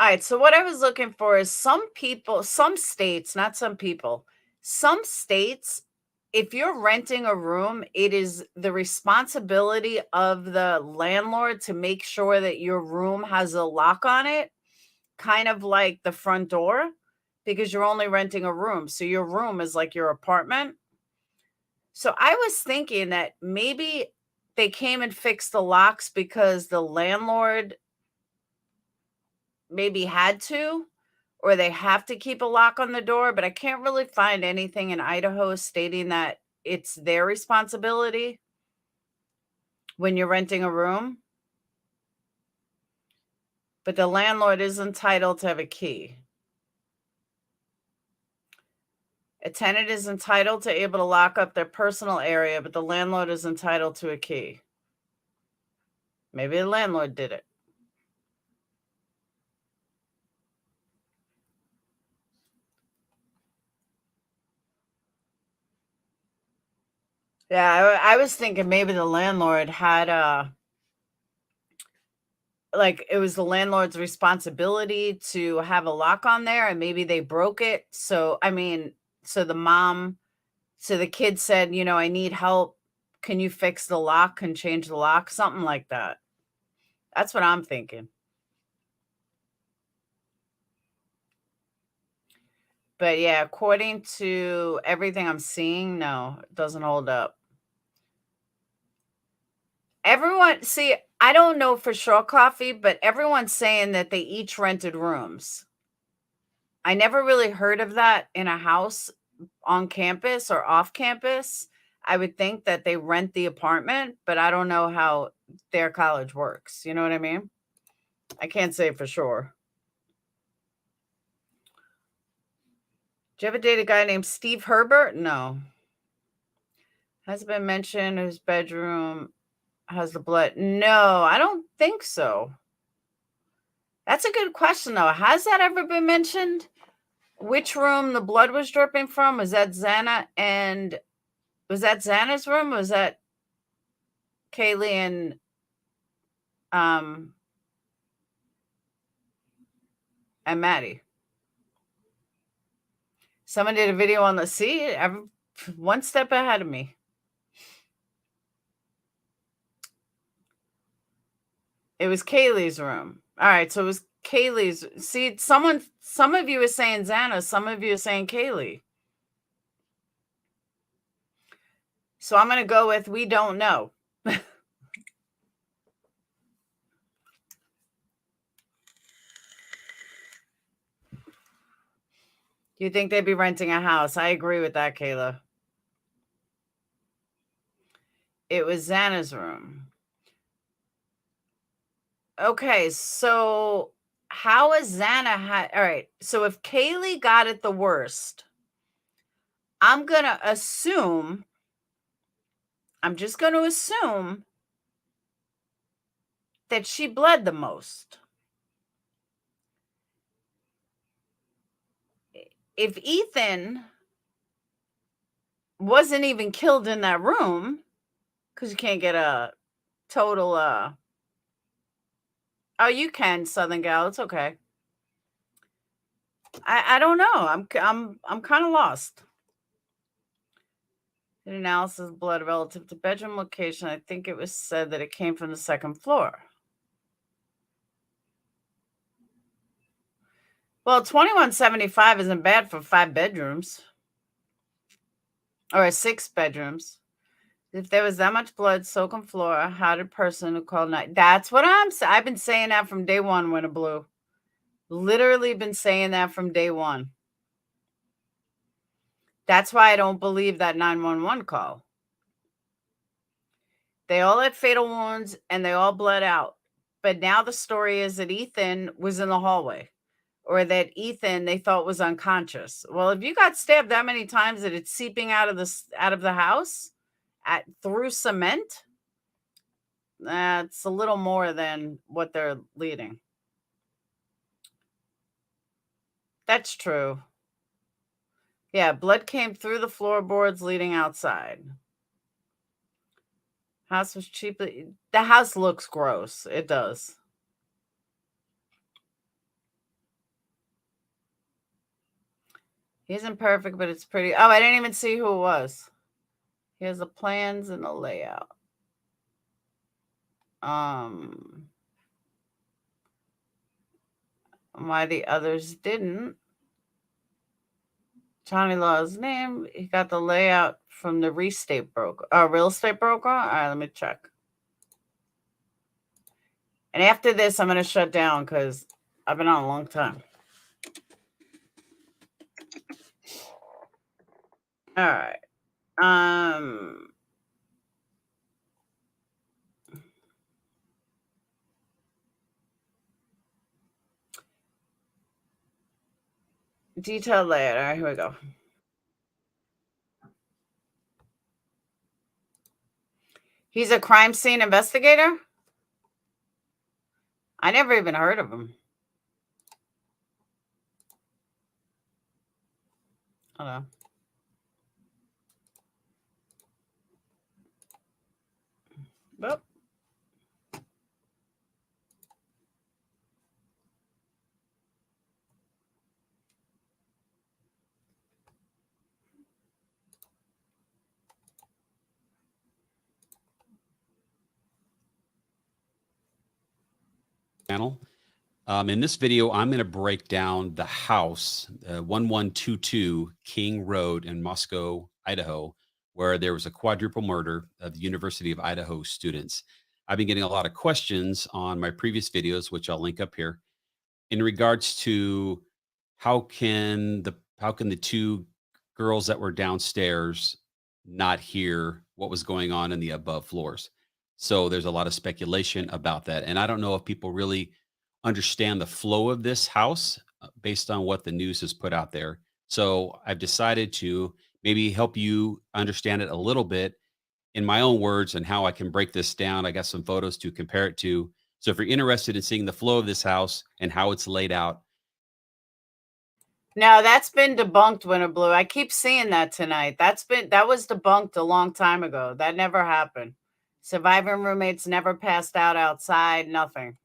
All right. So what I was looking for is some people, some states, not some people, some states, if you're renting a room, it is the responsibility of the landlord to make sure that your room has a lock on it, kind of like the front door, because you're only renting a room. So your room is like your apartment. So I was thinking that maybe they came and fixed the locks because the landlord maybe had to, or they have to keep a lock on the door, but I can't really find anything in Idaho stating that it's their responsibility when you're renting a room. But the landlord is entitled to have a key. A tenant is entitled to able to lock up their personal area, but the landlord is entitled to a key. Maybe the landlord did it. Yeah, I was thinking maybe the landlord had like it was the landlord's responsibility to have a lock on there, and maybe they broke it. So I mean, so the kid said, you know, I need help. Can you fix the lock? Can change the lock? Something like that. That's what I'm thinking. But yeah, according to everything I'm seeing, no, it doesn't hold up. Everyone, see, I don't know for sure, Coffee, but everyone's saying that they each rented rooms. I never really heard of that in a house on campus or off campus. I would think that they rent the apartment, but I don't know how their college works. You know what I mean? I can't say for sure. Do you ever date a guy named Steve Herbert? No. Has it been mentioned whose bedroom has the blood? No, I don't think so. That's a good question, though. Has that ever been mentioned? Which room the blood was dripping from? Was that Xana? And was that Xana's room? Was that Kaylee and Maddie? Someone did a video on the sea. One step ahead of me. It was Kaylee's room. All right, so it was Kaylee's. See, some of you are saying Xana, some of you are saying Kaylee. So I'm going to go with we don't know. Do you think they'd be renting a house? I agree with that, Kayla. It was Xana's room. Okay, so how is Xana all right, so if Kaylee got it the worst, I'm just gonna assume that she bled the most. If Ethan wasn't even killed in that room, because you can't get a total oh, you can, Southern Gal, it's okay. I don't know. I'm kind of lost. An analysis of blood relative to bedroom location. I think it was said that it came from the second floor. Well, 2175 isn't bad for 5 bedrooms or 6 bedrooms. If there was that much blood soaking floor, how did person who called night? That's what I'm saying. I've been saying that from day one when it blew. Literally been saying that from day one. That's why I don't believe that 911 call. They all had fatal wounds and they all bled out. But now the story is that Ethan was in the hallway, or that Ethan they thought was unconscious. Well, if you got stabbed that many times that it's seeping out of the house through cement, that's a little more than what they're leading. That's true. Yeah, blood came through the floorboards leading outside. House was cheaply. The house looks gross. It does. He isn't perfect, but it's pretty. Oh, I didn't even see who it was. Here's the plans and the layout. Why the others didn't. Johnny Law's name. He got the layout from the real estate broker. Real estate broker? All right, let me check. And after this, I'm going to shut down because I've been on a long time. All right. Detailed layout. All right, here we go. He's a crime scene investigator? I never even heard of him. Hold on. Well. Channel. In this video, I'm going to break down the house, 1122 King Road in Moscow, Idaho, where there was a quadruple murder of the University of Idaho students. I've been getting a lot of questions on my previous videos, which I'll link up here, in regards to how can the 2 girls that were downstairs not hear what was going on in the above floors. So there's a lot of speculation about that. And I don't know if people really understand the flow of this house based on what the news has put out there. So I've decided to maybe help you understand it a little bit in my own words and how I can break this down. I got some photos to compare it to. So if you're interested in seeing the flow of this house and how it's laid out. No, that's been debunked, Winter Blue. I keep seeing that tonight. That was debunked a long time ago. That never happened. Surviving roommates never passed out outside, nothing.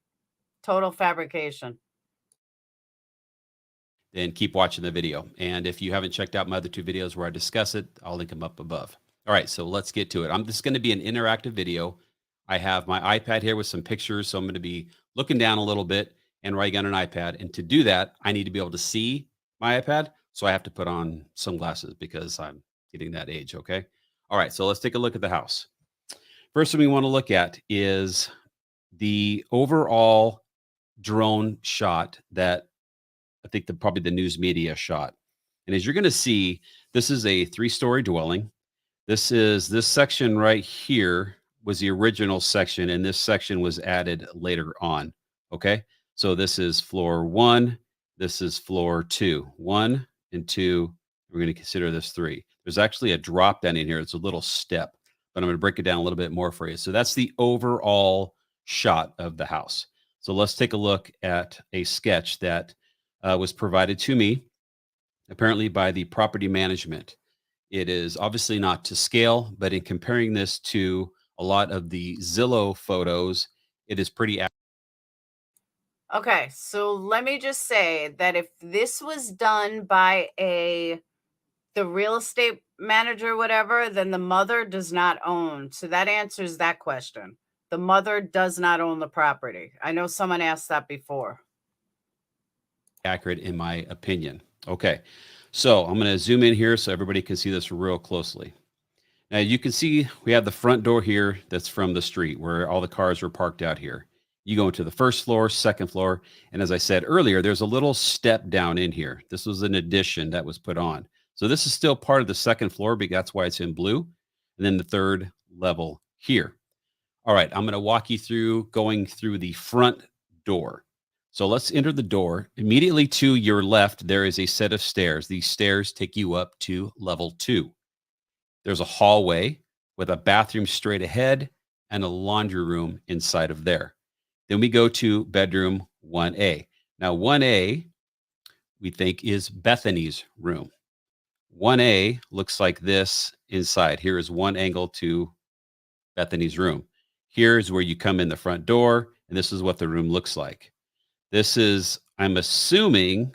Total fabrication. Then keep watching the video. And if you haven't checked out my other 2 videos where I discuss it, I'll link them up above. All right, so let's get to it. This is going to be an interactive video. I have my iPad here with some pictures, so I'm going to be looking down a little bit and writing on an iPad. And to do that, I need to be able to see my iPad, so I have to put on sunglasses because I'm getting that age, okay? All right, so let's take a look at the house. First thing we want to look at is the overall drone shot that I think probably the news media shot. And as you're going to see, this is a 3-story dwelling. This section right here was the original section, and this section was added later on. Okay. So this is floor 1. This is floor 2. 1 and 2. We're going to consider this 3. There's actually a drop down in here. It's a little step, but I'm going to break it down a little bit more for you. So that's the overall shot of the house. So let's take a look at a sketch that was provided to me, apparently by the property management. It is obviously not to scale, but in comparing this to a lot of the Zillow photos, it is pretty accurate. Okay, so let me just say that if this was done by the real estate manager, whatever, then the mother does not own. So that answers that question. The mother does not own the property. I know someone asked that before. Accurate in my opinion. Okay, so I'm going to zoom in here so everybody can see this real closely. Now you can see we have the front door here that's from the street where all the cars were parked out here. You go into the first floor, second floor, and as I said earlier, there's a little step down in here. This was an addition that was put on. So this is still part of the second floor, but that's why it's in blue. And then the third level here. All right, I'm going to walk you through going through the front door. So let's enter the door. Immediately to your left, there is a set of stairs. These stairs take you up to level 2. There's a hallway with a bathroom straight ahead and a laundry room inside of there. Then we go to bedroom 1A. Now 1A, we think, is Bethany's room. 1A looks like this inside. Here is one angle to Bethany's room. Here's where you come in the front door, and this is what the room looks like. This is, I'm assuming,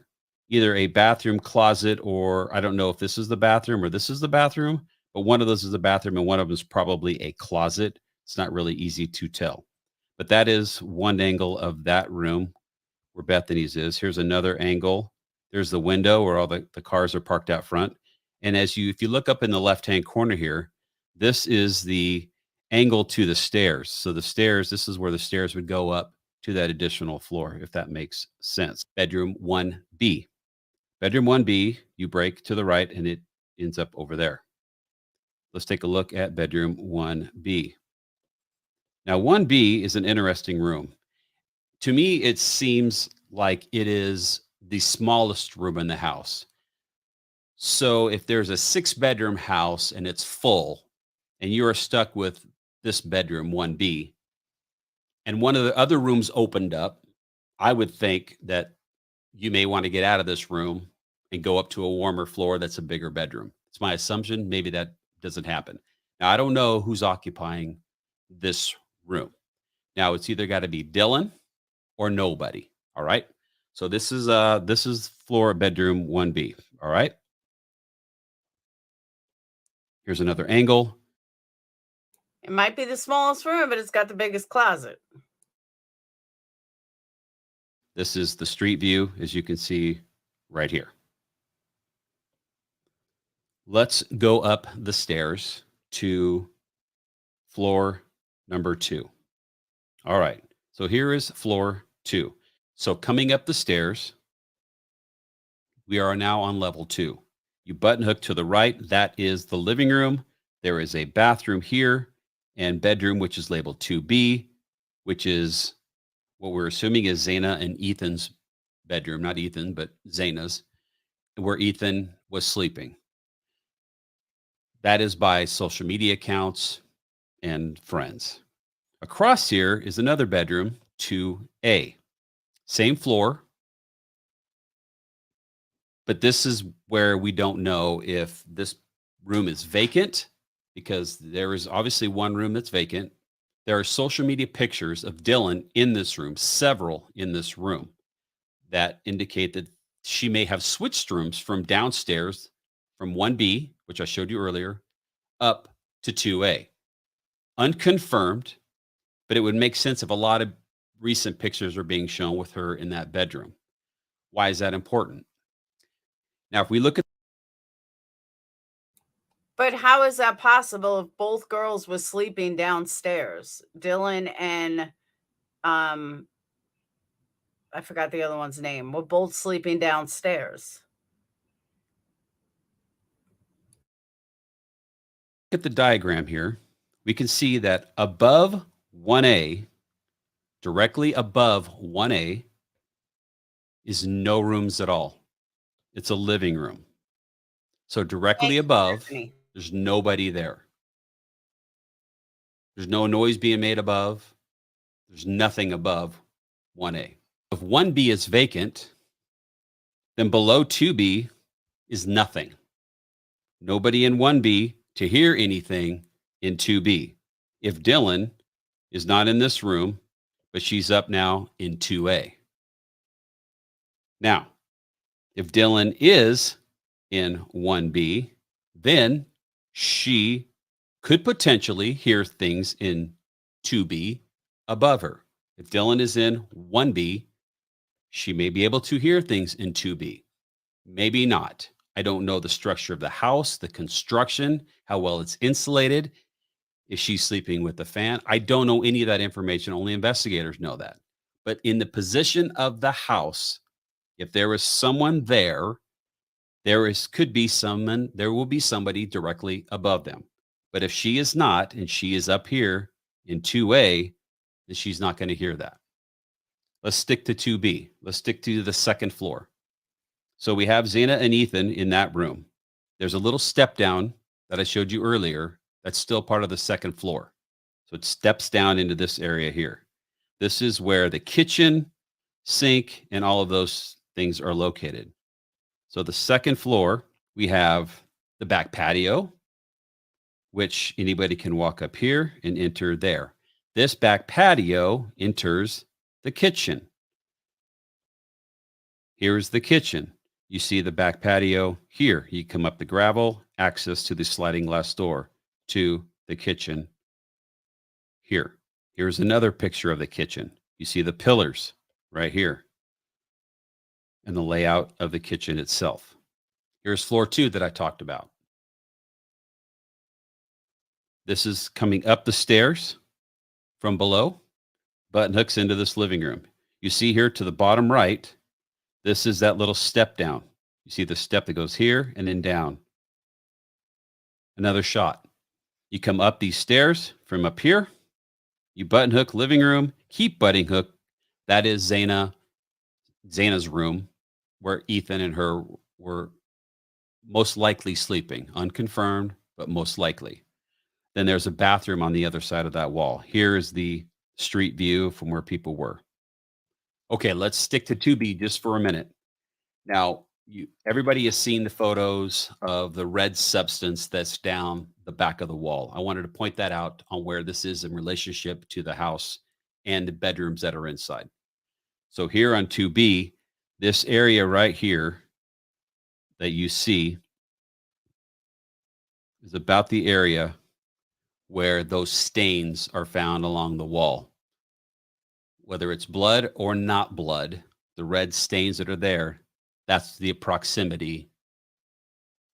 either a bathroom closet, or I don't know if this is the bathroom or this is the bathroom, but one of those is the bathroom and one of them is probably a closet. It's not really easy to tell. But that is one angle of that room where Bethany's is. Here's another angle. There's the window where all the cars are parked out front. And if you look up in the left-hand corner here, this is the angle to the stairs. So the stairs, this is where the stairs would go up to that additional floor, if that makes sense. Bedroom 1B. Bedroom 1B, you break to the right and it ends up over there. Let's take a look at bedroom 1B. Now 1B is an interesting room. To me, it seems like it is the smallest room in the house. So if there's a 6-bedroom house and it's full and you are stuck with this bedroom 1B and one of the other rooms opened up, I would think that you may want to get out of this room and go up to a warmer floor that's a bigger bedroom. It's my assumption. Maybe that doesn't happen. Now, I don't know who's occupying this room. Now, it's either got to be Dylan or nobody. All right. So this is floor bedroom 1B. All right. Here's another angle. It might be the smallest room, but it's got the biggest closet. This is the street view, as you can see right here. Let's go up the stairs to floor number 2. All right. So here is floor 2. So coming up the stairs, we are now on level 2. You button hook to the right. That is the living room. There is a bathroom here and bedroom, which is labeled 2B, which is what we're assuming is Zaina and Ethan's bedroom. Not Ethan, but Zaina's, where Ethan was sleeping. That is by social media accounts and friends. Across here is another bedroom, 2A. Same floor. But this is where we don't know if this room is vacant, because there is obviously one room that's vacant. There are social media pictures of Dylan in this room, several in this room, that indicate that she may have switched rooms from downstairs from 1B, which I showed you earlier, up to 2A. Unconfirmed, but it would make sense if a lot of recent pictures are being shown with her in that bedroom. Why is that important? Now, if we look at... But how is that possible if both girls were sleeping downstairs? Dylan and I forgot the other one's name, were both sleeping downstairs. At the diagram here, we can see that above 1A, directly above 1A, is no rooms at all. It's a living room. So directly above, Stephanie. there's nobody there. There's no noise being made above. There's nothing above 1A. If 1B is vacant, then below 2B is nothing. Nobody in 1B to hear anything in 2B. If Dylan is not in this room, but she's up now in 2A. Now, if Dylan is in 1B, then she could potentially hear things in 2B above her. If Dylan is in 1B, she may be able to hear things in 2B. Maybe not. I don't know the structure of the house, the construction, how well it's insulated. Is she sleeping with the fan? I don't know any of that information. Only investigators know that. But in the position of the house, if there is someone there, there will be somebody directly above them. But if she is not, and she is up here in 2A, then she's not going to hear that. Let's stick to 2B. Let's stick to the second floor. So we have Zena and Ethan in that room. There's a little step down that I showed you earlier that's still part of the second floor. So it steps down into this area here. This is where the kitchen, sink, and all of those things are located. So the second floor, we have the back patio, which anybody can walk up here and enter there. This back patio enters the kitchen. Here's the kitchen. You see the back patio here. You come up the gravel, access to the sliding glass door to the kitchen here. Here's another picture of the kitchen. You see the pillars right here and the layout of the kitchen itself. Here's floor 2 that I talked about. This is coming up the stairs from below, button hooks into this living room. You see here to the bottom right, this is that little step down. You see the step that goes here and then down. Another shot. You come up these stairs from up here. You button hook living room, keep button hook. That is Zena's room where Ethan and her were most likely sleeping. Unconfirmed, but most likely. Then there's a bathroom on the other side of that wall. Here is the street view from where people were. Okay, let's stick to 2B just for a minute. Now, everybody has seen the photos of the red substance that's down the back of the wall. I wanted to point that out on where this is in relationship to the house and the bedrooms that are inside. So here on 2B, this area right here that you see is about the area where those stains are found along the wall. Whether it's blood or not blood, the red stains that are there, that's the proximity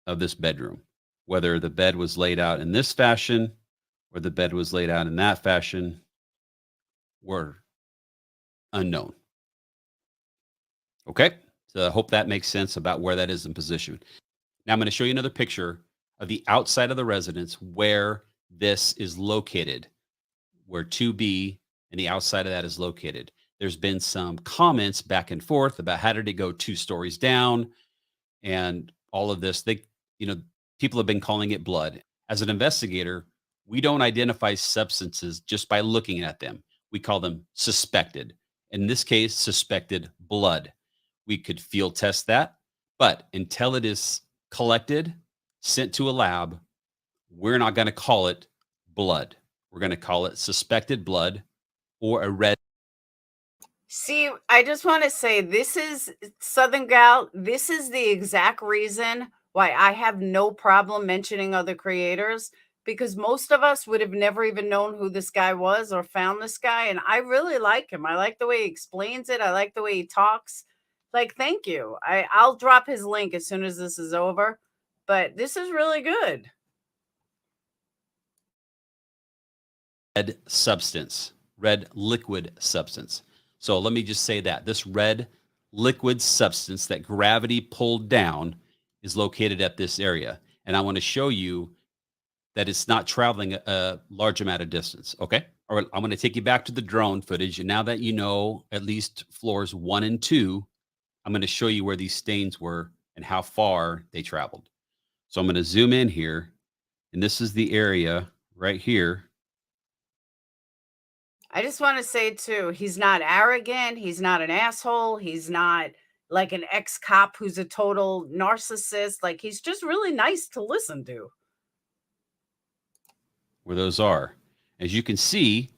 of this bedroom. Whether the bed was laid out in this fashion or the bed was laid out in that fashion were unknown. Okay, so I hope that makes sense about where that is in position. Now I'm going to show you another picture of the outside of the residence where this is located, where 2B and the outside of that is located. There's been some comments back and forth about how did it go 2 stories down and all of this. People have been calling it blood. As an investigator, we don't identify substances just by looking at them. We call them suspected. In this case, suspected blood. We could field test that, but until it is collected, sent to a lab, we're not going to call it blood. We're going to call it suspected blood or a red. See, I just want to say this is Southern Gal. This is the exact reason why I have no problem mentioning other creators, because most of us would have never even known who this guy was or found this guy. And I really like him. I like the way he explains it. I like the way he talks. Like, thank you. I'll drop his link as soon as this is over. But this is really good. Red substance, red liquid substance. So let me just say that this red liquid substance that gravity pulled down is located at this area. And I want to show you that it's not traveling a large amount of distance. Okay. All right. I'm going to take you back to the drone footage. And now that you know at least floors 1 and 2, I'm going to show you where these stains were and how far they traveled. So I'm going to zoom in here. And this is the area right here. I just want to say too, he's not arrogant. He's not an asshole. He's not like an ex-cop who's a total narcissist. Like, he's just really nice to listen to. Where those are. As you can see,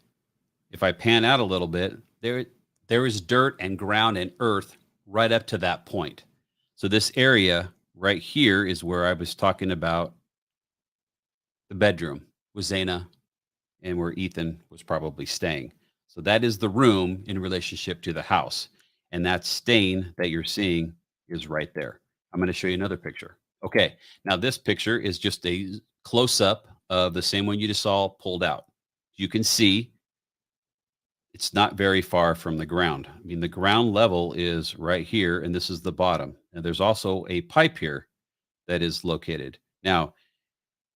if I pan out a little bit, there is dirt and ground and earth right up to that point. So this area right here is where I was talking about the bedroom with Zaina and where Ethan was probably staying. So that is the room in relationship to the house. And that stain that you're seeing is right there. I'm going to show you another picture. Okay, now this picture is just a close-up of the same one you just saw pulled out. You can see it's not very far from the ground. I mean, the ground level is right here, and this is the bottom. And there's also a pipe here that is located. Now,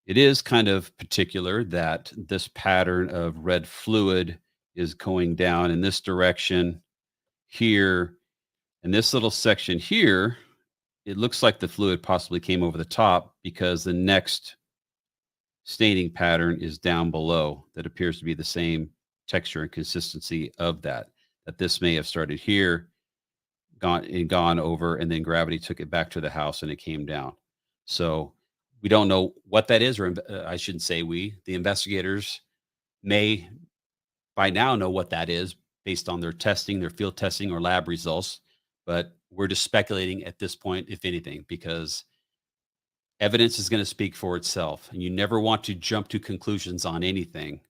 it is kind of particular that this pattern of red fluid is going down in this direction here. And this little section here, it looks like the fluid possibly came over the top because the next staining pattern is down below that appears to be the same texture and consistency of that this may have started here, gone over, and then gravity took it back to the house and it came down. So we don't know what that is, or I shouldn't say we, the investigators may by now know what that is based on their testing, their field testing or lab results. But we're just speculating at this point, if anything, because evidence is going to speak for itself. And you never want to jump to conclusions on anything.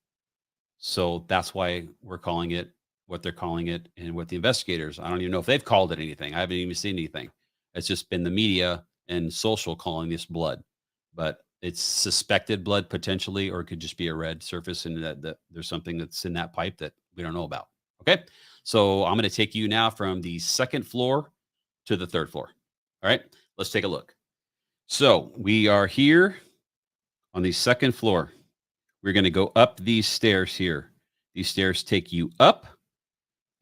So that's why we're calling it what they're calling it. And what the investigators, I don't even know if they've called it anything. I haven't even seen anything. It's just been the media and social calling this blood. But it's suspected blood potentially, or it could just be a red surface and that there's something that's in that pipe that we don't know about. Okay. So I'm going to take you now from the second floor to the third floor. All right, let's take a look. So we are here on the second floor. We're going to go up these stairs here. These stairs take you up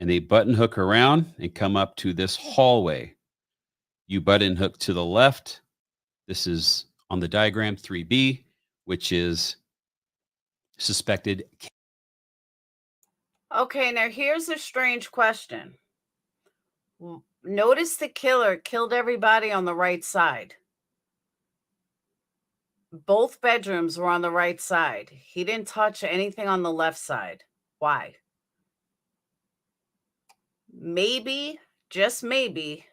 and they button hook around and come up to this hallway. You button hook to the left. This is on the diagram 3B, which is suspected. Okay, now here's a strange question. Notice the killer killed everybody on the right side. Both bedrooms were on the right side. He didn't touch anything on the left side. Why? Maybe, just maybe.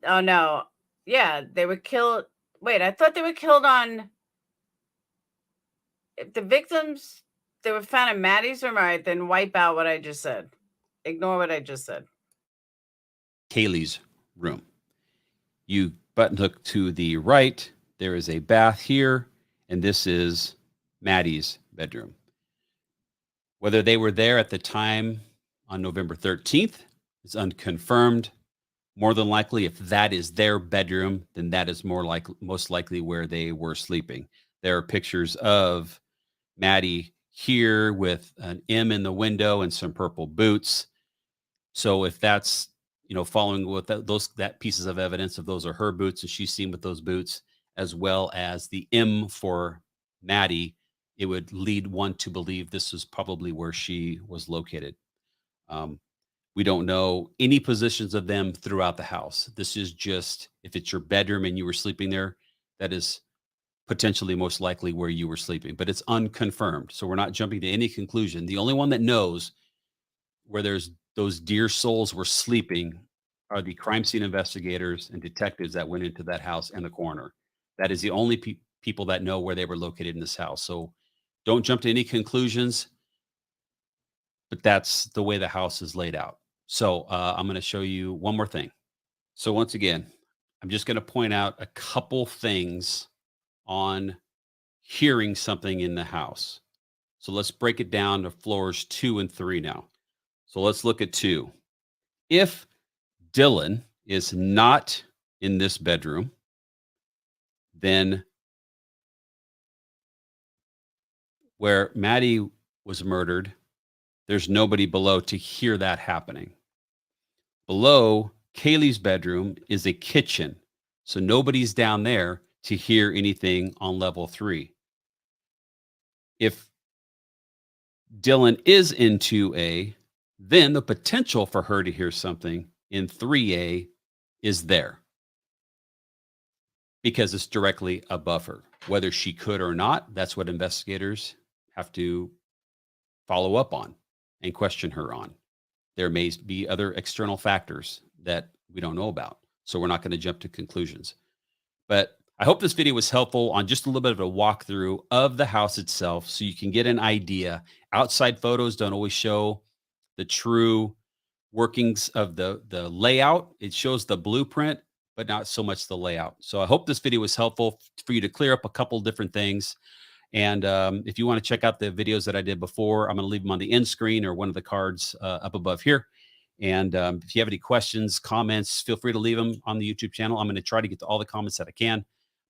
Oh, no. Yeah, they were killed. Wait, I thought they were killed on... If the victims, they were found in Maddie's room, all right, then wipe out what I just said. Ignore what I just said. Kaylee's room. You button hook to the right. There is a bath here, and this is Maddie's bedroom. Whether they were there at the time on November 13th is unconfirmed. More than likely, if that is their bedroom, then that is most likely where they were sleeping. There are pictures of Maddie here with an M in the window and some purple boots. So if that's, following with that pieces of evidence, if those are her boots and she's seen with those boots, as well as the M for Maddie, it would lead one to believe this is probably where she was located. We don't know any positions of them throughout the house. This is just, if it's your bedroom and you were sleeping there, that is potentially most likely where you were sleeping, but it's unconfirmed. So we're not jumping to any conclusion. The only one that knows where those dear souls were sleeping are the crime scene investigators and detectives that went into that house and the coroner. That is the only people that know where they were located in this house. So don't jump to any conclusions, but that's the way the house is laid out. So I'm going to show you one more thing. So once again, I'm just going to point out a couple things on hearing something in the house. So let's break it down to floors 2 and 3 now. So let's look at 2. If Dylan is not in this bedroom, then where Maddie was murdered, there's nobody below to hear that happening. Below Kaylee's bedroom is a kitchen, so nobody's down there to hear anything on level 3. If Dylan is in 2A, then the potential for her to hear something in 3A is there because it's directly above her. Whether she could or not, that's what investigators have to follow up on and question her on. There may be other external factors that we don't know about, so we're not going to jump to conclusions. But I hope this video was helpful on just a little bit of a walkthrough of the house itself so you can get an idea. Outside photos don't always show the true workings of the layout. It shows the blueprint, but not so much the layout. So I hope this video was helpful for you to clear up a couple different things. And if you want to check out the videos that I did before, I'm going to leave them on the end screen or one of the cards up above here. And if you have any questions, comments, feel free to leave them on the YouTube channel. I'm going to try to get to all the comments that I can.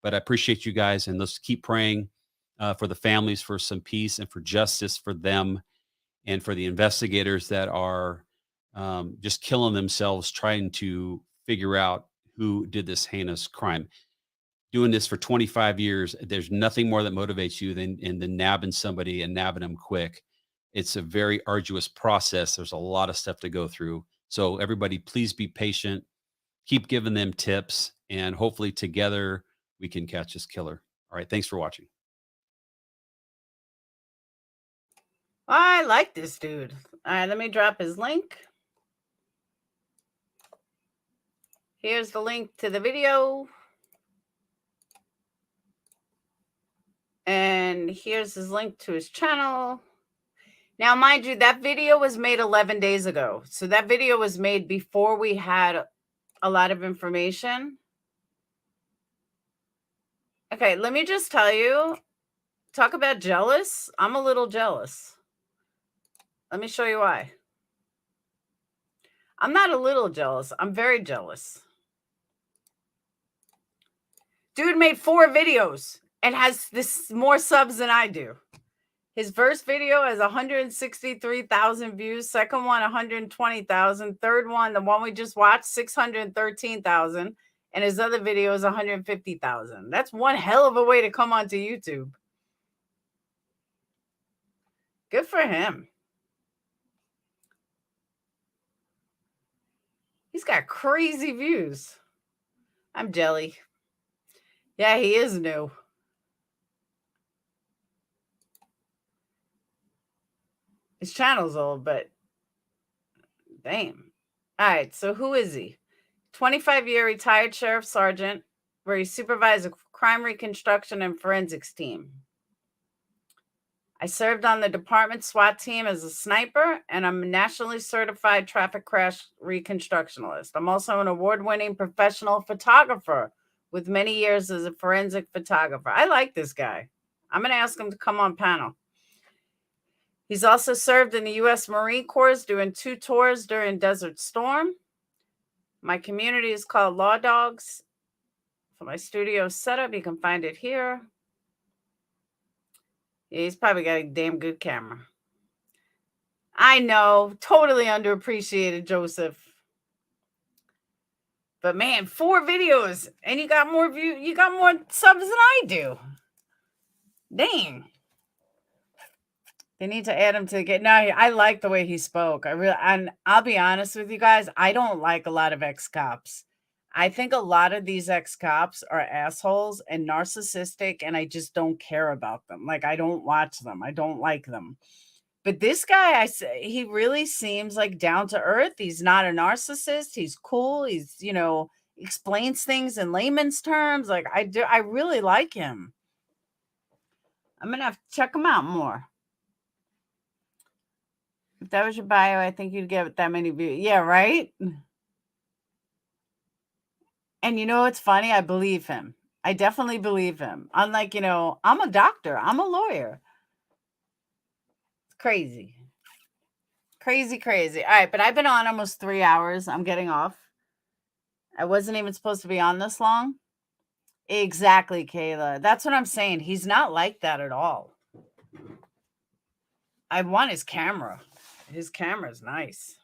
But I appreciate you guys, and let's keep praying for the families, for some peace and for justice for them, and for the investigators that are just killing themselves trying to figure out who did this heinous crime. Doing this for 25 years, there's nothing more that motivates you than nabbing somebody and nabbing them quick. It's a very arduous process. There's a lot of stuff to go through. So everybody, please be patient. Keep giving them tips, and hopefully together we can catch this killer. All right. Thanks for watching. I like this dude. All right, let me drop his link. Here's the link to the video. And here's his link to his channel. Now, mind you, that video was made 11 days ago. So that video was made before we had a lot of information. Okay, let me just tell you, talk about jealous. I'm a little jealous. Let me show you why. I'm not a little jealous. I'm very jealous. Dude made 4 videos and has this more subs than I do. His first video has 163,000 views. Second one, 120,000. Third one, the one we just watched, 613,000. And his other video is 150,000. That's one hell of a way to come onto YouTube. Good for him. He's got crazy views. I'm jelly. Yeah, he is new. His channel's old, but damn. All right, so who is he? 25-year retired sheriff sergeant, where he supervised a crime reconstruction and forensics team. I served on the department SWAT team as a sniper, and I'm a nationally certified traffic crash reconstructionist. I'm also an award-winning professional photographer with many years as a forensic photographer. I like this guy. I'm going to ask him to come on panel. He's also served in the U.S. Marine Corps doing 2 tours during Desert Storm. My community is called Law Dogs. For my studio setup, you can find it here. Yeah, he's probably got a damn good camera. I know, totally underappreciated, Joseph. But man, 4 videos, and you got more views. You got more subs than I do. Dang. They need to add him to get. No, I like the way he spoke. And I'll be honest with you guys, I don't like a lot of ex-cops. I think a lot of these ex-cops are assholes and narcissistic, and I just don't care about them. Like, I don't watch them. I don't like them. But this guy, he really seems like down to earth. He's not a narcissist. He's cool. He's, explains things in layman's terms. Like, I really like him. I'm going to have to check him out more. If that was your bio, I think you'd get that many views. Yeah, right? And you know what's funny? I believe him. I definitely believe him. Unlike, I'm a doctor. I'm a lawyer. It's crazy. Crazy, crazy. All right, but I've been on almost 3 hours. I'm getting off. I wasn't even supposed to be on this long. Exactly, Kayla. That's what I'm saying. He's not like that at all. I want his camera. His camera's nice.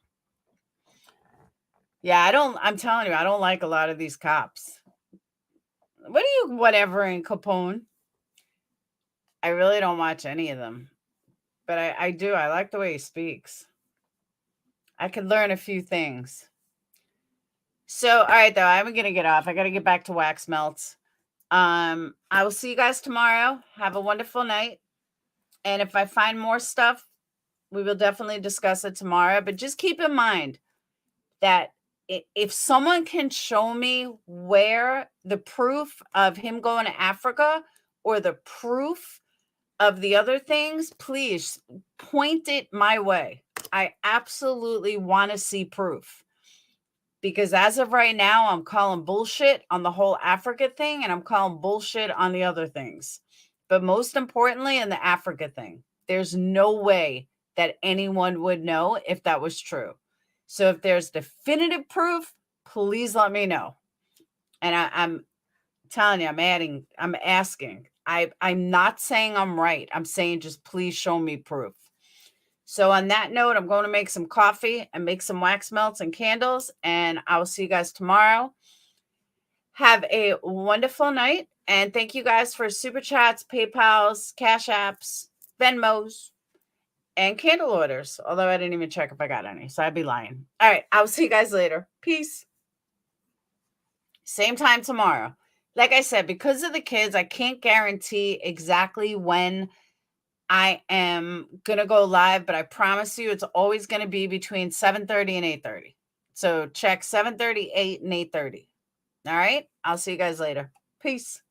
Yeah, I'm telling you, I don't like a lot of these cops. What are you, whatever, in Capone? I really don't watch any of them. But I do. I like the way he speaks. I could learn a few things. So, all right, though, I'm going to get off. I got to get back to wax melts. I will see you guys tomorrow. Have a wonderful night. And if I find more stuff, we will definitely discuss it tomorrow. But just keep in mind that if someone can show me where the proof of him going to Africa or the proof of the other things, please point it my way. I absolutely want to see proof. Because as of right now, I'm calling bullshit on the whole Africa thing, and I'm calling bullshit on the other things. But most importantly, in the Africa thing, there's no way that anyone would know if that was true. So if there's definitive proof, please let me know. And I'm telling you, I'm asking. I'm not saying I'm right. I'm saying just please show me proof. So on that note, I'm going to make some coffee and make some wax melts and candles, and I will see you guys tomorrow. Have a wonderful night, and thank you guys for super chats, PayPals, Cash Apps, Venmos, and candle orders, although I didn't even check if I got any, so I'd be lying. All right, I'll see you guys later. Peace. Same time tomorrow. Like I said, because of the kids, I can't guarantee exactly when I am going to go live, but I promise you it's always going to be between 7:30 and 8:30. So check 7:30, 8, and 8:30. All right? I'll see you guys later. Peace.